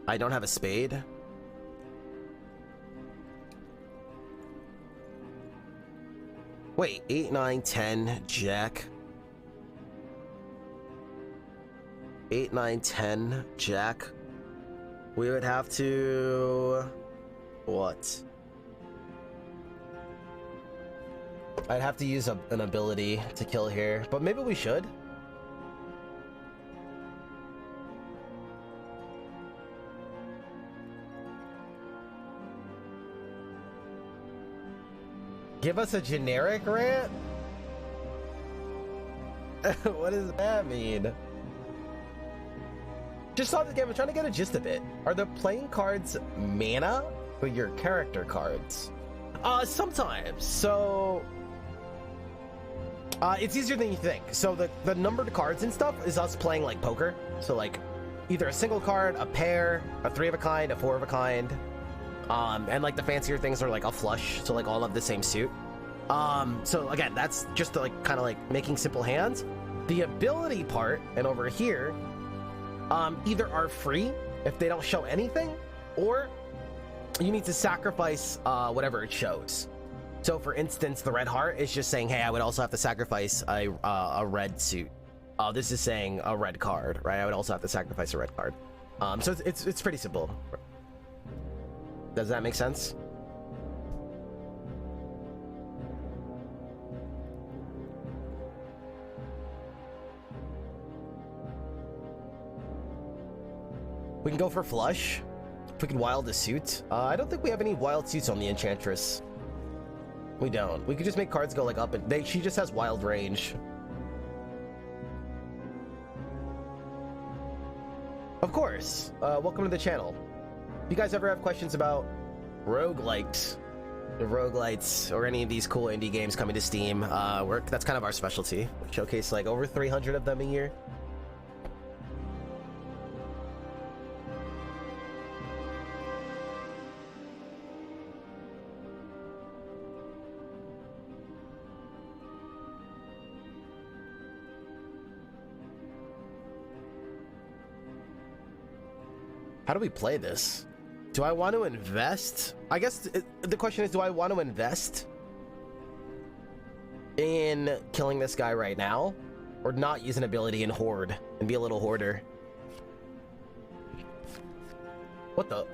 I don't have a spade. Wait, 8, 9, 10, Jack. 8, 9, 10, Jack. We would have to... What? I'd have to use an ability to kill here, but maybe we should. Give us a generic rant? What does that mean? Just saw this game, I'm trying to get a gist of it. Are the playing cards mana or your character cards? Sometimes. So it's easier than you think. So the numbered cards and stuff is us playing like poker. So like either a single card, a pair, a 3 of a kind, a 4 of a kind. And like the fancier things are like a flush, so like all of the same suit. So again, that's just like kind of like making simple hands. The ability part, and over here, either are free if they don't show anything, or you need to sacrifice whatever it shows. So for instance, the red heart is just saying, hey, I would also have to sacrifice a red suit. This is saying a red card, right? I would also have to sacrifice a red card. So it's pretty simple. Does that make sense? We can go for flush. If we can wild a suit. I don't think we have any wild suits on the Enchantress. We don't. We could just make cards go like up and she just has wild range. Of course. Welcome to the channel. If you guys ever have questions about roguelites, or any of these cool indie games coming to Steam, that's kind of our specialty. We showcase like over 300 of them a year. How do we play this? Do I want to invest? I guess the question is, do I want to invest in killing this guy right now, or not use an ability and hoard and be a little hoarder? What the?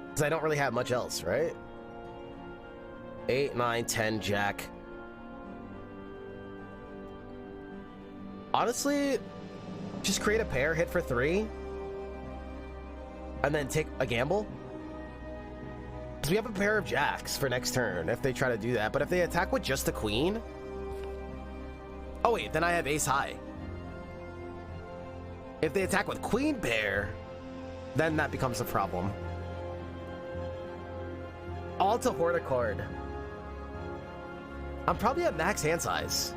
Because I don't really have much else, right? 8, 9, 10, Jack. Honestly, just create a pair, hit for 3, and then take a gamble. Because we have a pair of jacks for next turn if they try to do that. But if they attack with just the queen... Oh wait, then I have ace high. If they attack with queen pair, then that becomes a problem. All to hoard a card. I'm probably at max hand size.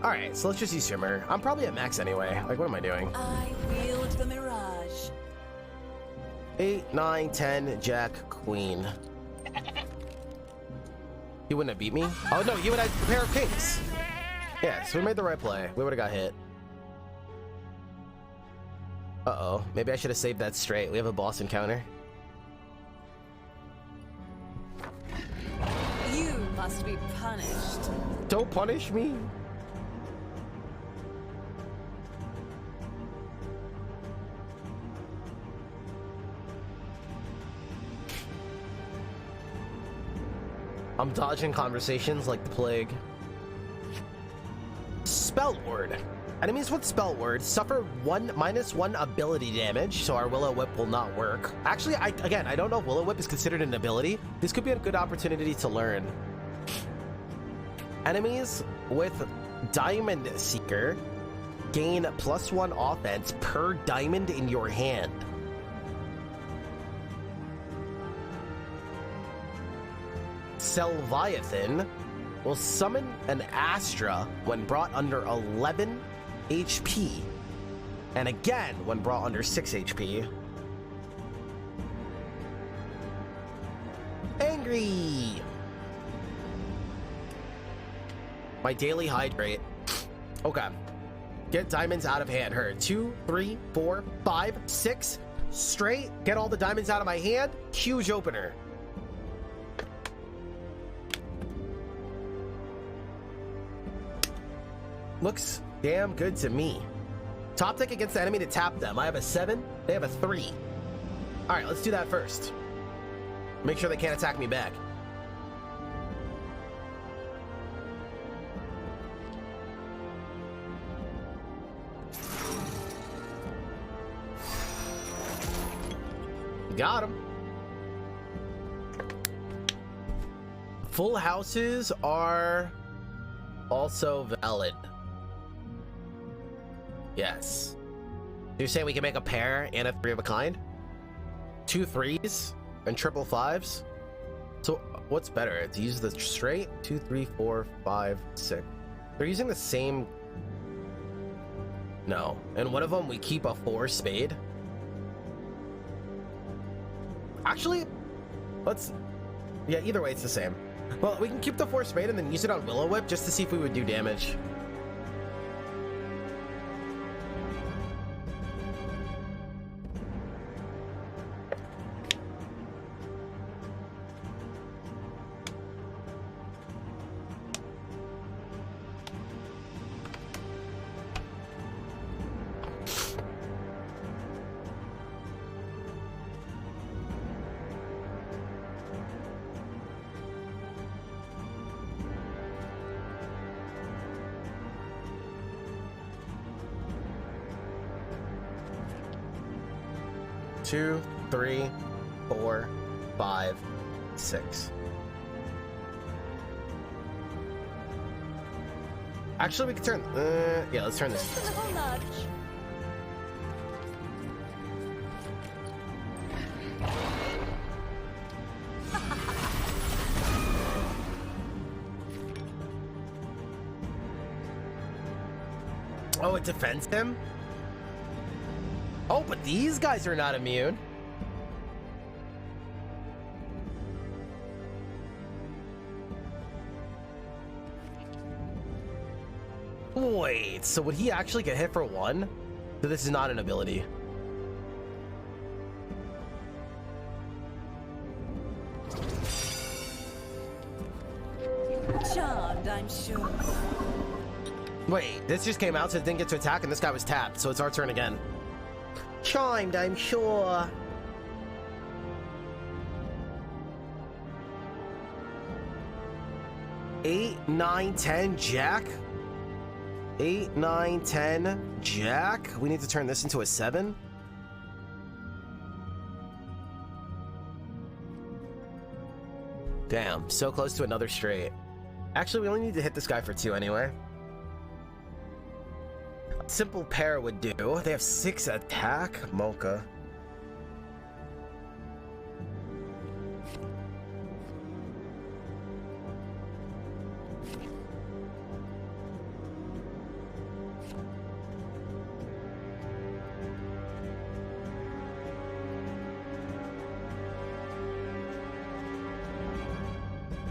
Alright, so let's just use Shimmer. I'm probably at max anyway. Like, what am I doing? I wield the mirage. 8, 9, 10, Jack, Queen. You wouldn't have beat me? Oh no, you would have a pair of kings. Yeah, so we made the right play. We would have got hit. Uh-oh. Maybe I should have saved that straight. We have a boss encounter. You must be punished. Don't punish me. I'm dodging conversations like the plague. Spell word. Enemies with spell word suffer -1 ability damage, so our Willow Whip will not work. Actually, I don't know if Willow Whip is considered an ability. This could be a good opportunity to learn. Enemies with Diamond Seeker gain +1 offense per diamond in your hand. Selviathan will summon an Astra when brought under 11 HP, and again when brought under 6 HP. Angry! My daily hydrate. Okay. Get diamonds out of hand. Her 2, 3, 4, 5, 6. Straight. Get all the diamonds out of my hand. Huge opener. Looks damn good to me. Top tick against the enemy to tap them. I have a 7. They have a 3. All right, let's do that first. Make sure they can't attack me back. Got him. Full houses are also valid. Yes. You're saying we can make a pair and a 3 of a kind? 2 3s and triple 5s? So what's better? To use the straight? 2, 3, 4, 5, 6. They're using the same. No. And one of them we keep a 4 spade. Actually, let's. Yeah, either way, it's the same. Well, we can keep the 4 spade and then use it on Willow Whip just to see if we would do damage. Two, 3, 4, 5, 6. Actually, we can turn. Yeah, let's turn this. Just a little nudge. Oh, it defends him? Oh, but these guys are not immune. Wait, so would he actually get hit for 1? So this is not an ability. Charmed, I'm sure. Wait, this just came out, so it didn't get to attack, and this guy was tapped, so it's our turn again. Chimed, I'm sure. Eight, 9, 10, Jack. 8, 9, 10, Jack. We need to turn this into a 7. Damn, so close to another straight. Actually, we only need to hit this guy for 2 anyway. Simple pair would do. They have 6 attack. Mocha.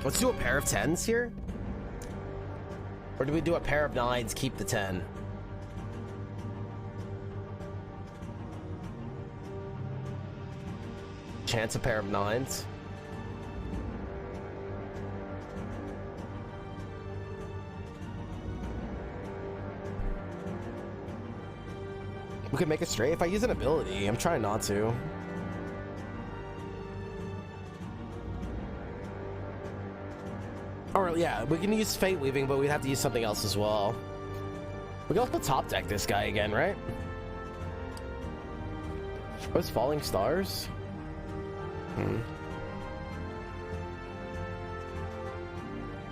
Let's do a pair of 10s here. Or do we do a pair of 9s, keep the 10? Chance a pair of 9s. We could make it straight if I use an ability. I'm trying not to. Or yeah, we can use Fate Weaving, but we'd have to use something else as well. We can also top deck this guy again, right? What's Falling Stars?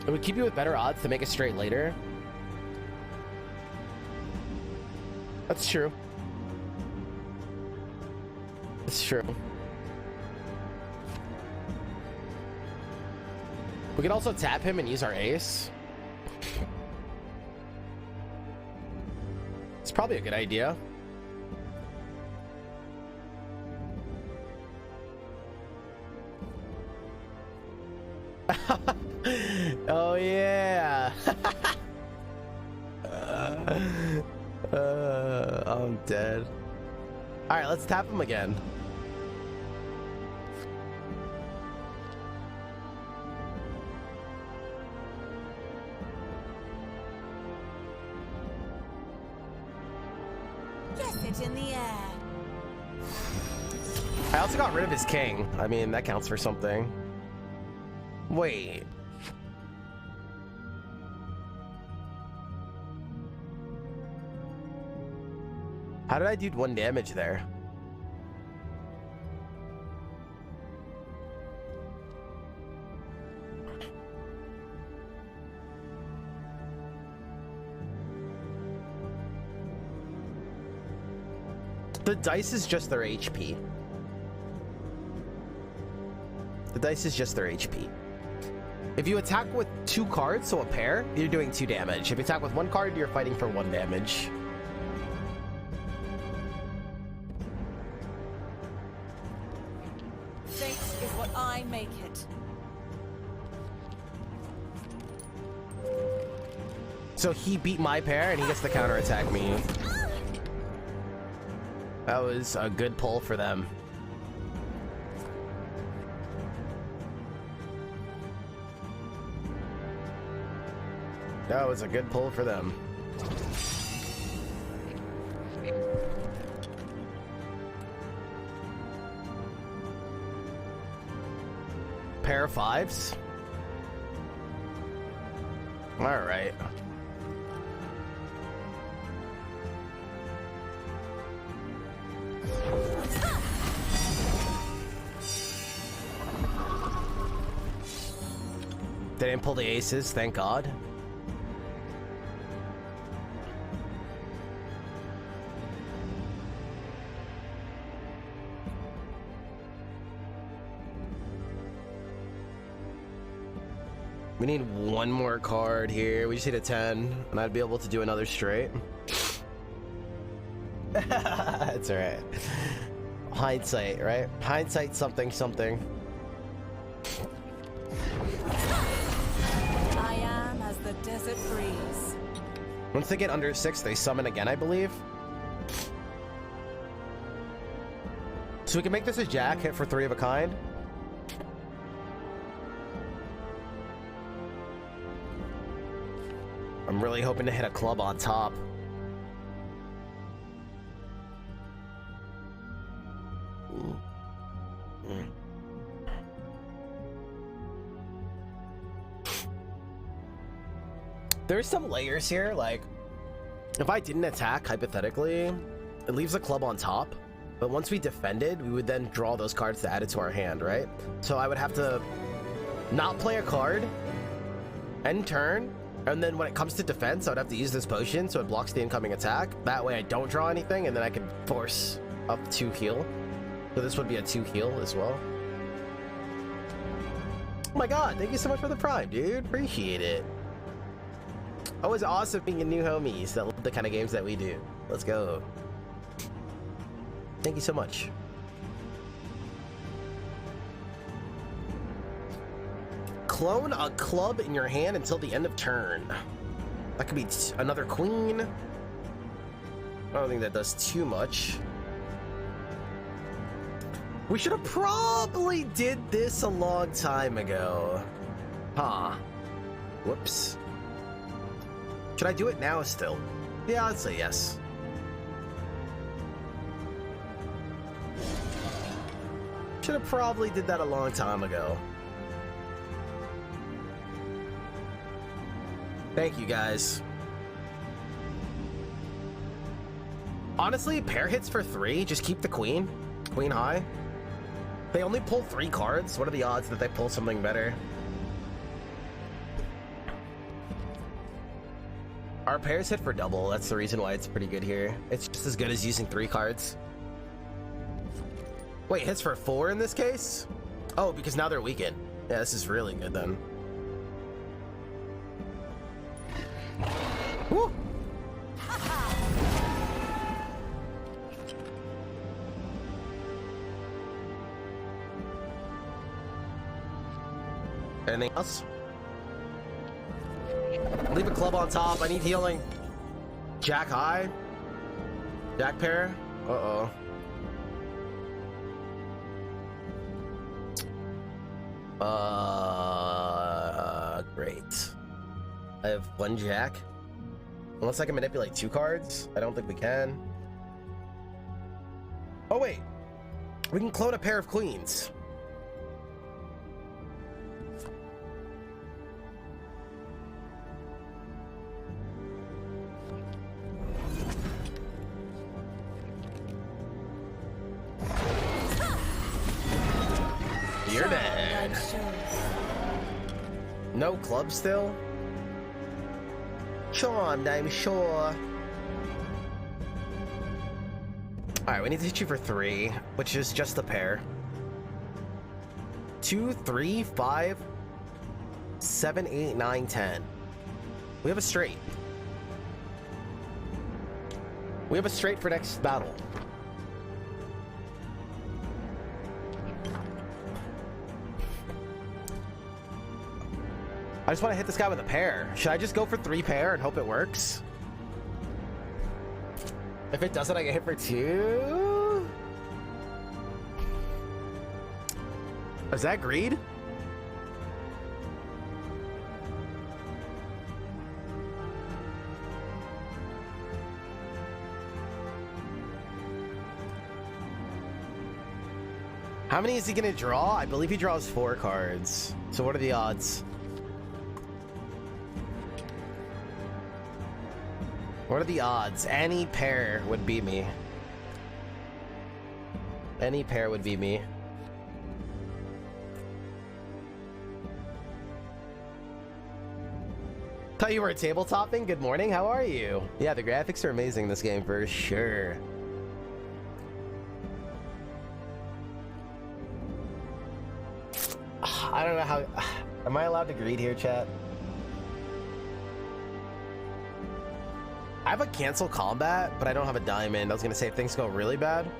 It would keep you with better odds to make it straight later. That's true. That's true. We could also tap him and use our ace. It's probably a good idea. Oh yeah. I'm dead. All right, let's tap him again. Guess it in the air. I also got rid of his king. I mean, that counts for something. Wait. How did I do 1 damage there? The dice is just their HP. The dice is just their HP. If you attack with 2 cards, so a pair, you're doing 2 damage. If you attack with 1 card, you're fighting for 1 damage. Fate is what I make it. So he beat my pair and he gets to counterattack me. That was a good pull for them. That was a good pull for them. Pair of 5s. All right. They didn't pull the aces, thank God. We need 1 more card here. We just need a 10, and I'd be able to do another straight. That's all right. Hindsight, right? Hindsight something something. I am as the desert breeze. Once they get under 6, they summon again, I believe. So we can make this a jack, hit for 3 of a kind. I'm really hoping to hit a club on top. There's some layers here, like, if I didn't attack, hypothetically, it leaves a club on top, but once we defended, we would then draw those cards to add it to our hand, right? So I would have to not play a card, end turn, and then when it comes to defense, I would have to use this potion so it blocks the incoming attack. That way I don't draw anything, and then I can force up 2 heal. So this would be a 2 heal as well. Oh my god, thank you so much for the prime, dude. Appreciate it. Always awesome being new homies that love the kind of games that we do. Let's go. Thank you so much. Clone a club in your hand until the end of turn. That could be another queen. I don't think that does too much. We should have probably did this a long time ago. Huh. Whoops. Should I do it now still? Yeah, I'd say yes. Should have probably did that a long time ago. Thank you, guys. Honestly, pair hits for 3. Just keep the queen. Queen high. They only pull 3 cards. What are the odds that they pull something better? Our pairs hit for double. That's the reason why it's pretty good here. It's just as good as using 3 cards. Wait, hits for 4 in this case? Oh, because now they're weakened. Yeah, this is really good then. Woo! Anything else? Leave a club on top. I need healing. Jack high. Jack pair. Uh-oh. Great. I have 1 jack. Unless I can manipulate 2 cards. I don't think we can. Oh, wait. We can clone a pair of queens. You're dead. No club still? Charmed, I'm sure. Alright, we need to hit you for 3, which is just a pair. 2, 3, 5, 7, 8, 9, 10. We have a straight. We have a straight for next battle. I just want to hit this guy with a pair. Should I just go for 3 pair and hope it works? If it doesn't, I get hit for 2? Is that greed? How many is he gonna draw? I believe he draws 4 cards. So what are the odds? What are the odds? Any pair would beat me. Any pair would beat me. Thought you were a tabletopping? Good morning, how are you? Yeah, the graphics are amazing in this game for sure. I don't know how... Am I allowed to greed here, chat? I have a cancel combat, but I don't have a diamond. I was gonna say if things go really bad.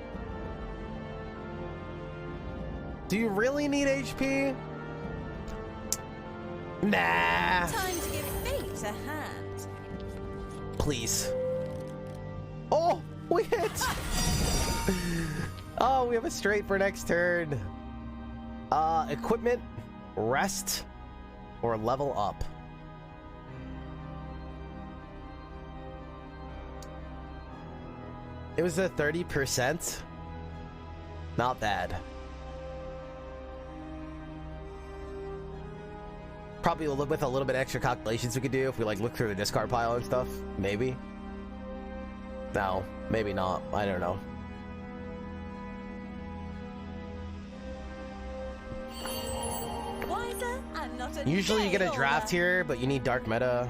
Do you really need HP? Nah. Time to give fate a hand. Please. Oh, we hit. Oh, we have a straight for next turn. Equipment, rest, or level up. It was a 30%. Not bad. Probably with a little bit extra calculations we could do if we like look through the discard pile and stuff. Maybe. No, maybe not. I don't know. Wiser and not a Usually you get a day draft older. here, but you need dark meta.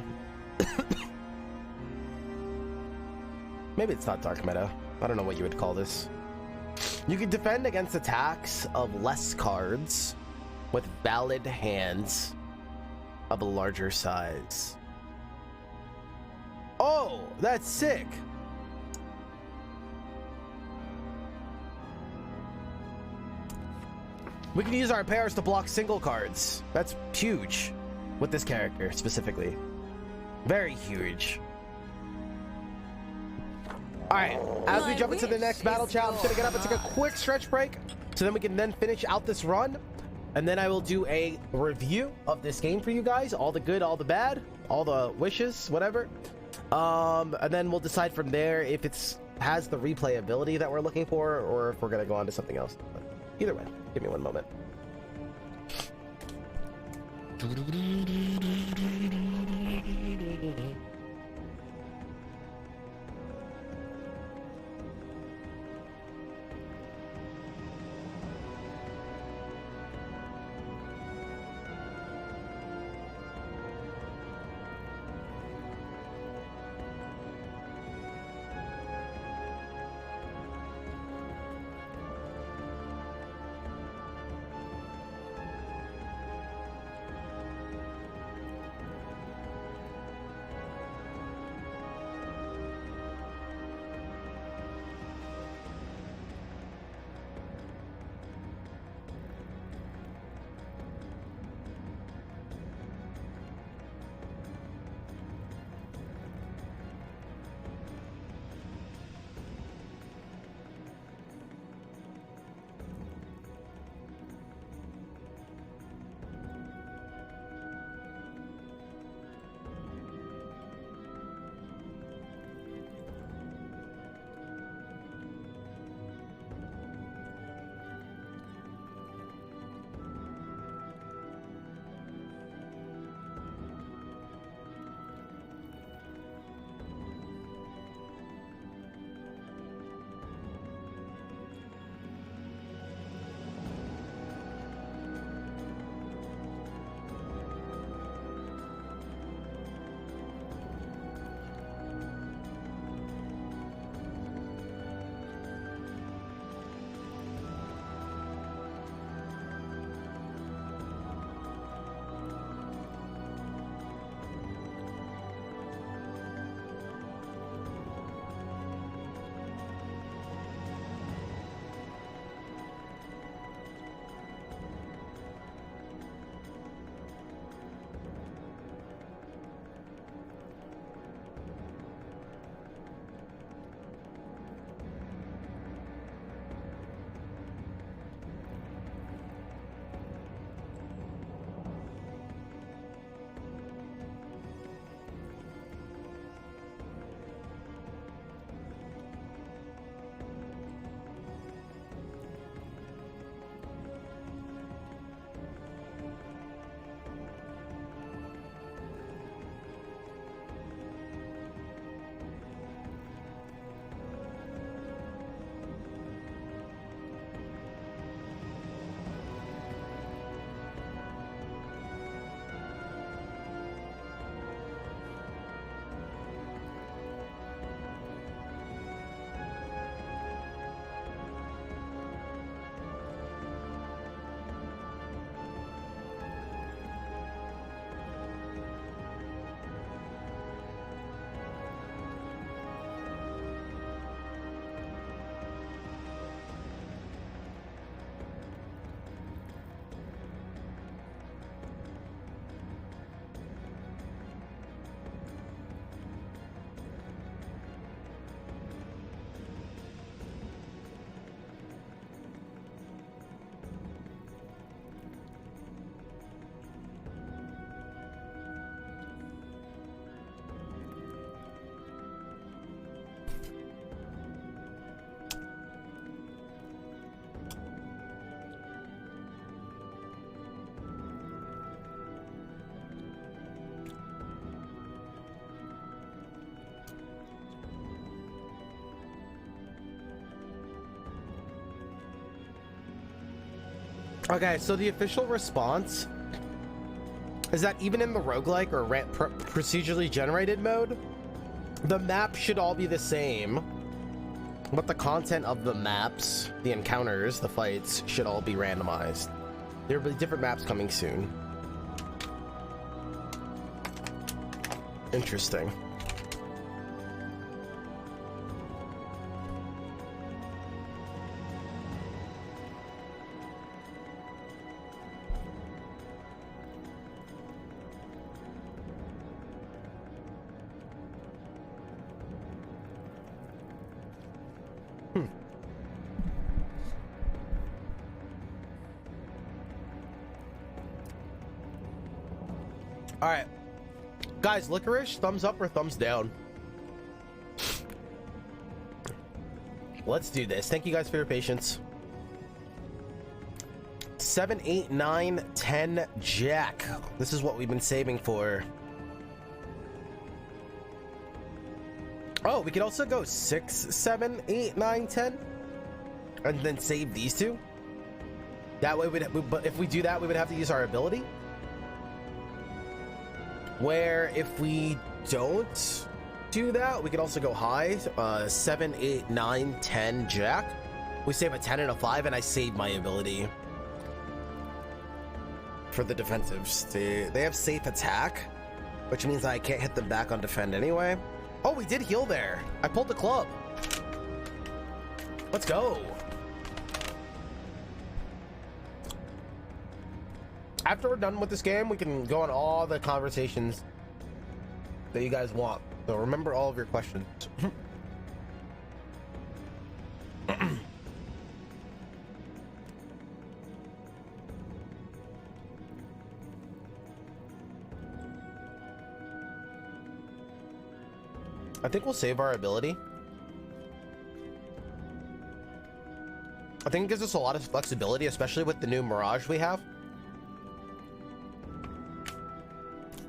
Maybe it's not dark meta. I don't know what you would call this. You can defend against attacks of less cards with valid hands of a larger size. Oh, that's sick. We can use our pairs to block single cards. That's huge with this character specifically. Very huge. All right, as we jump into the next battle chat, I'm just gonna get up and take a quick stretch break so then we can then finish out this run. And then I will do a review of this game for you guys. All the good, all the bad, all the wishes, whatever. And then we'll decide from there if it's has the replayability that we're looking for or if we're gonna go on to something else. But either way, give me one moment. Okay, so the official response is that even in the roguelike or procedurally generated mode, the maps should all be the same, but the content of the maps, the encounters, the fights, should all be randomized. There will be different maps coming soon. Interesting. All right, guys, licorice, thumbs up or thumbs down? Let's do this. Thank you guys for your patience. 7, 8, 9, 10, Jack. This is what we've been saving for. Oh, we could also go 6, 7, 8, 9, 10, and then save these two. That way, but if we do that, we would have to use our ability. Where if we don't do that, we could also go high. 7, 8, 9, 10, Jack. We save a 10 and a 5, and I save my ability for the defensives. They have safe attack, which means I can't hit them back on defend anyway. Oh, we did heal there. I pulled the club. Let's go. After we're done with this game, we can go on all the conversations that you guys want. So remember all of your questions. I think we'll save our ability. I think it gives us a lot of flexibility, especially with the new Mirage we have.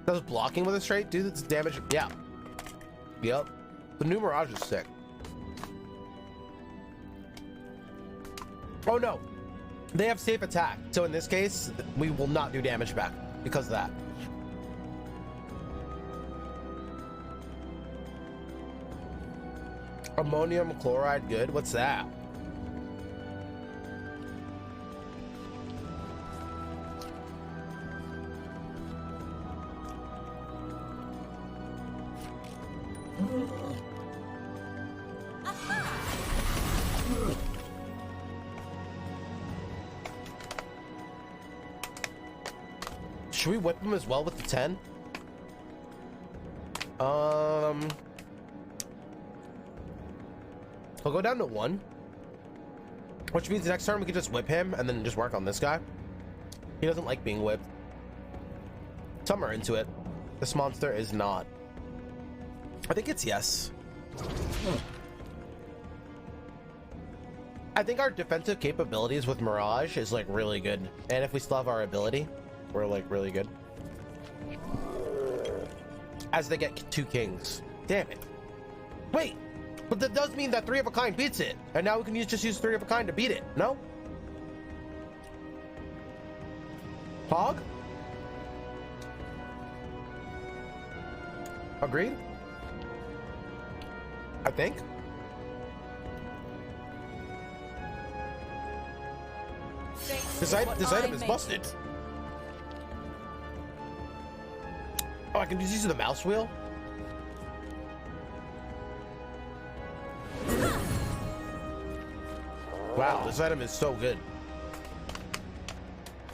Does blocking with a straight do this damage? Yeah. Yep. The new Mirage is sick. Oh no. They have safe attack. So in this case, we will not do damage back because of that. Ammonium chloride good? What's that? Should we whip him as well with the 10? He'll go down to 1, which means next turn we can just whip him and then just work on this guy. He doesn't like being whipped. Some are into it. This monster is not. I think it's yes. I think our defensive capabilities with Mirage is like really good, and if we still have our ability, we're like really good. As they get 2 kings. Damn it. Wait, but that does mean that 3 of a kind beats it, and now we can just use 3 of a kind to beat it. No? Hog? Agreed? I think. This item is busted. Oh, I can just use the mouse wheel? Wow, this item is so good.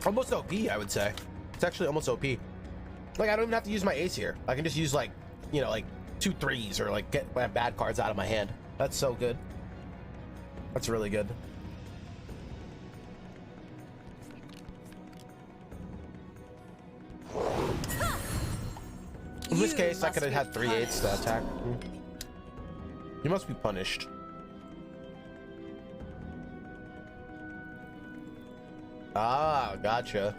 Almost OP, I would say. It's actually almost OP. Like, I don't even have to use my ace here. I can just use, like, you know, like 2 3s or like get my bad cards out of my hand. That's so good. That's really good. In this case, I could have had 3 8s to attack. You must be punished. Ah, gotcha.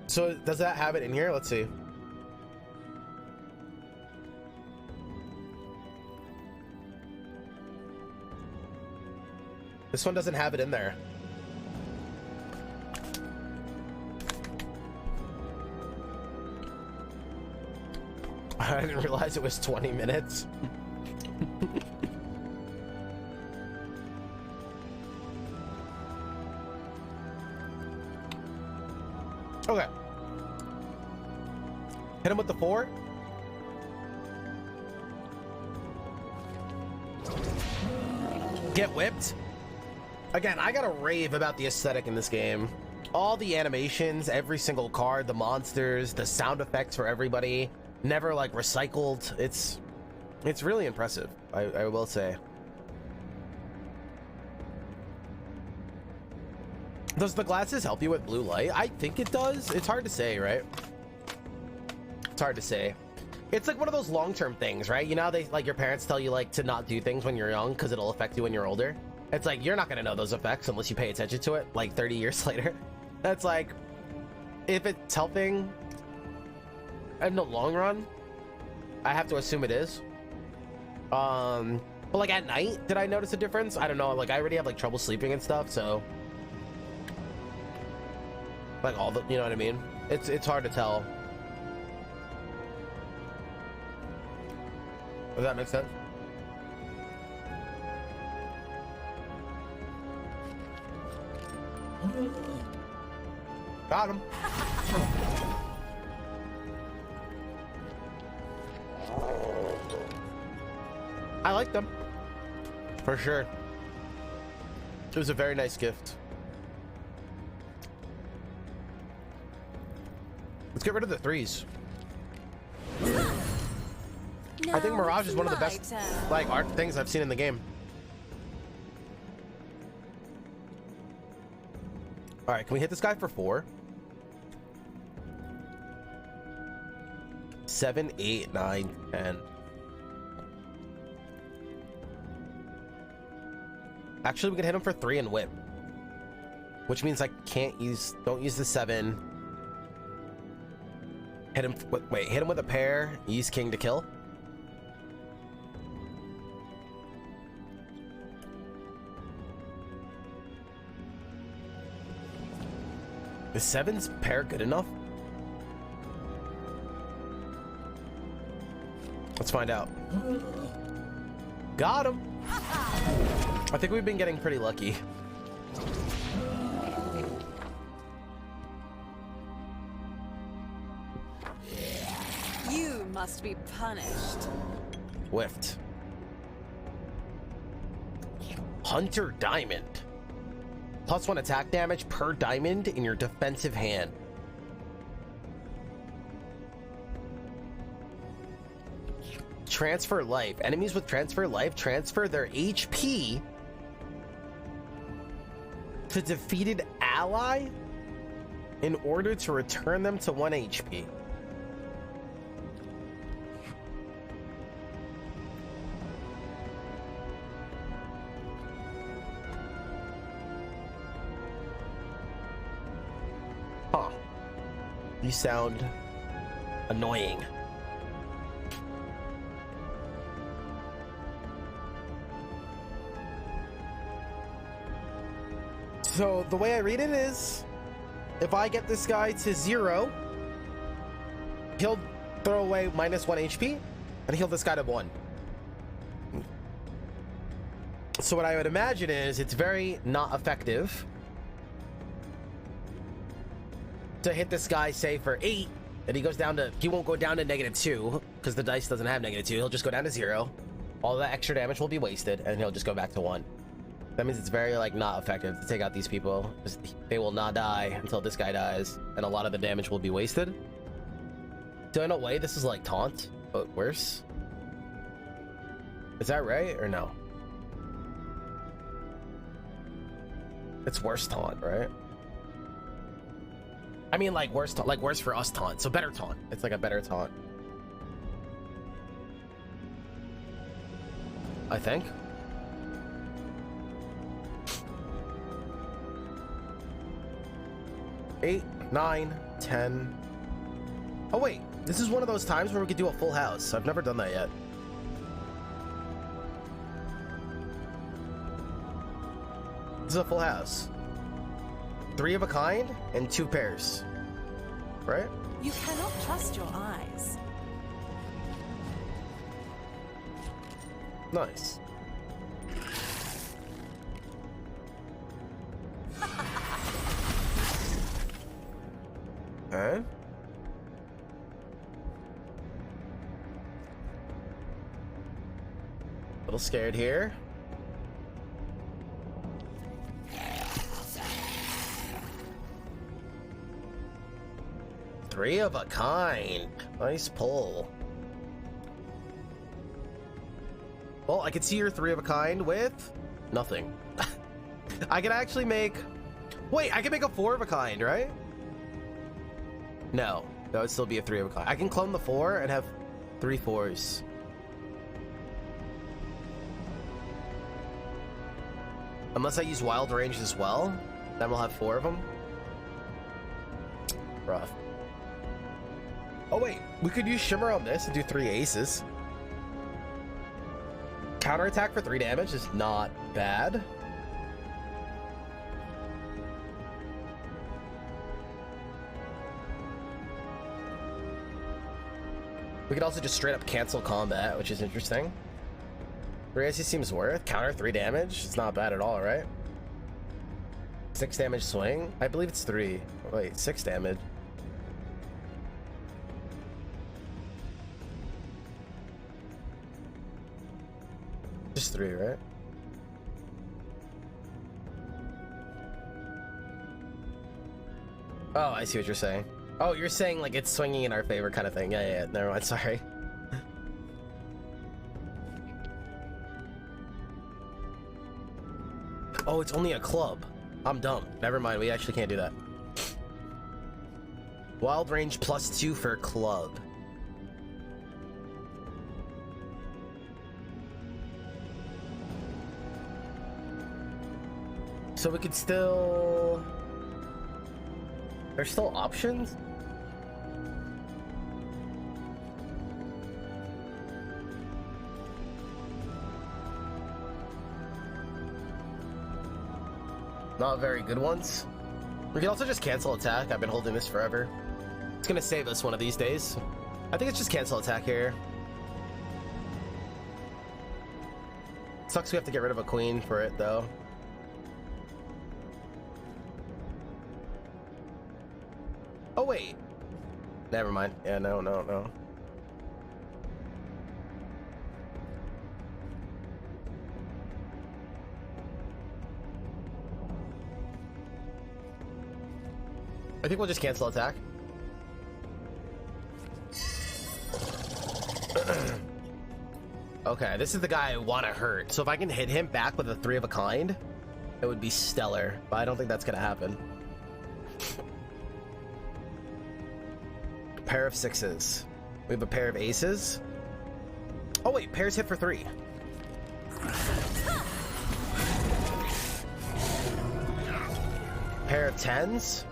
So does that have it in here? Let's see. This one doesn't have it in there. I didn't realize it was 20 minutes. Okay. Hit him with the 4. Get whipped. Again, I gotta rave about the aesthetic in this game. All the animations, every single card, the monsters, the sound effects for everybody, never like recycled. It's really impressive, I will say. Does the glasses help you with blue light? I think it does. It's hard to say, right? It's hard to say. It's like one of those long-term things, right? You know, they like your parents tell you like to not do things when you're young because it'll affect you when you're older. It's like you're not gonna know those effects unless you pay attention to it like 30 years later. That's like, if it's helping in the long run, I have to assume it is. But like at night, did I notice a difference? I don't know. Like I already have like trouble sleeping and stuff, so like all the, you know what I mean? It's hard to tell. Does that make sense? Got him. I like them. For sure. It was a very nice gift. Let's get rid of the 3s. I think Mirage is one of the best like art things I've seen in the game. All right, can we hit this guy for 4? 7, 8, 9, 10. Actually, we can hit him for 3 and whip, which means I can't use. Don't use the 7. Hit him. Wait, hit him with a pair. Use king to kill. Is 7's pair good enough? Let's find out. Got him. I think we've been getting pretty lucky. You must be punished. Whiffed. Hunter Diamond. +1 attack damage per diamond in your defensive hand. Transfer life. Enemies with transfer life transfer their HP to defeated ally in order to return them to 1 HP. Huh. You sound annoying. So the way I read it is, if I get this guy to 0, he'll throw away -1 HP and heal this guy to 1. So what I would imagine is it's very not effective to hit this guy, say for 8, and he goes down to, he won't go down to -2 because the dice doesn't have -2. He'll just go down to 0. All that extra damage will be wasted and he'll just go back to 1. That means it's very like not effective to take out these people. They will not die until this guy dies, and a lot of the damage will be wasted. So in a way, this is like taunt, but worse. Is that right or no? It's worse taunt, right? I mean, like worse taunt, like worse for us taunt. So better taunt. It's like a better taunt, I think. Eight, 9, 10. Oh wait, this is one of those times where we could do a full house. I've never done that yet. This is a full house. 3 of a kind and 2 pairs. Right? You cannot trust your eyes. Nice. Okay. A little scared here. Three of a kind. Nice pull. Well, I can see your 3 of a kind with nothing. I can actually make... Wait, I can make a 4 of a kind, right? No, that would still be a 3 of a kind. I can clone the 4 and have 3 4s. Unless I use wild range as well, then we'll have 4 of them. Rough. Oh wait, we could use Shimmer on this and do 3 aces. Counterattack for 3 damage is not bad. We could also just straight up cancel combat, which is interesting. 3 aces seems worth. Counter 3 damage. It's not bad at all, right? 6 damage swing. I believe it's 3. Wait, 6 damage. Just 3, right? Oh, I see what you're saying. Oh, you're saying like it's swinging in our favor kind of thing. Yeah. Never mind. Sorry. Oh, it's only a club. I'm dumb. Never mind. We actually can't do that. Wild range +2 for club. So we could still... There's still options? Not very good ones. We can also just cancel attack. I've been holding this forever. It's gonna save us one of these days. I think it's just cancel attack here. Sucks we have to get rid of a queen for it though. Oh wait. Never mind. Yeah, no. I think we'll just cancel attack. Okay, this is the guy I want to hurt. So if I can hit him back with a 3 of a kind, it would be stellar. But I don't think that's going to happen. Pair of 6s. We have a pair of aces. Oh wait, pairs hit for 3. Pair of 10s.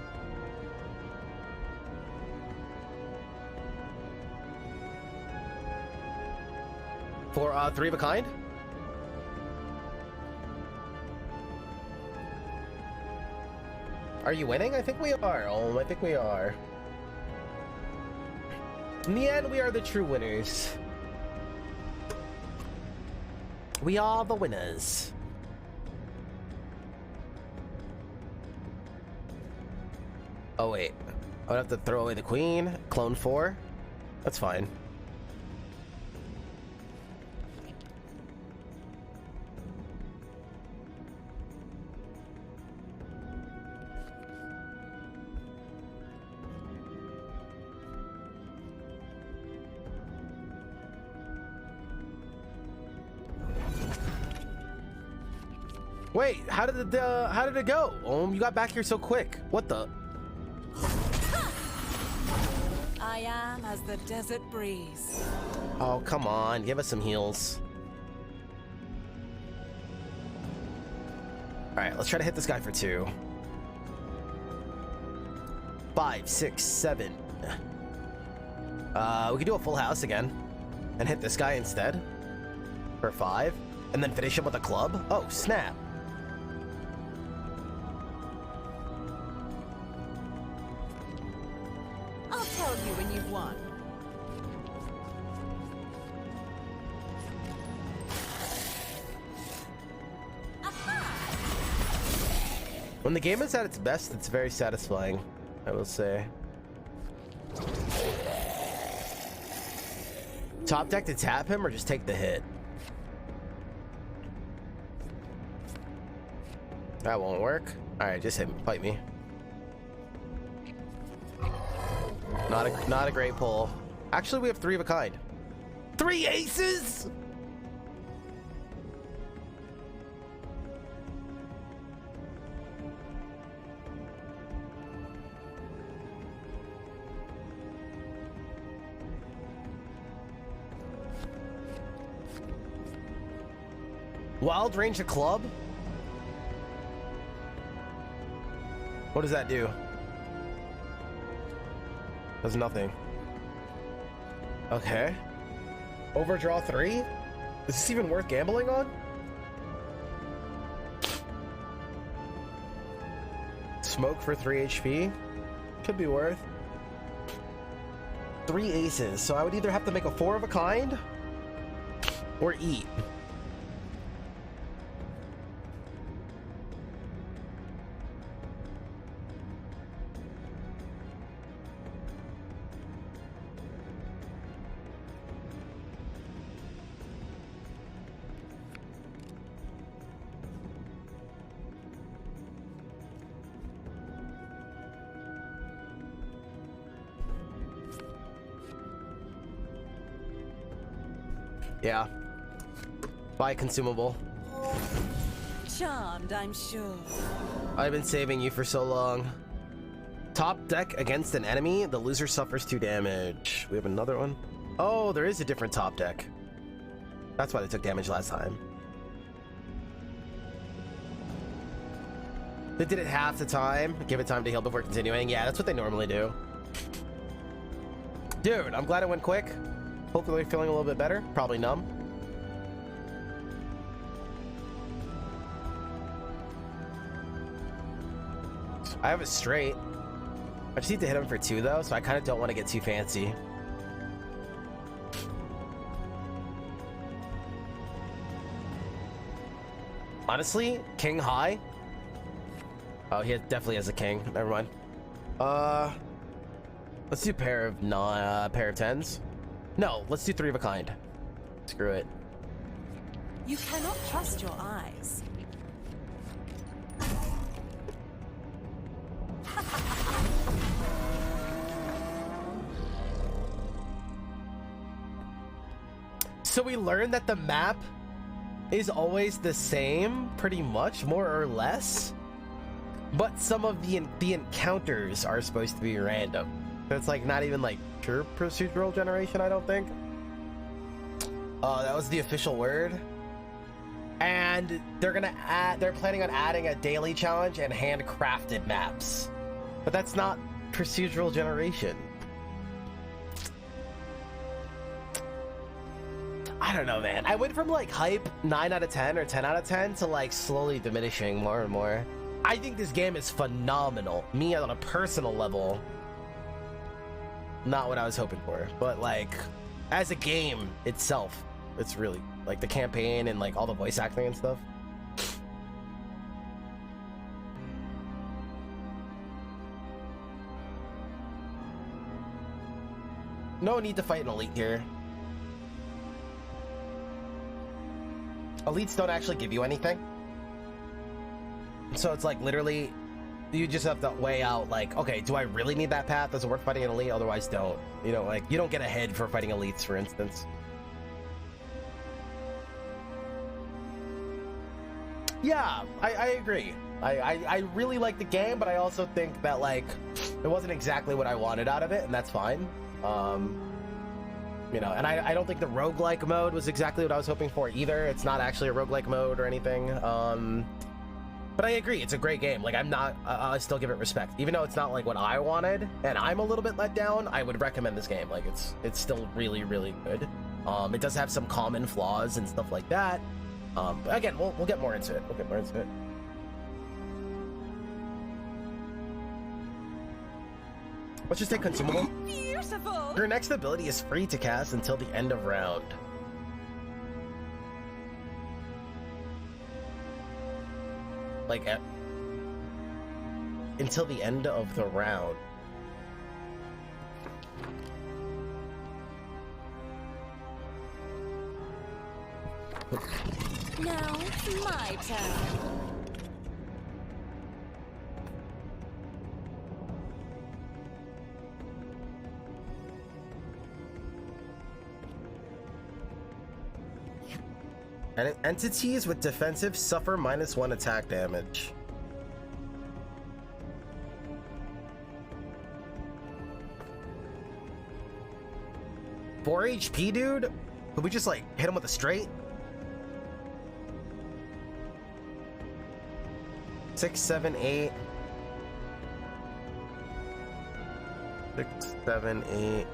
For 3 of a kind. Are you winning? I think we are. Oh, I think we are. In the end, we are the true winners. We are the winners. Oh wait, I would have to throw away the queen, clone 4. That's fine. Wait, how did it go? Oh, you got back here so quick. What the? I am as the desert breeze. Oh, come on. Give us some heals. Alright, let's try to hit this guy for 2. 5, 6, 7. We could do a full house again. And hit this guy instead. For 5. And then finish him with a club. Oh, snap. tell you when you've won. When the game is at its best, it's very satisfying, I will say. Top deck to tap him or just take the hit? That won't work. Alright, just hit me. Fight me. Not a great pull. Actually, we have 3 of a kind. 3 aces? Wild range a club? What does that do? Does nothing. Okay. Overdraw 3? Is this even worth gambling on? Smoke for 3 HP? Could be worth. 3 aces, so I would either have to make a 4 of a kind or eat. Yeah. Buy consumable. Charmed, I'm sure. I've been saving you for so long. Top deck against an enemy, the loser suffers 2 damage. We have another one. Oh, there is a different top deck. That's why they took damage last time. They did it half the time. Give it time to heal before continuing. Yeah, that's what they normally do. Dude, I'm glad it went quick. Hopefully you're feeling a little bit better. Probably numb. I have it straight. I just need to hit him for 2 though, so I kind of don't want to get too fancy. Honestly, king high. Oh, he definitely has a king. Never mind. Let's do pair of 10s. No, let's do 3 of a kind. Screw it. You cannot trust your eyes. So we learned that the map is always the same, pretty much, more or less. But some of the encounters are supposed to be random. So it's like not even like pure procedural generation, I don't think. That was the official word. And they're planning on adding a daily challenge and handcrafted maps. But that's not procedural generation. I don't know, man. I went from like hype 9 out of 10 or 10 out of 10 to like slowly diminishing more and more. I think this game is phenomenal. Me on a personal level, not what I was hoping for, but like as a game itself, it's really like the campaign and like all the voice acting and stuff. No need to fight an elite here. Elites don't actually give you anything. So it's like literally you just have to weigh out like, okay, do I really need that path? Does it worth fighting an elite? Otherwise don't. You know, like you don't get ahead for fighting elites, for instance. Yeah, I agree. I really like the game, but I also think that like it wasn't exactly what I wanted out of it, and that's fine. You know, and I don't think the roguelike mode was exactly what I was hoping for either. It's not actually a roguelike mode or anything. But I agree, it's a great game. Like, I still give it respect. Even though it's not like what I wanted, and I'm a little bit let down, I would recommend this game. Like, it's still really, really good. It does have some common flaws and stuff like that. But again, we'll get more into it. We'll get more into it. Let's just take consumable. Beautiful. Your next ability is free to cast until the end of round. Like, until the end of the round. Now it's my turn. And entities with defensive suffer -1 attack damage. Four HP, dude? Could we just like hit him with a straight? 6, 7, 8. 6, 7, 8.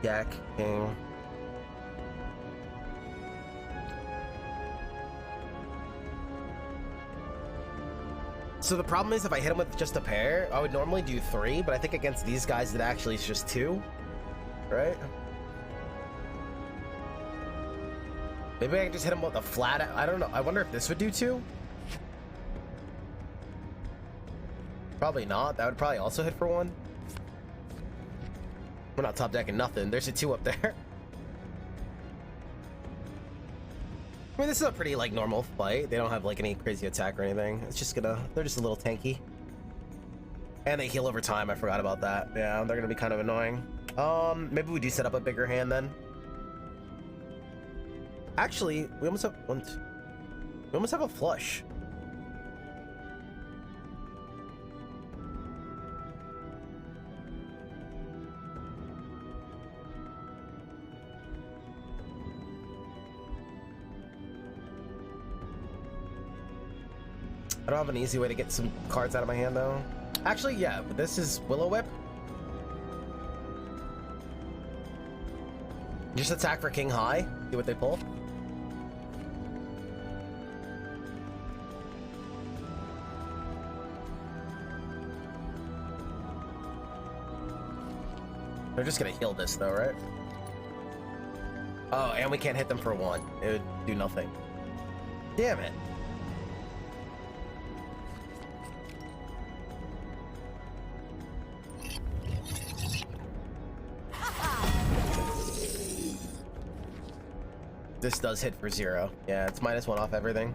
Yak King. So the problem is if I hit him with just a pair, I would normally do 3, but I think against these guys it actually is just 2. Right? Maybe I can just hit him with a flat. I don't know. I wonder if this would do 2. Probably not. That would probably also hit for 1. We're not top decking nothing. There's a 2 up there. I mean, this is a pretty like normal fight. They don't have like any crazy attack or anything. It's just gonna. They're just a little tanky. And they heal over time. I forgot about that. Yeah, they're gonna be kind of annoying. Maybe we do set up a bigger hand then. Actually, we almost have one. We almost have a flush. I don't have an easy way to get some cards out of my hand though. Actually, yeah, but this is Willow Whip. Just attack for King High. See what they pull. They're just gonna heal this though, right? Oh, and we can't hit them for 1. It would do nothing. Damn it. This does hit for 0. Yeah, it's -1 off everything.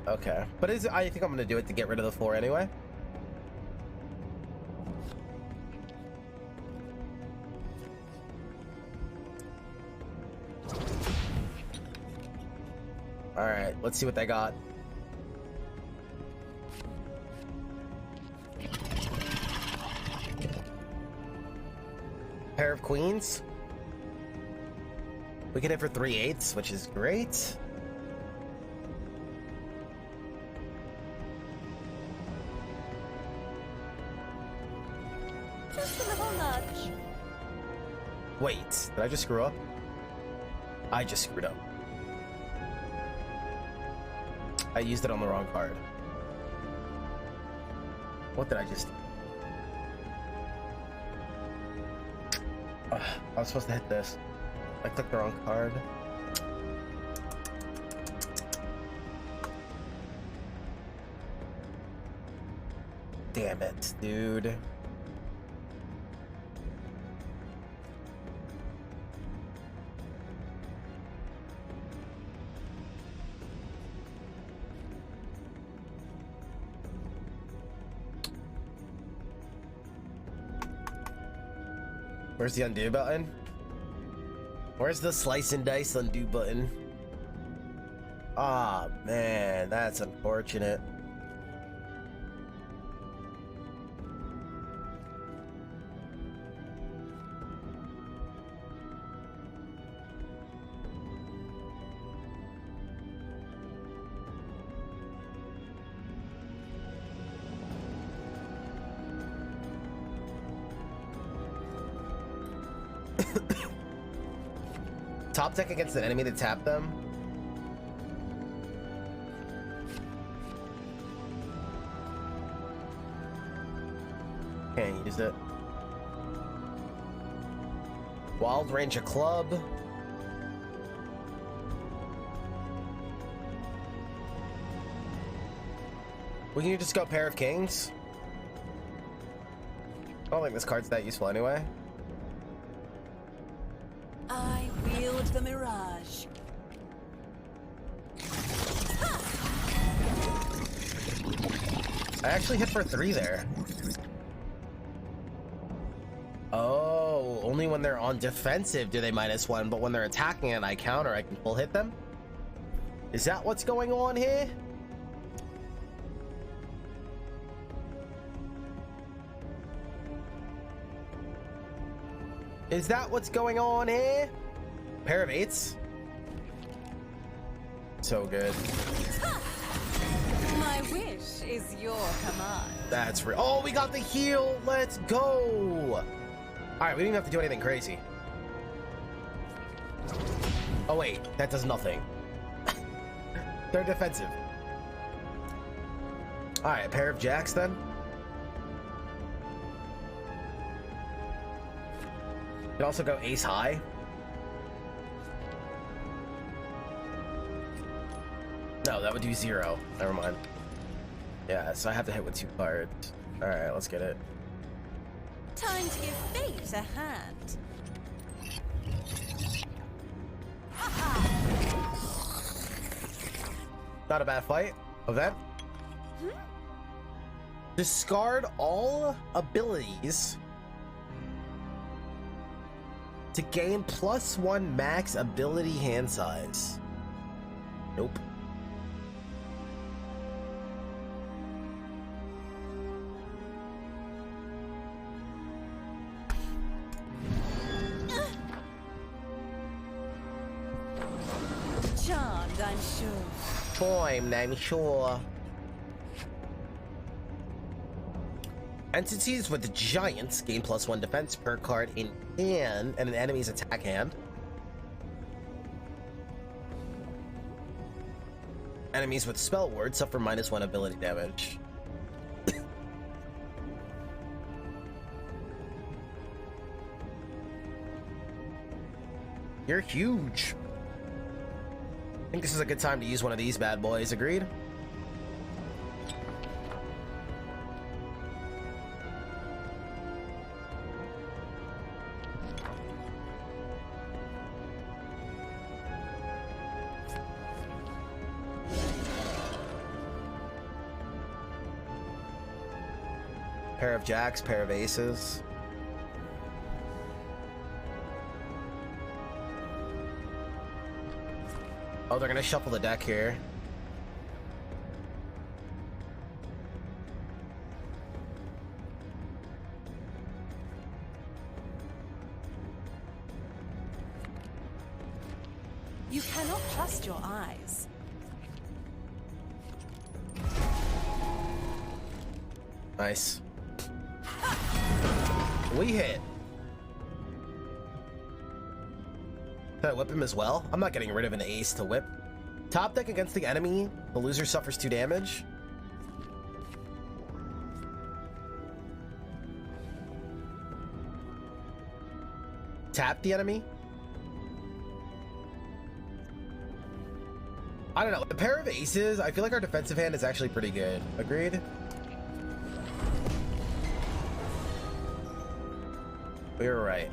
Okay, but I think I'm gonna do it to get rid of the 4 anyway. All right, let's see what they got. Pair of queens. We can hit for 3/8, which is great. Just a little nudge. Wait, did I just screw up? I just screwed up. I used it on the wrong card. What did I just... I was supposed to hit this. I clicked the wrong card. Damn it, dude. Where's the undo button? Where's the slice and dice undo button? Ah, man, that's unfortunate. Top deck against an enemy to tap them. Can't use use it. Wild Ranger Club. We can just go Pair of Kings. I don't think this card's that useful anyway. I wield the mirage. I actually hit for 3 there. Oh, only when they're on defensive do they -1, but when they're attacking and I counter, I can full hit them? Is that what's going on here? Is that what's going on here? Pair of 8s. So good. My wish is your command. That's real. Oh, we got the heal. Let's go. All right, we didn't have to do anything crazy. Oh, wait. That does nothing. They're defensive. All right, pair of jacks then. You can also go ace high. No, that would do 0. Never mind. Yeah, so I have to hit with 2 cards. All right, let's get it. Time to give fate a hand. Not a bad fight. Event. Discard all abilities to gain +1 max ability hand size. Nope. Charmed, I'm sure. Fine, I'm sure. Entities with giants gain +1 defense per card in hand and an enemy's attack hand. Enemies with spell words suffer -1 ability damage. You're huge. I think this is a good time to use one of these bad boys. Agreed? Pair of jacks, pair of aces. Oh, they're gonna shuffle the deck here. You cannot trust your eyes. Nice. We hit. Can I whip him as well? I'm not getting rid of an ace to whip. Top deck against the enemy. The loser suffers 2 damage. Tap the enemy. I don't know. A pair of aces, I feel like our defensive hand is actually pretty good. Agreed? We were right.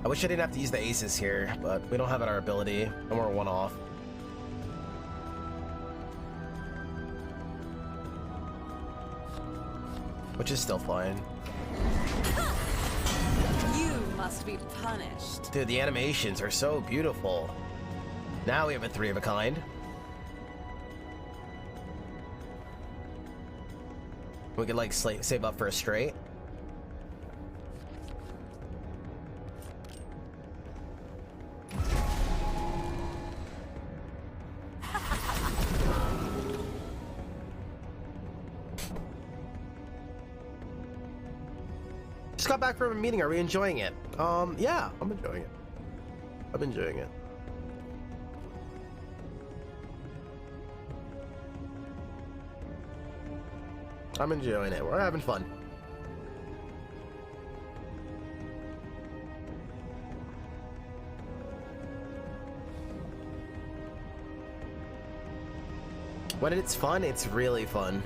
I wish I didn't have to use the aces here, but we don't have it our ability, and we're 1 off. Which is still fine. You must be punished. Dude, the animations are so beautiful. Now we have a 3 of a kind. We could like save up for a straight. Just got back from a meeting. Are we enjoying it? Yeah, I'm enjoying it. I'm enjoying it. I'm enjoying it. We're having fun. When it's fun, it's really fun.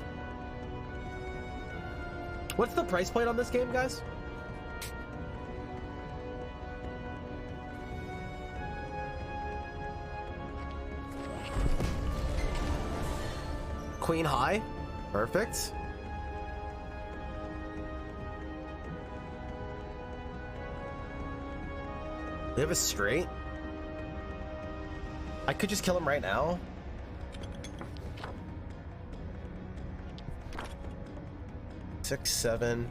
What's the price point on this game, guys? Queen high. Perfect. We have a straight. I could just kill him right now. Six, seven,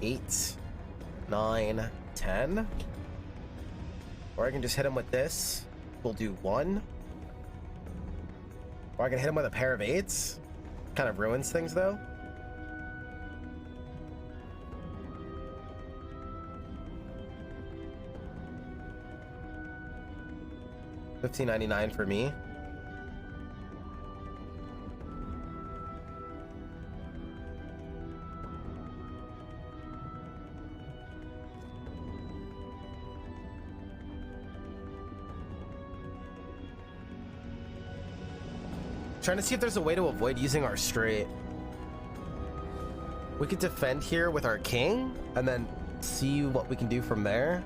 8, 9, 10. Or I can just hit him with this. We'll do 1. Or I can hit him with a pair of 8s. Kind of ruins things though. $15.99 for me. Trying to see if there's a way to avoid using our straight. We could defend here with our king and then see what we can do from there.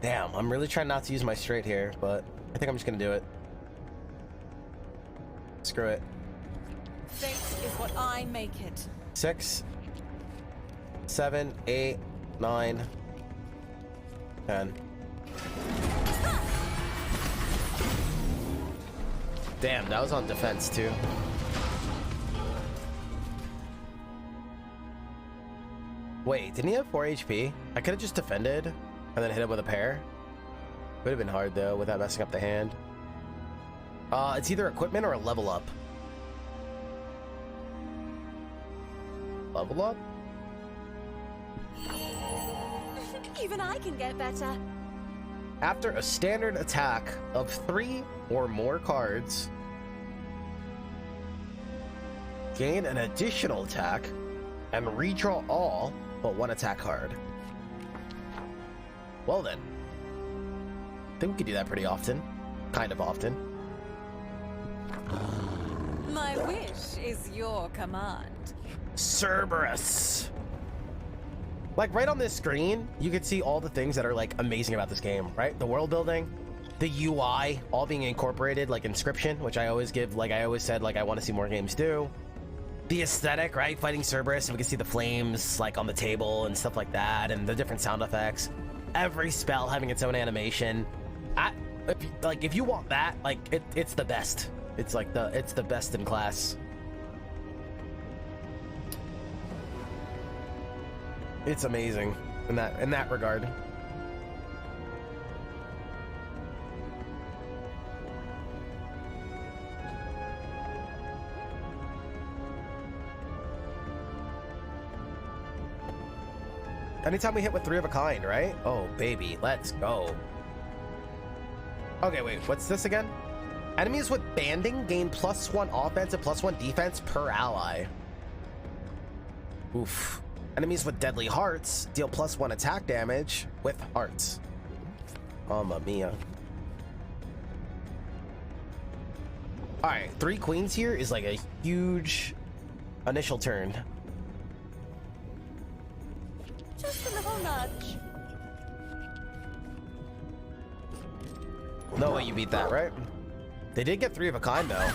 Damn, I'm really trying not to use my straight here, but I think I'm just gonna do it. Screw it. Fate is what I make it. 6, 7, 8, 9, 10. Damn, that was on defense too. Wait, didn't he have 4 HP? I could have just defended and then hit him with a pair. Would have been hard though without messing up the hand. It's either equipment or a level up. Level up? Even I can get better. After a standard attack of 3 or more cards, gain an additional attack and redraw all but 1 attack card. Well then, I think we could do that pretty often. Kind of often. My wish is your command. Cerberus! Like right on this screen, you can see all the things that are like amazing about this game, right? The world building, the UI, all being incorporated, like Inscription, which I always give, like I always said, like I want to see more games do. The aesthetic, right? Fighting Cerberus, and we can see the flames like on the table and stuff like that, and the different sound effects. Every spell having its own animation. If you want that, like it's the best. It's like it's the best in class. It's amazing in that regard. Anytime we hit with 3 of a kind, right? Oh, baby, let's go. Okay, wait, what's this again? Enemies with banding gain +1 offense and +1 defense per ally. Oof. Enemies with deadly hearts deal +1 attack damage with hearts. Mamma mia. Alright, 3 queens here is like a huge initial turn. Just a little nudge. No way you beat that, right? They did get 3 of a kind though.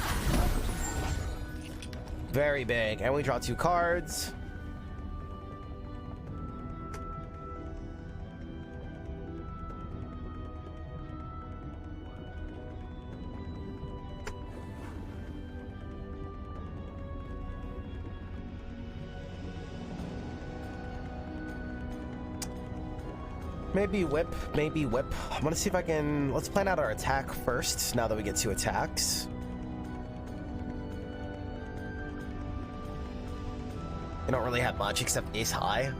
Very big. And we draw 2 cards. Maybe whip, maybe whip. I'm gonna see if I can... Let's plan out our attack first, now that we get 2 attacks. We don't really have much except ace high.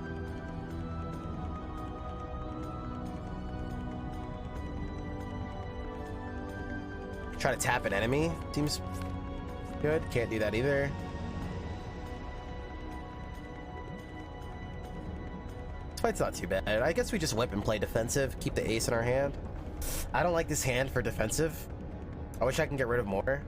Try to tap an enemy. Seems good. Can't do that either. This fight's not too bad. I guess we just whip and play defensive. Keep the ace in our hand. I don't like this hand for defensive. I wish I can get rid of more.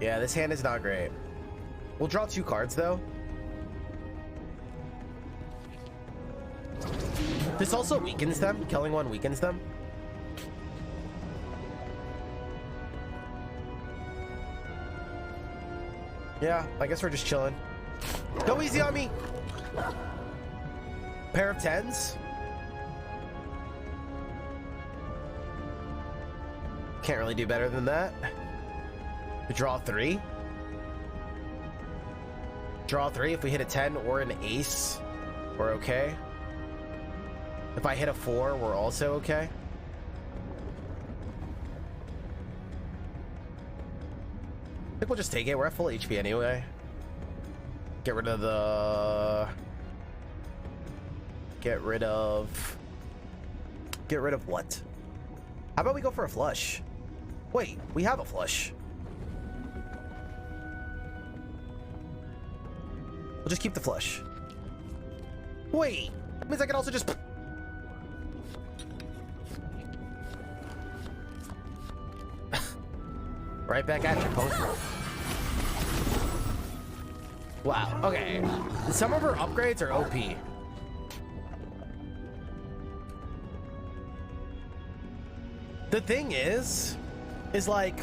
Yeah, this hand is not great. We'll draw 2 cards, though. This also weakens them. Killing one weakens them. Yeah, I guess we're just chilling. Go easy on me! Pair of 10s. Can't really do better than that. Draw 3. Draw 3. If we hit a 10 or an ace, we're okay. If I hit a 4, we're also okay. I think we'll just take it. We're at full HP anyway. Get rid of the... Get rid of what? How about we go for a flush? Wait, we have a flush. We'll just keep the flush. Wait, that means I can also just... Right back at you, punk. Wow, okay. Some of her upgrades are OP. The thing is like,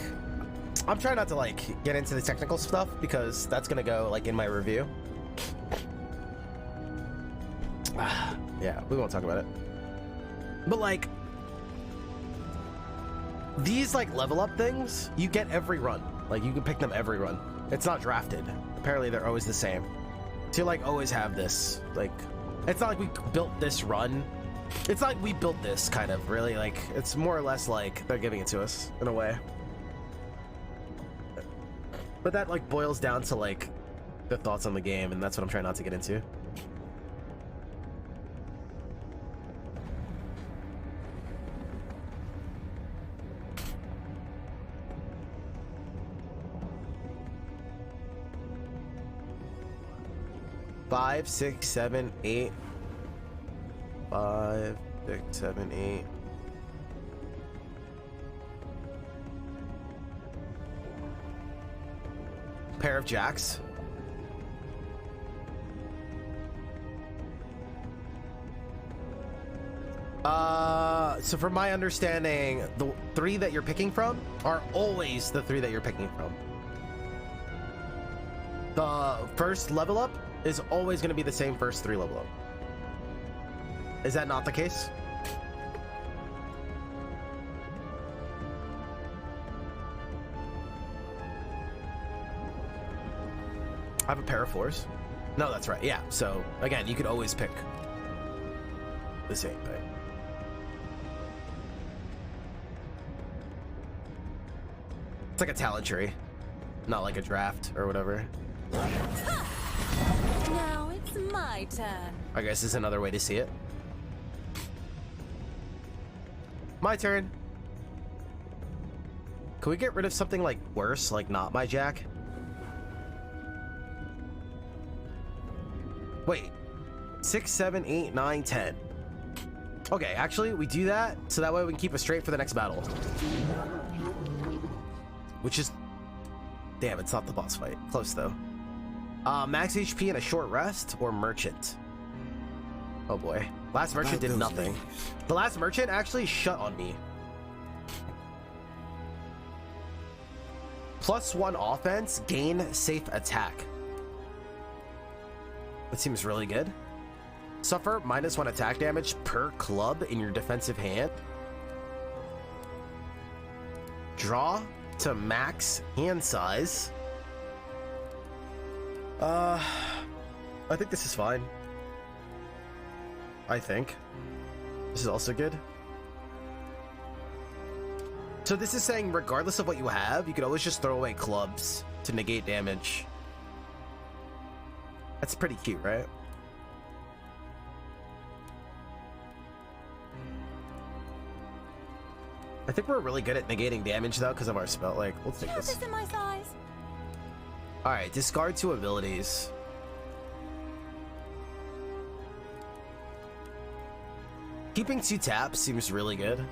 I'm trying not to like get into the technical stuff because that's gonna go like in my review. Yeah, we won't talk about it. But like, these like level up things, you get every run. Like you can pick them every run. It's not drafted. Apparently they're always the same. So you like always have this. Like, it's not like we built this run. It's not like we built this kind of, really. Like, it's more or less like they're giving it to us in a way. But that like boils down to like the thoughts on the game, and that's what I'm trying not to get into. Five, 6, 7, 8. 5, 6, 7, 8. Pair of jacks. So from my understanding, the 3 that you're picking from are always the 3 that you're picking from. The first level up is always going to be the same first 3 level up. Is that not the case? I have a pair of 4s. No, that's right. Yeah. So again, you could always pick the same thing. It's like a talent tree, not like a draft or whatever. Now it's my turn. I guess is another way to see it. My turn. Can we get rid of something like worse, like not my jack? Wait. 6, 7, 8, 9, 10. Okay, actually, we do that so that way we can keep it straight for the next battle. Which is... Damn, it's not the boss fight. Close, though. Max HP and a short rest or merchant? Oh boy. Last merchant did nothing. The last merchant actually shut on me. +1 offense, gain safe attack. That seems really good. Suffer -1 attack damage per club in your defensive hand. Draw to max hand size. I think this is fine. I think. This is also good. So this is saying regardless of what you have, you could always just throw away clubs to negate damage. That's pretty cute, right? I think we're really good at negating damage though because of our spell. Like, we'll take this. This in my size. All right, discard 2 abilities. Keeping 2 taps seems really good.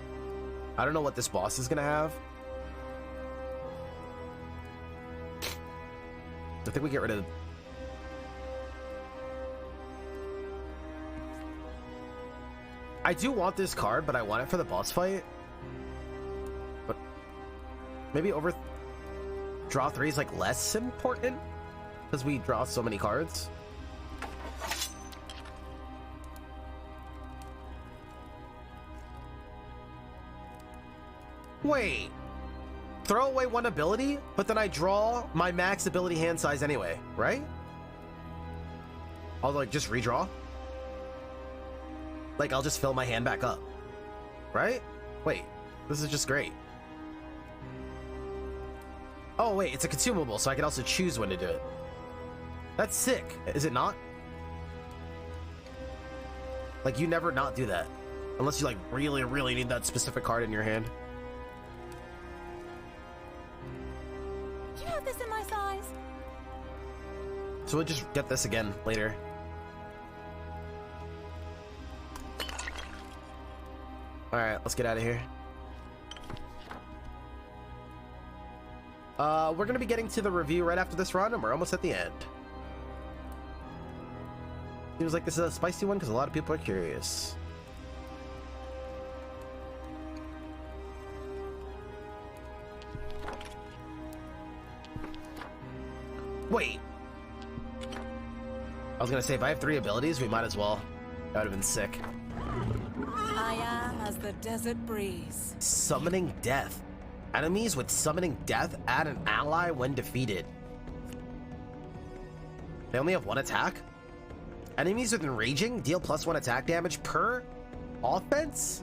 I don't know what this boss is gonna have. I think we get rid of. I do want this card, but I want it for the boss fight. But maybe draw 3 is like less important because we draw so many cards. Wait, throw away 1 ability, but then I draw my max ability hand size anyway, right? I'll like just redraw. Like I'll just fill my hand back up, right? Wait, this is just great. Oh wait, it's a consumable, so I can also choose when to do it. That's sick, is it not? Like you never not do that, unless you like really, really need that specific card in your hand. Do you have this in my size? So we'll just get this again later. All right, let's get out of here. We're gonna be getting to the review right after this run, and we're almost at the end. Seems like this is a spicy one because a lot of people are curious. Wait. I was gonna say, if I have 3 abilities, we might as well. That would have been sick. I am as the desert breeze. Summoning Death. Enemies with Summoning Death add an ally when defeated. They only have 1 attack? Enemies with Enraging deal +1 attack damage per offense?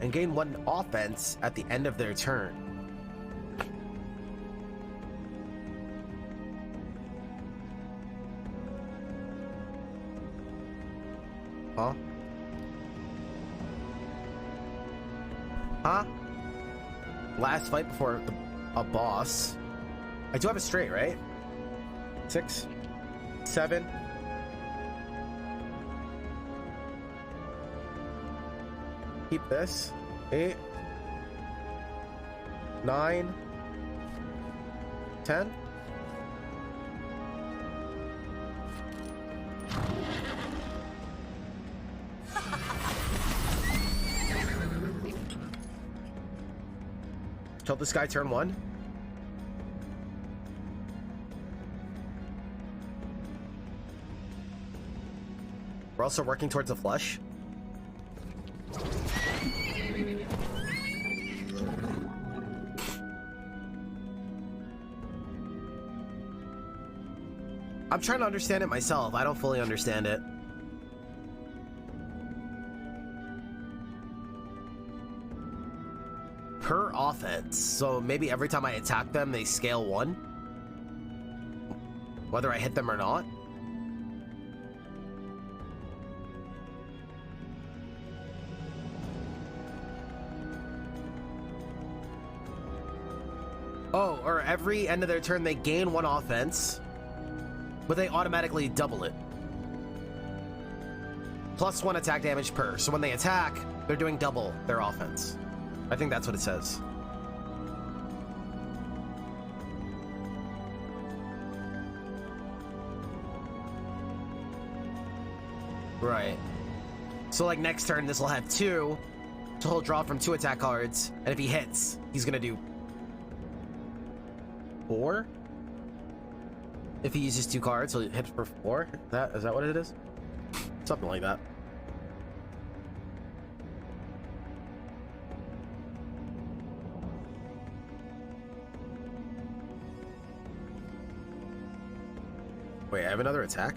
And gain 1 offense at the end of their turn. Huh? Huh? Last fight before a boss. I do have a straight, right? 6, 7. Keep this. 8, 9, 10. Till this guy turn 1. We're also working towards a flush. I'm trying to understand it myself. I don't fully understand it. Per offense, so maybe every time I attack them they scale 1, whether I hit them or not. Oh, or every end of their turn they gain 1 offense, but they automatically double it. +1 attack damage per, so when they attack they're doing double their offense. I think that's what it says. Right. So like next turn this will have 2, So he'll draw from 2 attack cards, and if he hits, he's gonna do 4. If he uses 2 cards, he'll hit for 4. Is that what it is? Something like that. Wait, I have another attack?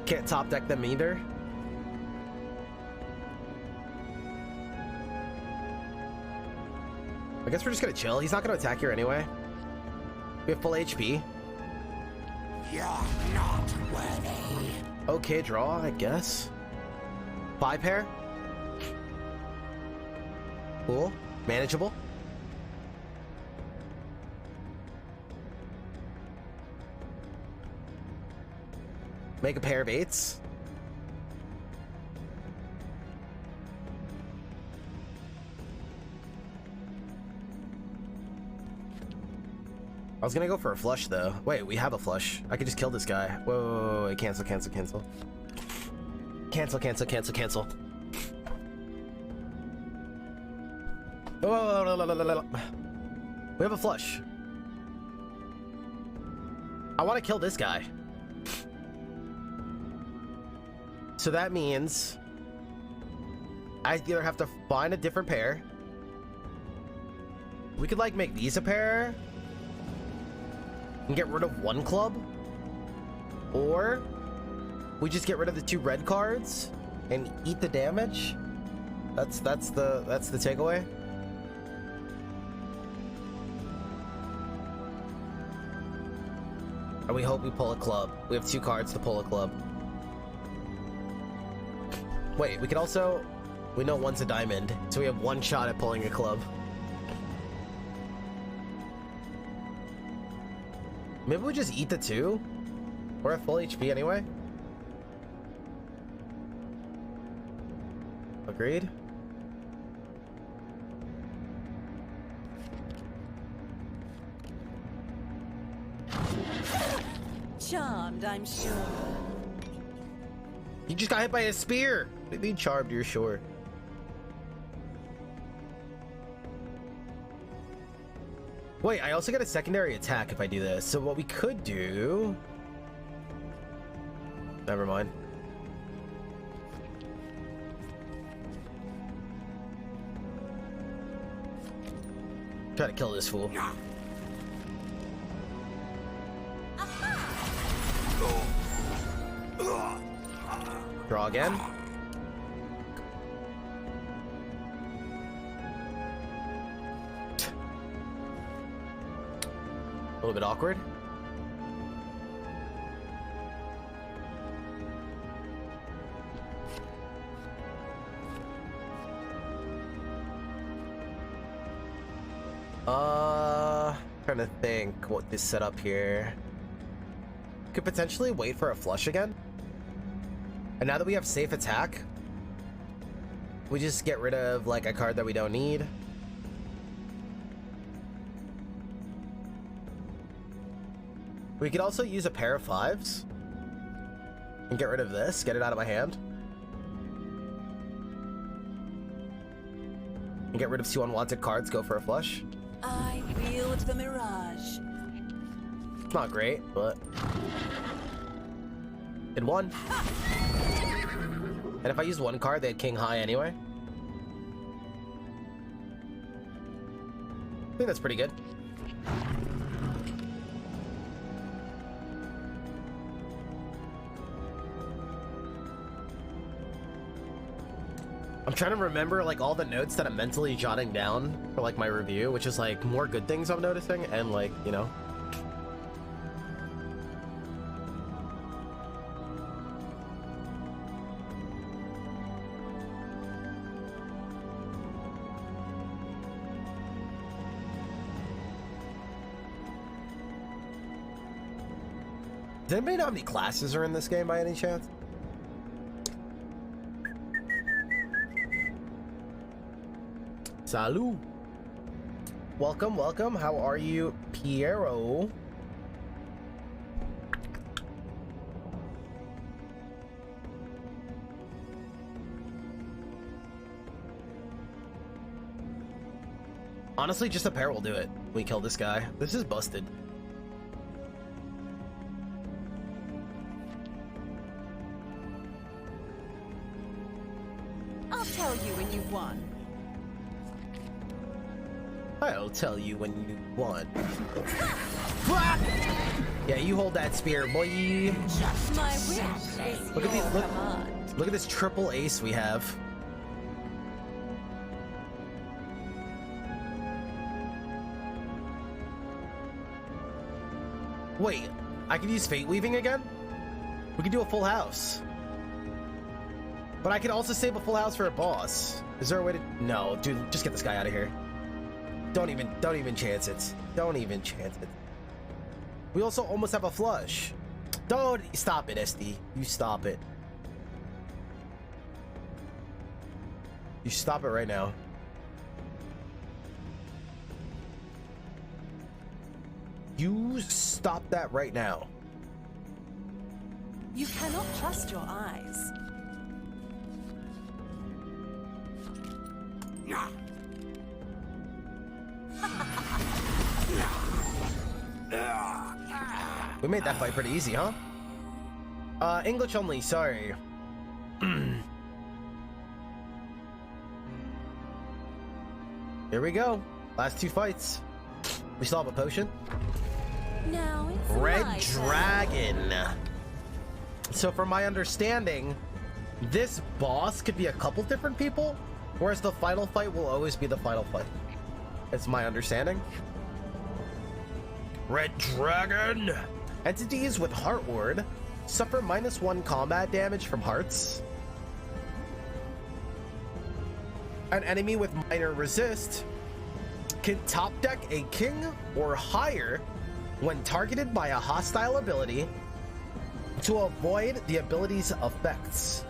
Can't top deck them either. I guess we're just gonna chill. He's not gonna attack here anyway. We have full HP. You're not worthy. Okay, draw, I guess. 5 pair. Cool. Manageable. Make a pair of 8s. I was gonna go for a flush though. Wait, we have a flush. I could just kill this guy. Whoa, wait, cancel, cancel, cancel. Cancel, cancel, cancel, cancel. Whoa, we have a flush. I want to kill this guy. So that means I either have to find a different pair. We could like make these a pair and get rid of 1 club, or we just get rid of the 2 red cards and eat the damage. That's the takeaway. And we hope we pull a club. We have 2 cards to pull a club. Wait, we could also... We know 1's a diamond, so we have 1 shot at pulling a club. Maybe we just eat the 2? We're at full HP anyway. Agreed? Charmed, I'm sure. You just got hit by a spear! What do you mean charmed, you're sure? Wait, I also get a secondary attack if I do this. So what we could do... Never mind. Try to kill this fool. Draw again. A little bit awkward. Trying to think what this setup here. Could potentially wait for a flush again. And now that we have safe attack, we just get rid of like a card that we don't need. We could also use a pair of 5s and get rid of this, get it out of my hand. And get rid of 2 unwanted cards, go for a flush. I wield the mirage. Not great, but did 1. And if I used 1 card, they had king high anyway. I think that's pretty good. I'm trying to remember like all the notes that I'm mentally jotting down for like my review, which is like more good things I'm noticing and like, you know. Does anybody know how many classes are in this game by any chance? Salut. Welcome, welcome. How are you, Piero? Honestly, just a pair will do it. We kill this guy. This is busted. I'll tell you when you've won. I'll tell you when you want. Yeah, you hold that spear, boy. My wish is Look at your these. command. Look at this triple ace we have. Wait, I can use Fate Weaving again? We can do a full house. But I can also save a full house for a boss. Is there a way to... No, dude, just get this guy out of here. Don't even chance it. Don't even chance it. We also almost have a flush. Don't... Stop it, SD. You stop it. You stop it right now. You stop that right now. You cannot trust your eyes. We made that fight pretty easy, huh? English only, sorry. Here we go. Last two fights. We still have a potion. Now it's Red my turn. Dragon. So from my understanding, this boss could be a couple different people, whereas the final fight will always be the final fight. It's my understanding. Red Dragon. Entities with Heart Ward suffer -1 combat damage from hearts. An enemy with minor resist can top deck a king or higher when targeted by a hostile ability to avoid the ability's effects.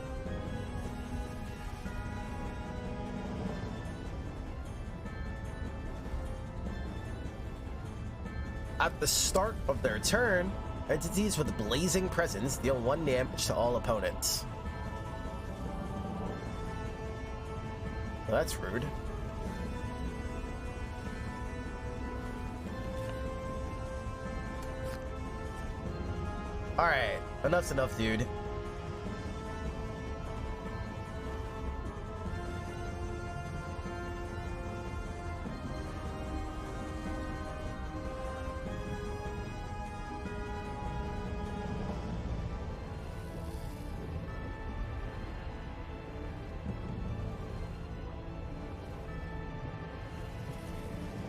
At the start of their turn, entities with Blazing Presence deal 1 damage to all opponents. Well, that's rude. Alright, enough's enough, dude.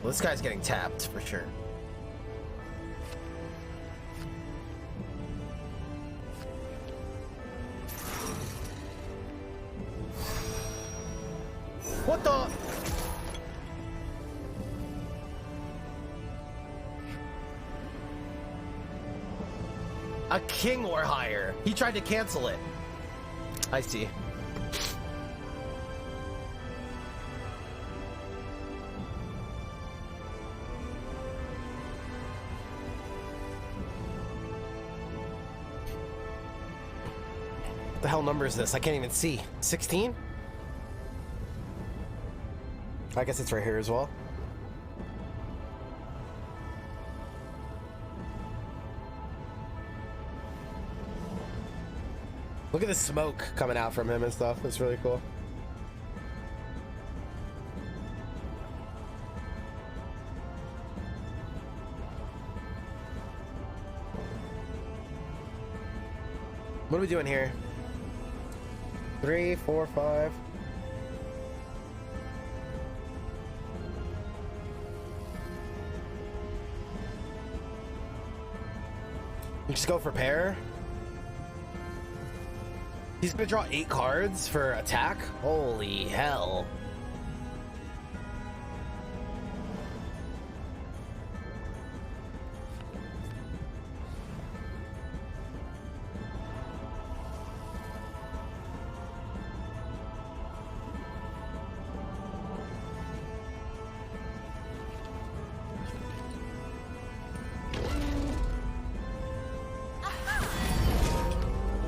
Well, this guy's getting tapped for sure. What the? A king or higher. He tried to cancel it. I see. What the hell number is this? I can't even see. 16? I guess it's right here as well. Look at the smoke coming out from him and stuff. It's really cool. What are we doing here? 3, 4, 5. You just go for pair. He's gonna draw 8 cards for attack? Holy hell.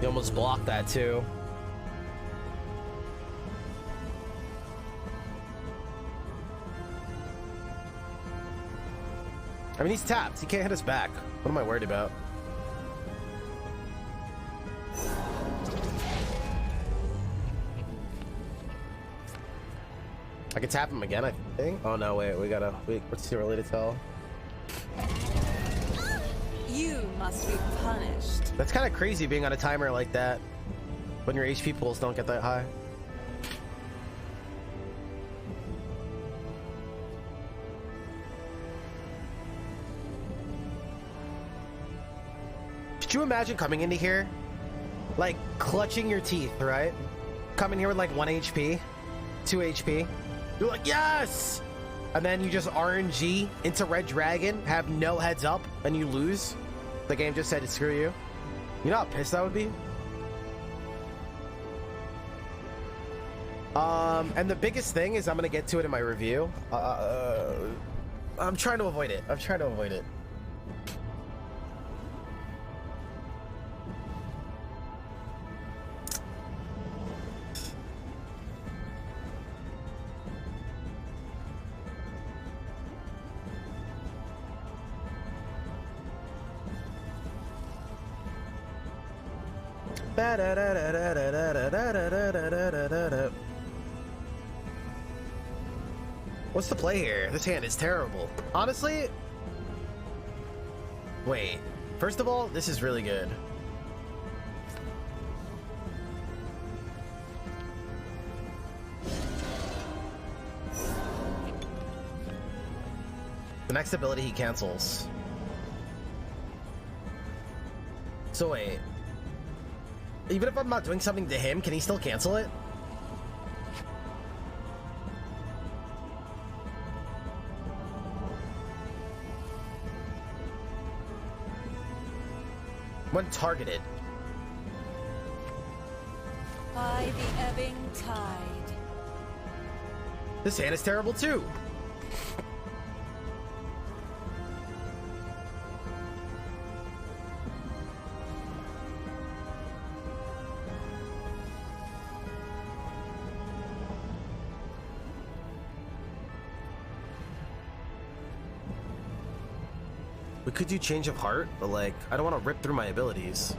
You almost blocked that too. I mean, he's tapped. He can't hit us back. What am I worried about? I can tap him again, I think. Oh no, wait, it's too early to tell. You must be punished. That's kind of crazy being on a timer like that when your HP pools don't get that high. Could you imagine coming into here, like clutching your teeth, right? Coming here with like 1 HP, 2 HP. You're like, yes! And then you just RNG into Red Dragon, have no heads up, and you lose. The game just said, screw you. You know how pissed I would be? And the biggest thing is I'm gonna get to it in my review. I'm trying to avoid it. I'm trying to avoid it. What's the play here? This hand is terrible. Honestly, wait. First of all, this is really good. The next ability he cancels. So wait. Even if I'm not doing something to him, can he still cancel it? When targeted. By the ebbing tide. This hand is terrible too. We could do change of heart, but like, I don't want to rip through my abilities.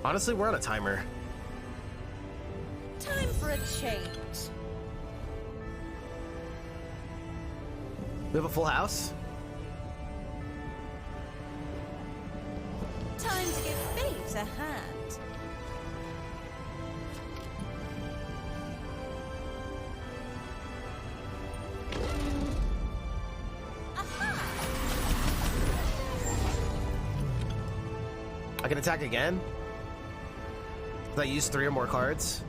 Honestly, we're on a timer. Time for a change. We have a full house? Time to give fate a hand. I can attack again? Did I use 3 or more cards?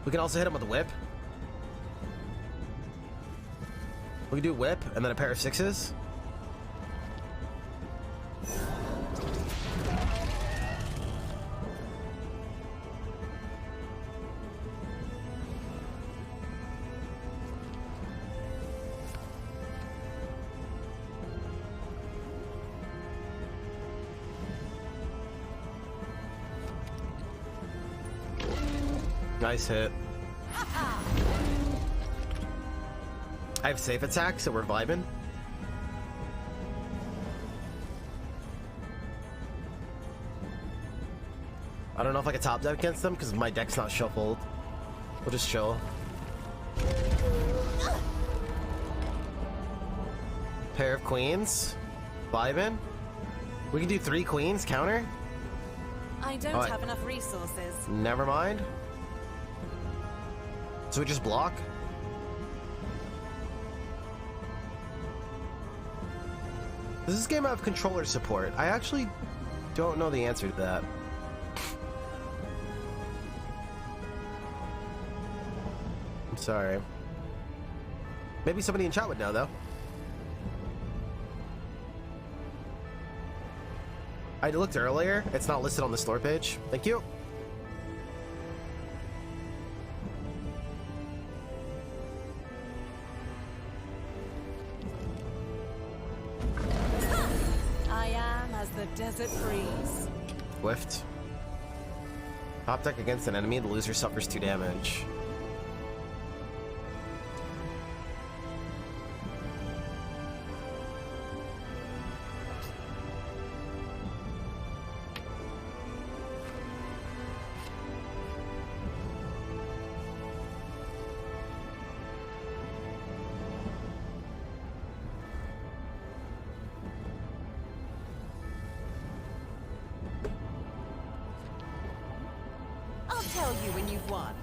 We can also hit him with a whip. We can do whip and then a pair of 6s. Nice hit. I have safe attack, so we're vibing. I don't know if I can top deck against them because my deck's not shuffled. We'll just chill. Pair of queens. Vibing. We can do 3 queens, counter. I don't have enough resources. Never mind. So we just block? Does this game have controller support? I actually don't know the answer to that. I'm sorry. Maybe somebody in chat would know, though. I looked earlier. It's not listed on the store page. Thank you. I am as the desert breeze. Whiffed. Top deck against an enemy. The loser suffers 2 damage. I'll tell you when you've won.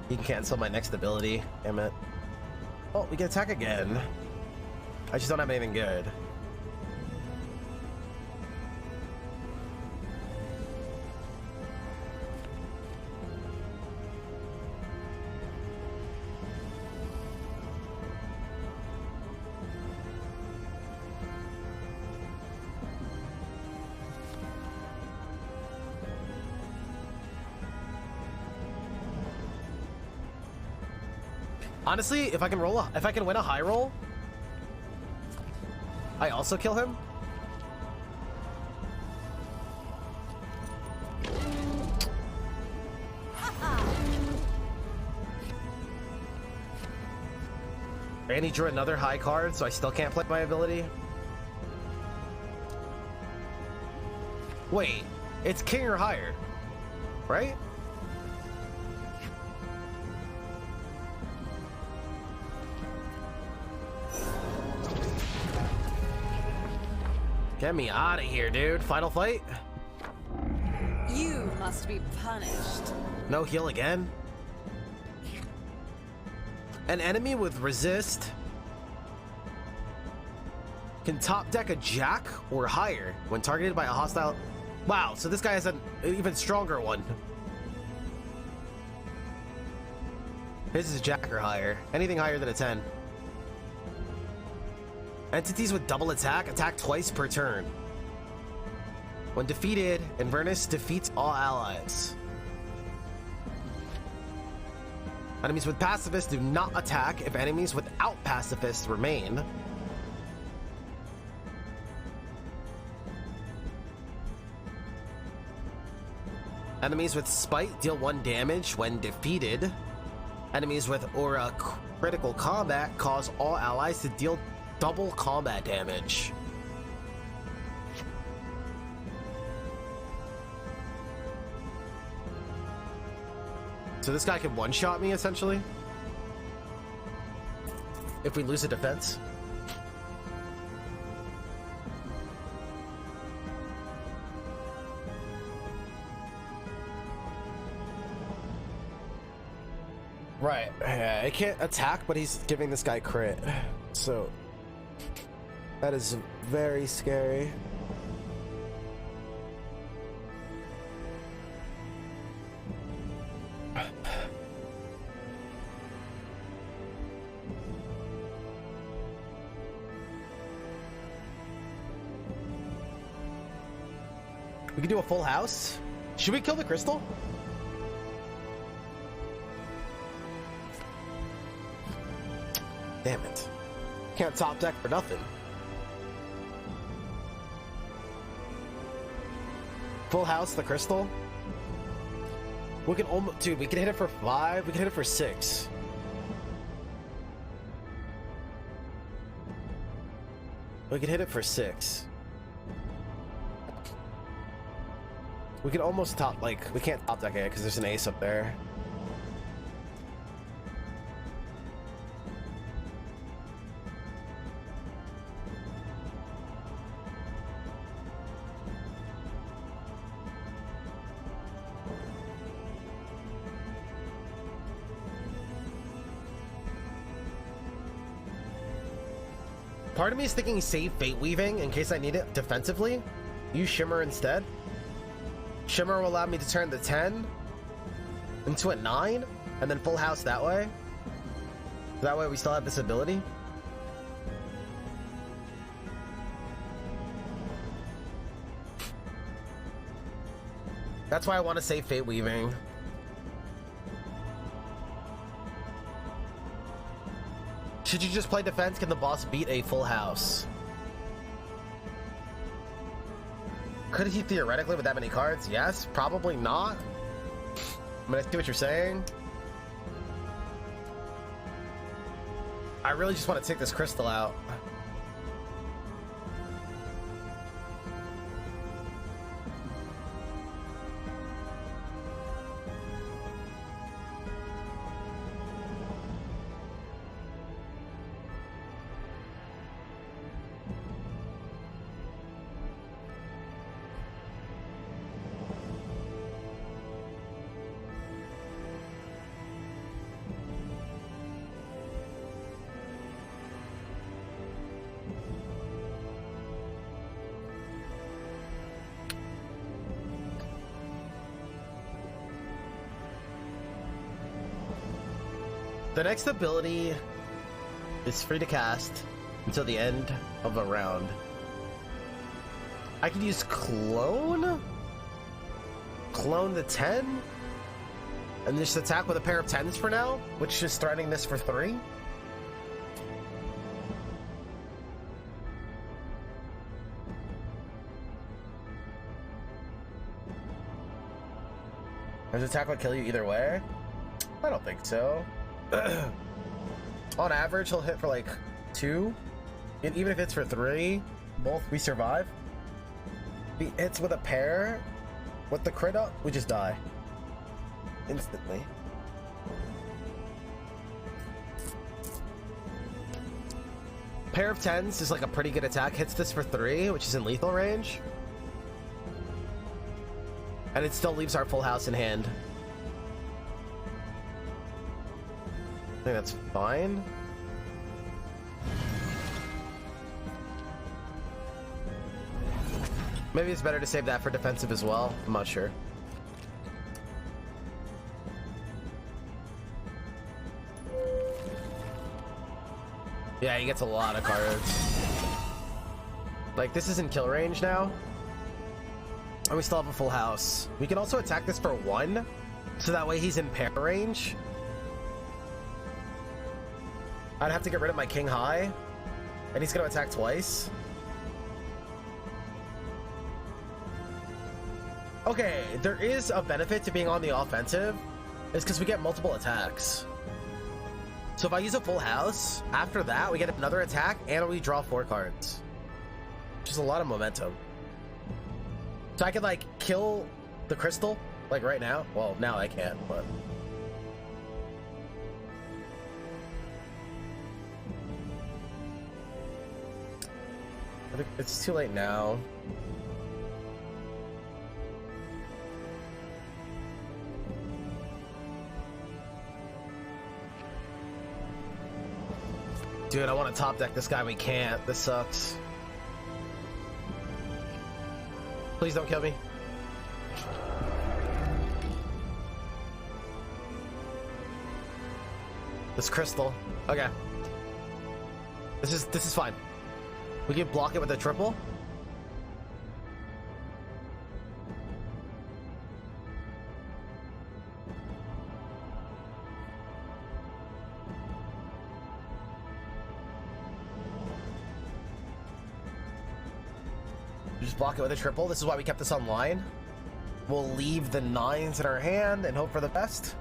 You can cancel my next ability. Damn it. Oh, we can attack again. I just don't have anything good. Honestly, if I can win a high roll, I also kill him. And he drew another high card, so I still can't play my ability. Wait, it's king or higher, right? Get me out of here, dude. Final fight? You must be punished. No heal again? An enemy with resist can top deck a jack or higher when targeted by a hostile. Wow, so this guy has an even stronger one. His is jack or higher. Anything higher than a 10. Entities with double attack twice per turn. When defeated, Inverness defeats all allies. Enemies with pacifist do not attack if enemies without pacifists remain. Enemies with spite deal 1 damage when defeated. Enemies with aura critical combat cause all allies to deal double combat damage. So this guy can one-shot me, essentially, if we lose a defense. Right. Yeah, I can't attack, but he's giving this guy crit. So that is very scary. We can do a full house. Should we kill the crystal? Damn it. Can't top deck for nothing. Full house, the crystal. We can almost, dude, we can hit it for 5. We can hit it for 6. We can hit it for 6. We can almost top, like, we can't top deck it because there's an ace up there. Part of me is thinking save Fate Weaving in case I need it defensively. Use Shimmer instead. Shimmer will allow me to turn the 10. into a 9, and then full house that way. That way we still have this ability. That's why I want to save Fate Weaving. Should you just play defense? Can the boss beat a full house? Could he theoretically with that many cards? Yes, probably not. I mean, I see what you're saying. I really just want to take this crystal out. The next ability is free to cast until the end of a round. I could use Clone? Clone the 10? And just attack with a pair of 10s for now, which is threatening this for 3. Does attack would kill you either way? I don't think so. On average, he'll hit for like 2. And even if it's for 3, both we survive. If he hits with a pair, with the crit up, we just die. Instantly. Pair of 10s is like a pretty good attack. Hits this for 3, which is in lethal range. And it still leaves our full house in hand. I think that's fine. Maybe it's better to save that for defensive as well. I'm not sure. Yeah, he gets a lot of cards. Like, this is in kill range now. And we still have a full house. We can also attack this for 1. So that way he's in pair range. I'd have to get rid of my King High, and he's going to attack twice. Okay, there is a benefit to being on the offensive, is because we get multiple attacks. So if I use a full house, after that we get another attack, and we draw 4 cards. Which is a lot of momentum. So I could, like, kill the crystal, like, right now. Well, now I can't, but... I think it's too late now. Dude, I want to top deck this guy. We can't. This sucks. Please don't kill me. This crystal. Okay. This is fine. We can block it with a triple. Just block it with a triple. This is why we kept this online. We'll leave the 9s in our hand and hope for the best.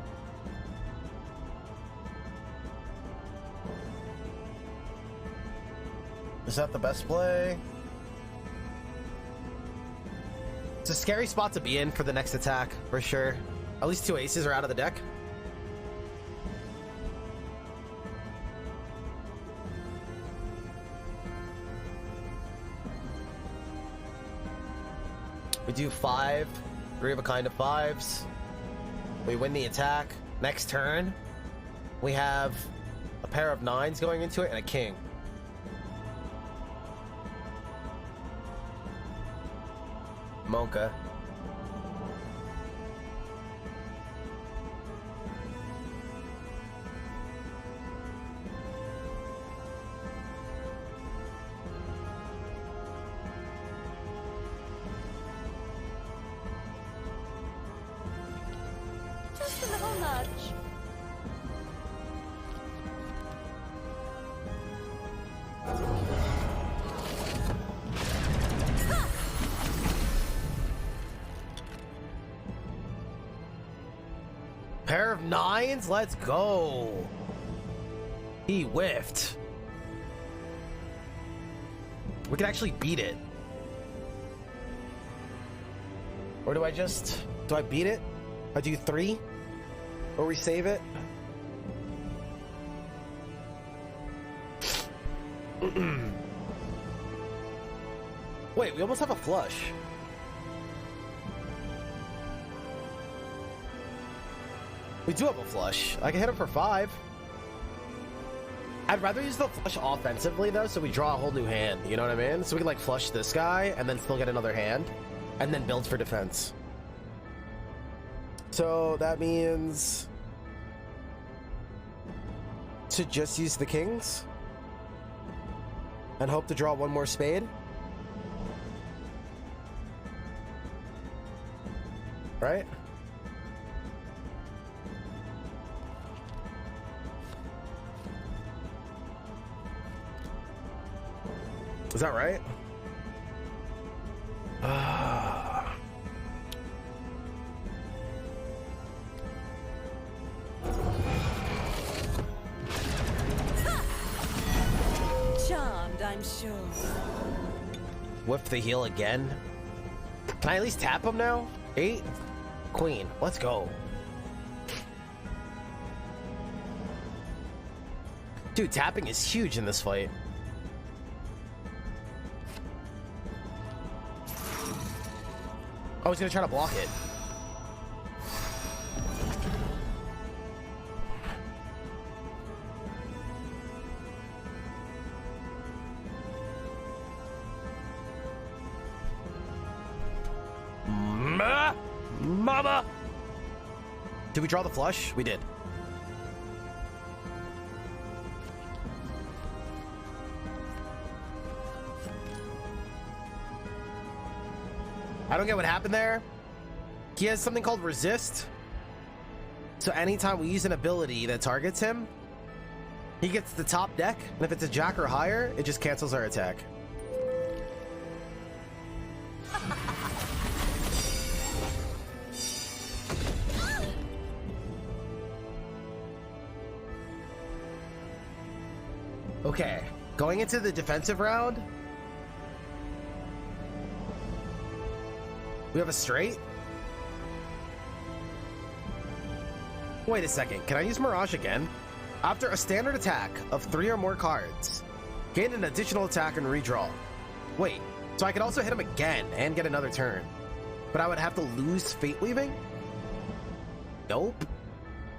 Is that the best play? It's a scary spot to be in for the next attack, for sure. At least 2 aces are out of the deck. We do 5, 3 of a kind of 5s. We win the attack. Next turn, we have a pair of 9s going into it and a king. Monka. nudge. Pair of nines? Let's go. He whiffed. We can actually beat it. Or do I beat it? I do 3? Or we save it? Wait, we almost have a flush. We do have a flush. I can hit him for 5. I'd rather use the flush offensively, though, so we draw a whole new hand. You know what I mean? So we can, like, flush this guy and then still get another hand and then build for defense. So that means to just use the kings and hope to draw one more spade. Right? Is that right? Charmed, I'm sure. Whiff the heel again. Can I at least tap him now? 8? Queen. Let's go. Dude, tapping is huge in this fight. Oh, he's gonna try to block it. Mama! Did we draw the flush? We did. I don't get what happened there. He has something called resist. So anytime we use an ability that targets him, he gets the top deck, and if it's a jack or higher, it just cancels our attack. Okay, going into the defensive round, we have a straight. Wait a second, can I use Mirage again? After a standard attack of 3 or more cards, gain an additional attack and redraw. Wait, so I could also hit him again and get another turn, but I would have to lose Fate Weaving? Nope.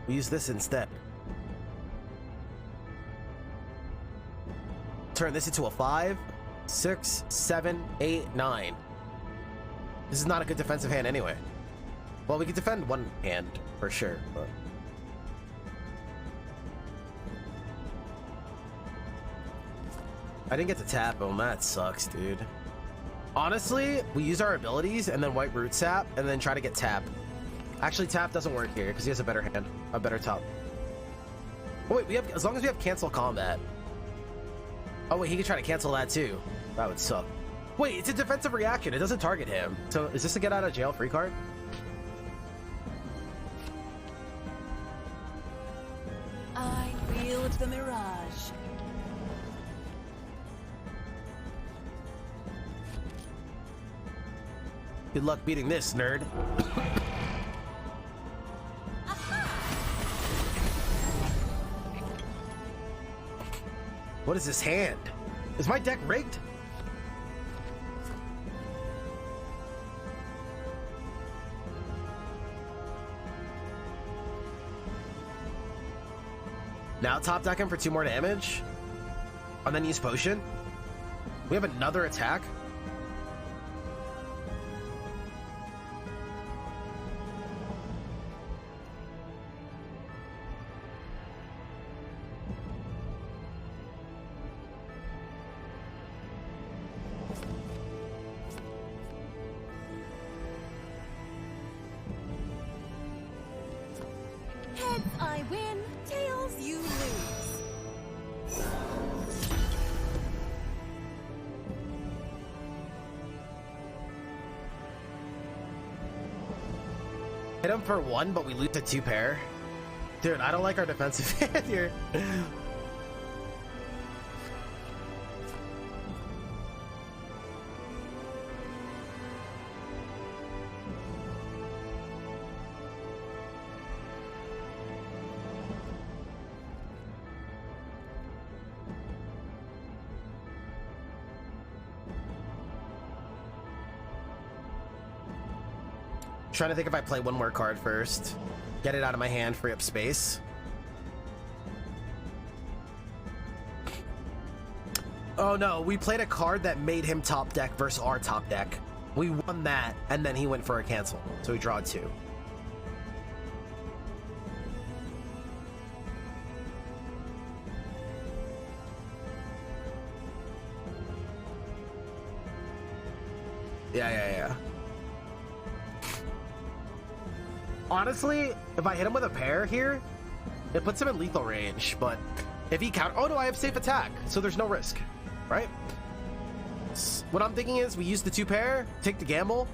We use this instead. Turn this into a 5, 6, 7, 8, 9. This is not a good defensive hand anyway. Well, we could defend one hand for sure, but... I didn't get to tap him. That sucks, dude. Honestly, we use our abilities and then white root sap and then try to get tap. Actually, tap doesn't work here because he has a better hand, a better top. Oh wait, we have, as long as we have cancel combat. Oh wait, he can try to cancel that too. That would suck. Wait, it's a defensive reaction. It doesn't target him. So is this a get out of jail free card? I wield the mirage. Good luck beating this, nerd. What is this hand? Is my deck rigged? Now top deck him for 2 more damage? And then use potion? We have another attack? Hit him for 1, but we lose a 2 pair. Dude, I don't like our defensive hand here. Trying to think if I play one more card first. Get it out of my hand, free up space. Oh no, we played a card that made him top deck versus our top deck. We won that, and then he went for a cancel. So we draw 2. Yeah. Honestly, if I hit him with a pair here, it puts him in lethal range, but if he counter... Oh no, I have safe attack, so there's no risk, right? What I'm thinking is we use the 2 pair, take the gamble.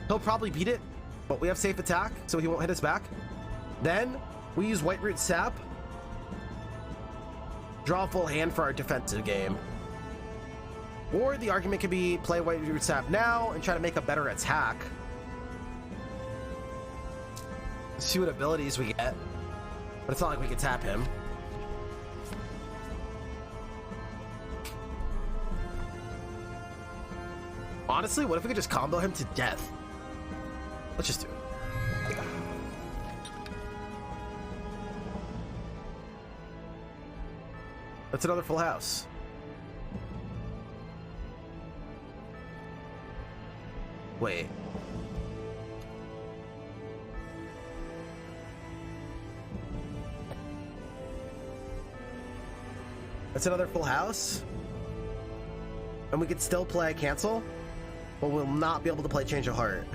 He'll probably beat it, but we have safe attack, so he won't hit us back. Then we use White Root Sap. Draw a full hand for our defensive game. Or the argument could be play White Root Sap now and try to make a better attack. See what abilities we get, but it's not like we can tap him. Honestly, what if we could just combo him to death? Let's just do it. That's another full house. Wait. That's another full house. And we could still play cancel, but we'll not be able to play change of heart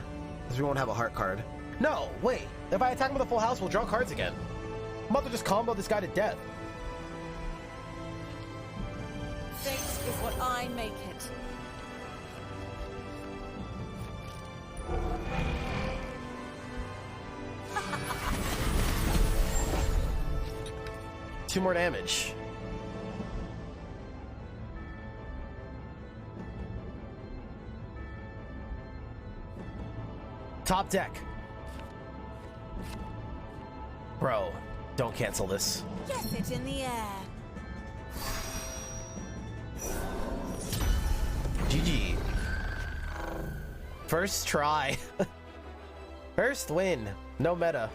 because we won't have a heart card. No, wait. If I attack him with a full house, we'll draw cards again. I'm about to just combo this guy to death. Fate is what I make it. Two more damage. Top deck. Bro, don't cancel this. Get it in the air. GG. First try. First win. No meta.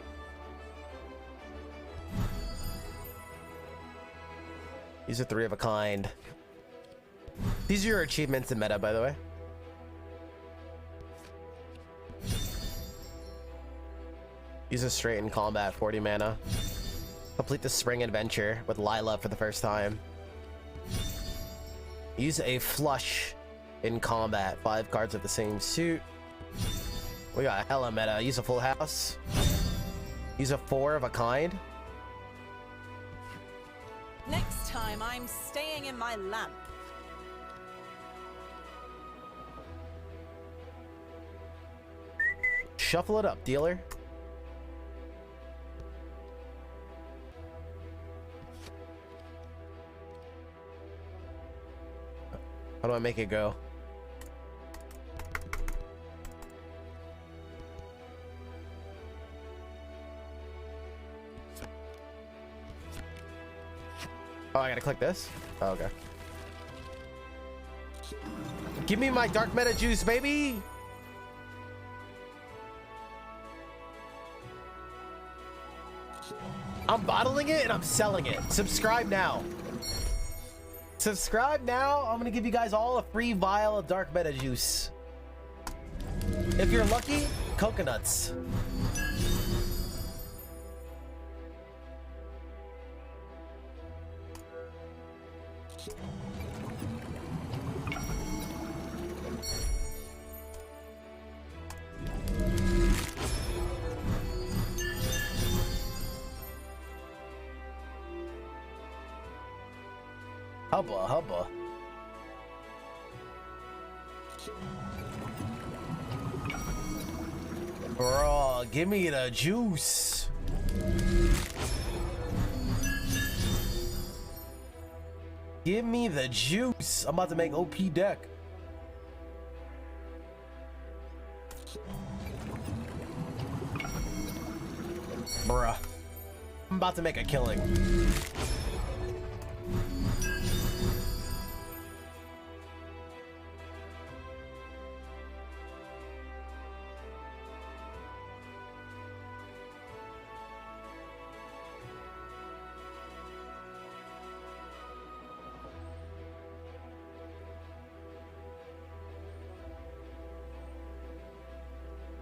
These are 3 of a kind. These are your achievements in meta, by the way. Use a straight in combat, 40 mana. Complete the spring adventure with Lila for the first time. Use a flush in combat, 5 cards of the same suit. We got hella meta. Use a full house. Use a 4 of a kind. Next time, I'm staying in my lamp. Shuffle it up, dealer. How do I make it go? Oh, I gotta click this? Oh, okay. Give me my dark meta juice, baby! I'm bottling it and I'm selling it. Subscribe now. Subscribe now. I'm gonna give you guys all a free vial of dark meta juice. If you're lucky, coconuts. Hubba, hubba. Bro, give me the juice. Give me the juice. I'm about to make OP deck. Bruh. I'm about to make a killing.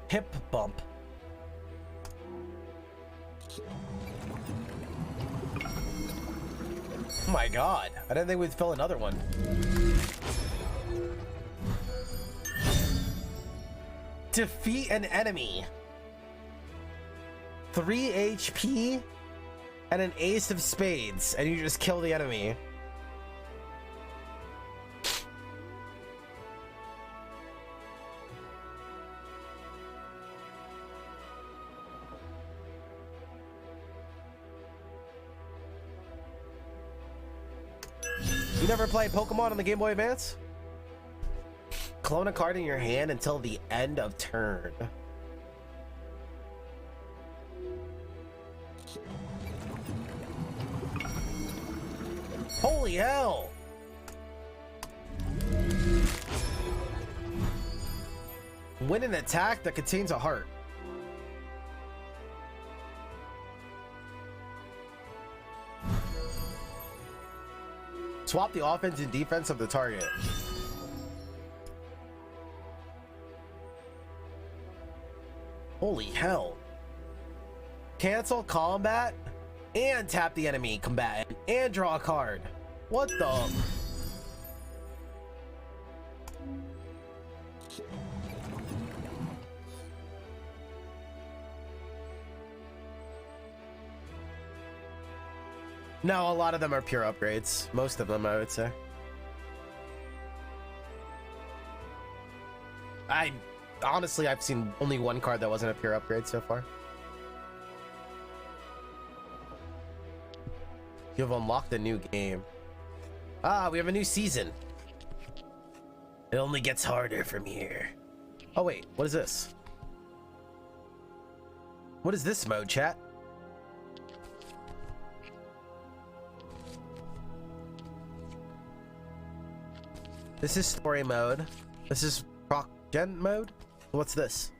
Hip bump. Oh my god, I didn't think we'd fill another one. Defeat an enemy. 3 HP and an ace of spades, and you just kill the enemy. You never played Pokemon on the Game Boy Advance? Clone a card in your hand until the end of turn. Holy hell! Win an attack that contains a heart. Swap the offense and defense of the target. Holy hell. Cancel combat and tap the enemy combatant and draw a card. What the? No, a lot of them are pure upgrades. Most of them, I would say. Honestly, I've seen only one card that wasn't a pure upgrade so far. You've unlocked a new game. Ah, we have a new season. It only gets harder from here. Oh wait, what is this? What is this mode, chat? This is story mode. This is proc gen mode. What's this?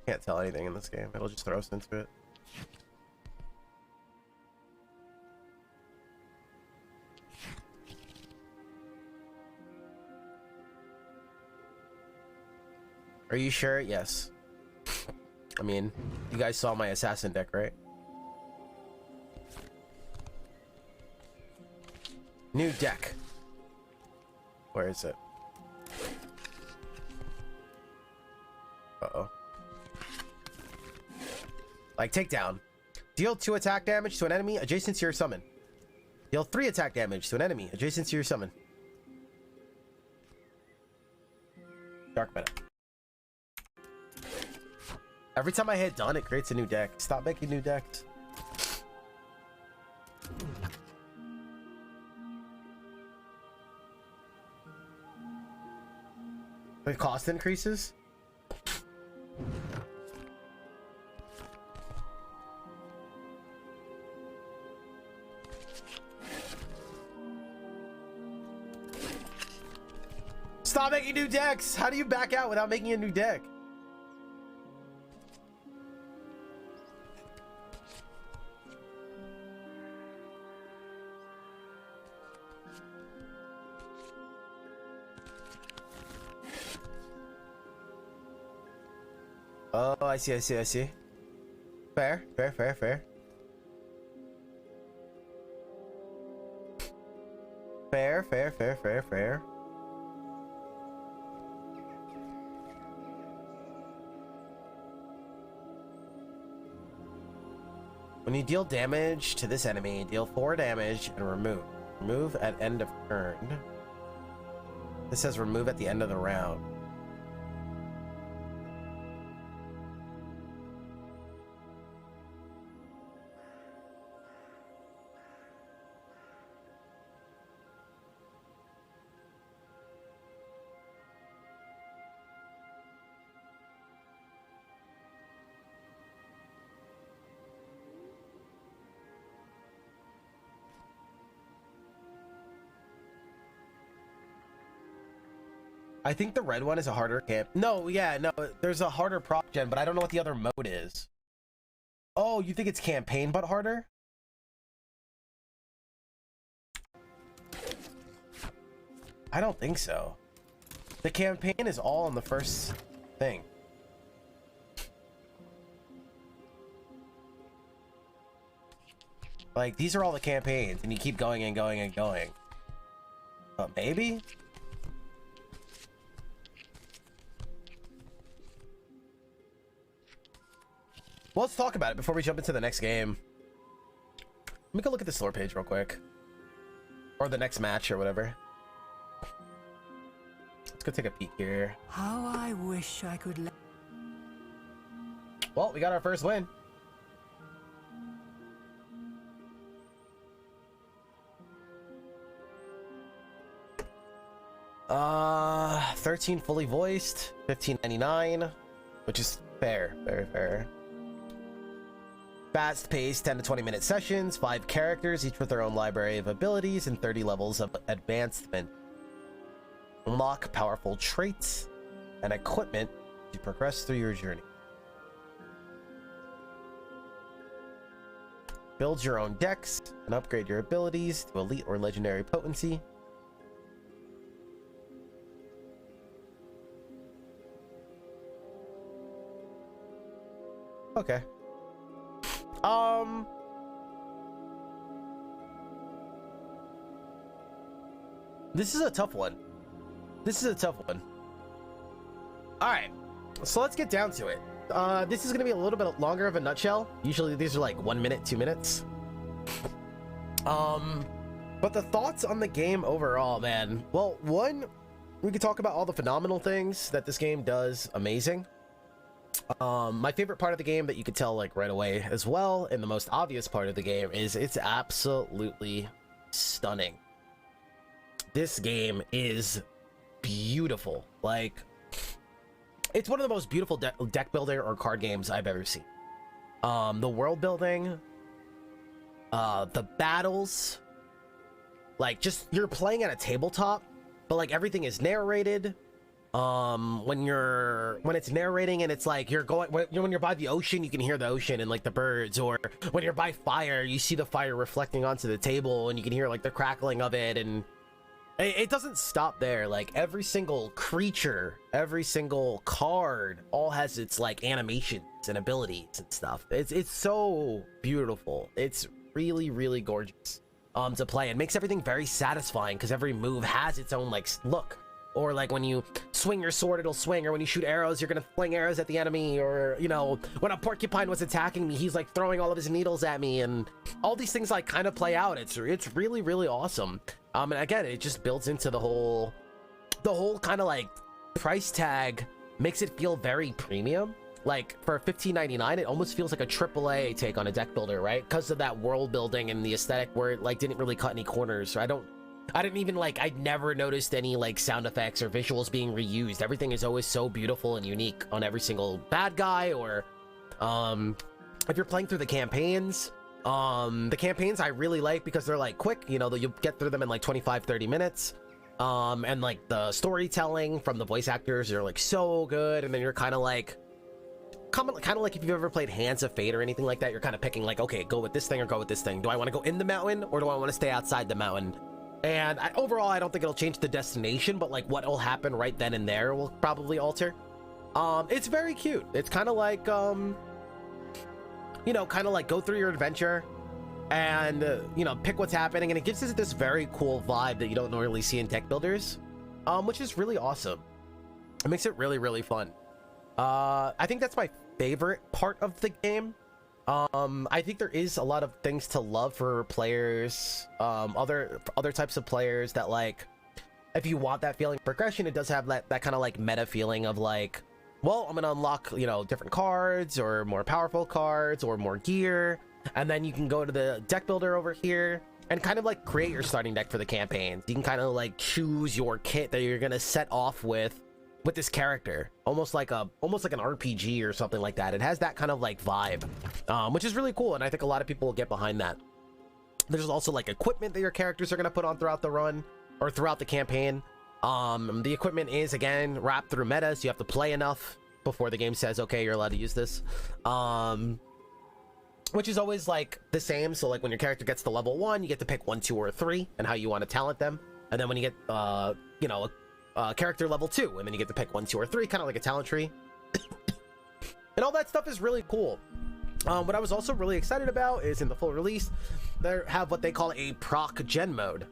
Can't tell anything in this game. It'll just throw us into it. Are you sure? Yes. I mean, you guys saw my assassin deck, right? New deck. Where is it? Uh-oh. Like takedown. Deal 2 attack damage to an enemy adjacent to your summon. Deal 3 attack damage to an enemy adjacent to your summon. Dark meta. Every time I hit done, it creates a new deck. Stop making new decks. The cost increases? Stop making new decks! How do you back out without making a new deck? Oh, I see. Fair. Fair. When you deal damage to this enemy, deal 4 damage and remove. Remove at end of turn. This says remove at the end of the round. I think the red one is a harder camp. No, yeah, no, there's a harder prop gen, but I don't know what the other mode is. Oh, you think it's campaign but harder? I don't think so. The campaign is all on the first thing. Like, these are all the campaigns, and you keep going and going and going. But maybe? Well, let's talk about it before we jump into the next game. Let me go look at this lore page real quick. Or the next match or whatever. Let's go take a peek here. How I wish I could let... Well, we got our first win. $13 fully voiced, $15.99, which is fair, very fair. Fast-paced 10 to 20-minute sessions, 5 characters, each with their own library of abilities and 30 levels of advancement. Unlock powerful traits and equipment to progress through your journey. Build your own decks and upgrade your abilities to elite or legendary potency. Okay. This is a tough one. This is a tough one. All right, so let's get down to it. This is gonna be a little bit longer of a nutshell. Usually these are like 1 minute, 2 minutes. But the thoughts on the game overall, man. Well, one, we could talk about all the phenomenal things that this game does amazing. My favorite part of the game that you could tell like right away as well, and the most obvious part of the game, is it's absolutely stunning. This game is beautiful. Like, it's one of the most beautiful deck building or card games I've ever seen. The world building, the battles, like, just, you're playing at a tabletop, but like everything is narrated. When it's narrating and it's like you're going, when you're by the ocean, you can hear the ocean and like the birds, or when you're by fire, you see the fire reflecting onto the table and you can hear like the crackling of it. And it doesn't stop there. Like, every single creature, every single card all has its like animations and abilities and stuff. It's so beautiful. It's really, really gorgeous to play. It makes everything very satisfying because every move has its own like look. Or like when you swing your sword, it'll swing. Or when you shoot arrows, you're gonna fling arrows at the enemy. Or, you know, when a porcupine was attacking me, he's like throwing all of his needles at me. And all these things like kind of play out. It's really, really awesome. And again, it just builds into the whole kind of like price tag, makes it feel very premium. Like, for $15.99, it almost feels like a AAA take on a deck builder, right? Because of that world building and the aesthetic where it like didn't really cut any corners. So I didn't even like, I never noticed any like sound effects or visuals being reused. Everything is always so beautiful and unique on every single bad guy. Or if you're playing through the campaigns I really like because they're like quick, you know, you'll get through them in like 25-30 minutes. And like the storytelling from the voice actors are like so good. And then you're kind of like if you've ever played Hands of Fate or anything like that, you're kind of picking like, okay, go with this thing or go with this thing. Do I want to go in the mountain or do I want to stay outside the mountain? And overall, I don't think it'll change the destination, but like what will happen right then and there will probably alter. It's very cute. It's kind of like, you know, kind of like go through your adventure and, you know, pick what's happening. And it gives us this very cool vibe that you don't normally see in deck builders, which is really awesome. It makes it really, really fun. I think that's my favorite part of the game. I think there is a lot of things to love for players, other types of players that like, if you want that feeling of progression, it does have that kind of like meta feeling of like, well, I'm gonna unlock, you know, different cards or more powerful cards or more gear, and then you can go to the deck builder over here and kind of like create your starting deck for the campaign. You can kind of like choose your kit that you're gonna set off with this character, almost like an RPG or something like that. It has that kind of like vibe, which is really cool, and I think a lot of people will get behind that. There's also like equipment that your characters are going to put on throughout the run or throughout the campaign. The equipment is again wrapped through meta, so you have to play enough before the game says, okay, you're allowed to use this, which is always like the same. So like when your character gets to level 1, you get to pick 1, 2, or 3 and how you want to talent them, and then when you get you know, character level 2, and then you get to pick 1, 2, or 3, kind of like a talent tree. And all that stuff is really cool. What I was also really excited about is in the full release, they have what they call a proc gen mode.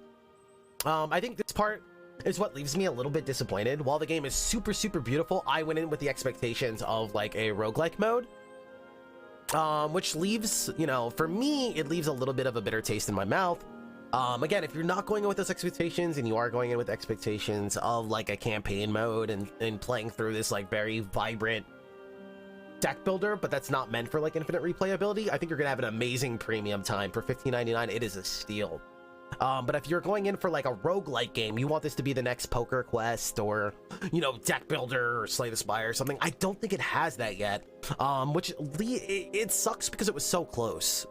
I think this part is what leaves me a little bit disappointed. While the game is super, super beautiful, I went in with the expectations of like a roguelike mode, which leaves, you know, for me, it leaves a little bit of a bitter taste in my mouth. Again, if you're not going in with those expectations and you are going in with expectations of like a campaign mode and playing through this like very vibrant deck builder, but that's not meant for like infinite replayability, I think you're gonna have an amazing premium time. For $15.99, it is a steal. But if you're going in for like a roguelike game, you want this to be the next Poker Quest or, you know, Deck Builder or Slay the Spire or something, I don't think it has that yet, which it sucks because it was so close.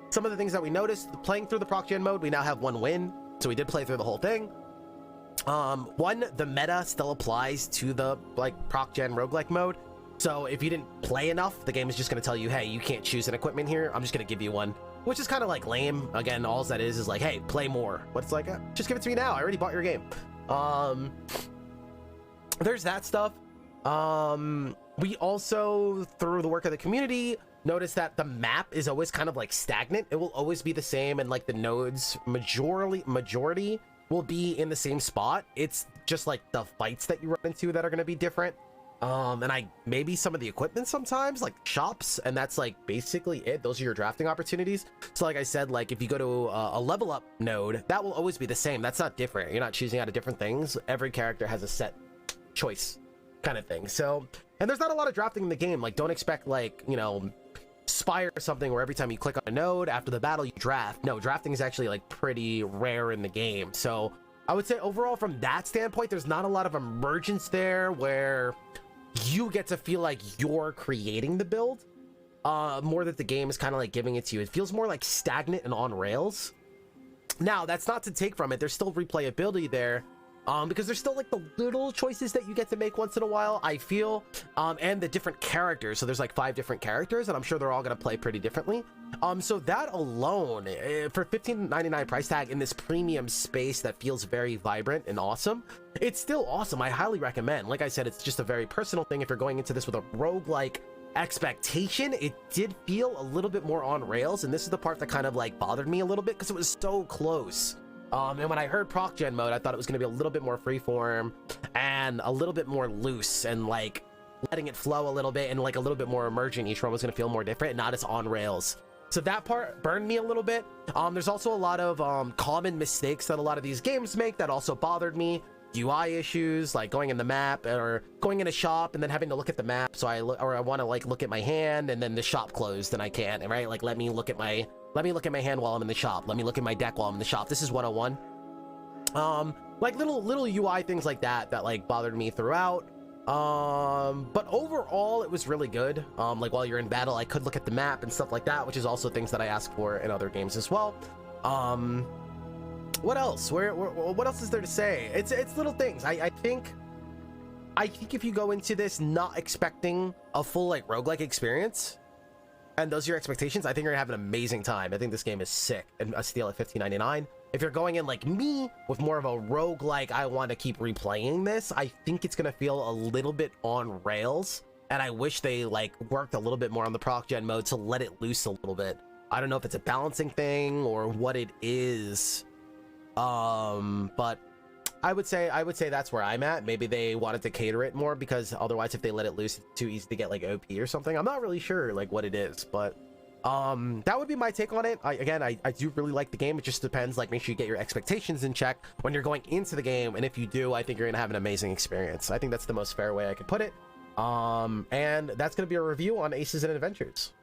Some of the things that we noticed, playing through the proc gen mode, we now have 1 win, so we did play through the whole thing. One, the meta still applies to the like proc gen roguelike mode, so if you didn't play enough, the game is just going to tell you, hey, you can't choose an equipment here, I'm just going to give you one, which is kind of like lame. Again, all that is like, hey, play more. But it's like, just give it to me now, I already bought your game. There's that stuff. We also, through the work of the community, notice that the map is always kind of like stagnant. It will always be the same, and like the nodes majority will be in the same spot. It's just like the fights that you run into that are going to be different, and maybe some of the equipment sometimes, like shops, and that's like basically it. Those are your drafting opportunities. So like I said, like if you go to a level up node, that will always be the same. That's not different. You're not choosing out of different things. Every character has a set choice kind of thing. So, and there's not a lot of drafting in the game. Like, don't expect like, you know, Spire or something where every time you click on a node after the battle you draft. No, drafting is actually like pretty rare in the game. So I would say overall from that standpoint, there's not a lot of emergence there where you get to feel like you're creating the build, more that the game is kind of like giving it to you. It feels more like stagnant and on rails. Now that's not to take from it, there's still replayability there, because there's still like the little choices that you get to make once in a while, I feel, and the different characters. So there's like 5 different characters, and I'm sure they're all going to play pretty differently. So that alone, for $15.99 price tag in this premium space that feels very vibrant and awesome, it's still awesome. I highly recommend. Like I said, it's just a very personal thing. If you're going into this with a roguelike expectation, it did feel a little bit more on rails, and this is the part that kind of like bothered me a little bit because it was so close. And when I heard proc gen mode, I thought it was going to be a little bit more freeform and a little bit more loose and like letting it flow a little bit and like a little bit more emergent. Each one was going to feel more different, not as on rails. So that part burned me a little bit. There's also a lot of common mistakes that a lot of these games make that also bothered me. UI issues, like going in the map or going in a shop and then having to look at the map. So I want to like look at my hand and then the shop closed and I can't, right? Like let me look at my hand while I'm in the shop. Let me look at my deck while I'm in the shop. This is 101. Like little UI things like that like bothered me throughout. But overall it was really good. Like while you're in battle, I could look at the map and stuff like that, which is also things that I ask for in other games as well. What else? What else is there to say? It's little things. I think if you go into this not expecting a full like roguelike experience, and those are your expectations, I think you're gonna have an amazing time. I think this game is sick and a steal at $15.99. If you're going in like me with more of a roguelike, I want to keep replaying this, I think it's gonna feel a little bit on rails, and I wish they like worked a little bit more on the proc gen mode to let it loose a little bit. I don't know if it's a balancing thing or what it is. But I would say that's where I'm at. Maybe they wanted to cater it more, because otherwise if they let it loose, it's too easy to get like OP or something. I'm not really sure like what it is, but that would be my take on it. I do really like the game. It just depends. Like, make sure you get your expectations in check when you're going into the game, and if you do, I think you're gonna have an amazing experience. I think that's the most fair way I could put it. And that's gonna be a review on Aces and Adventures.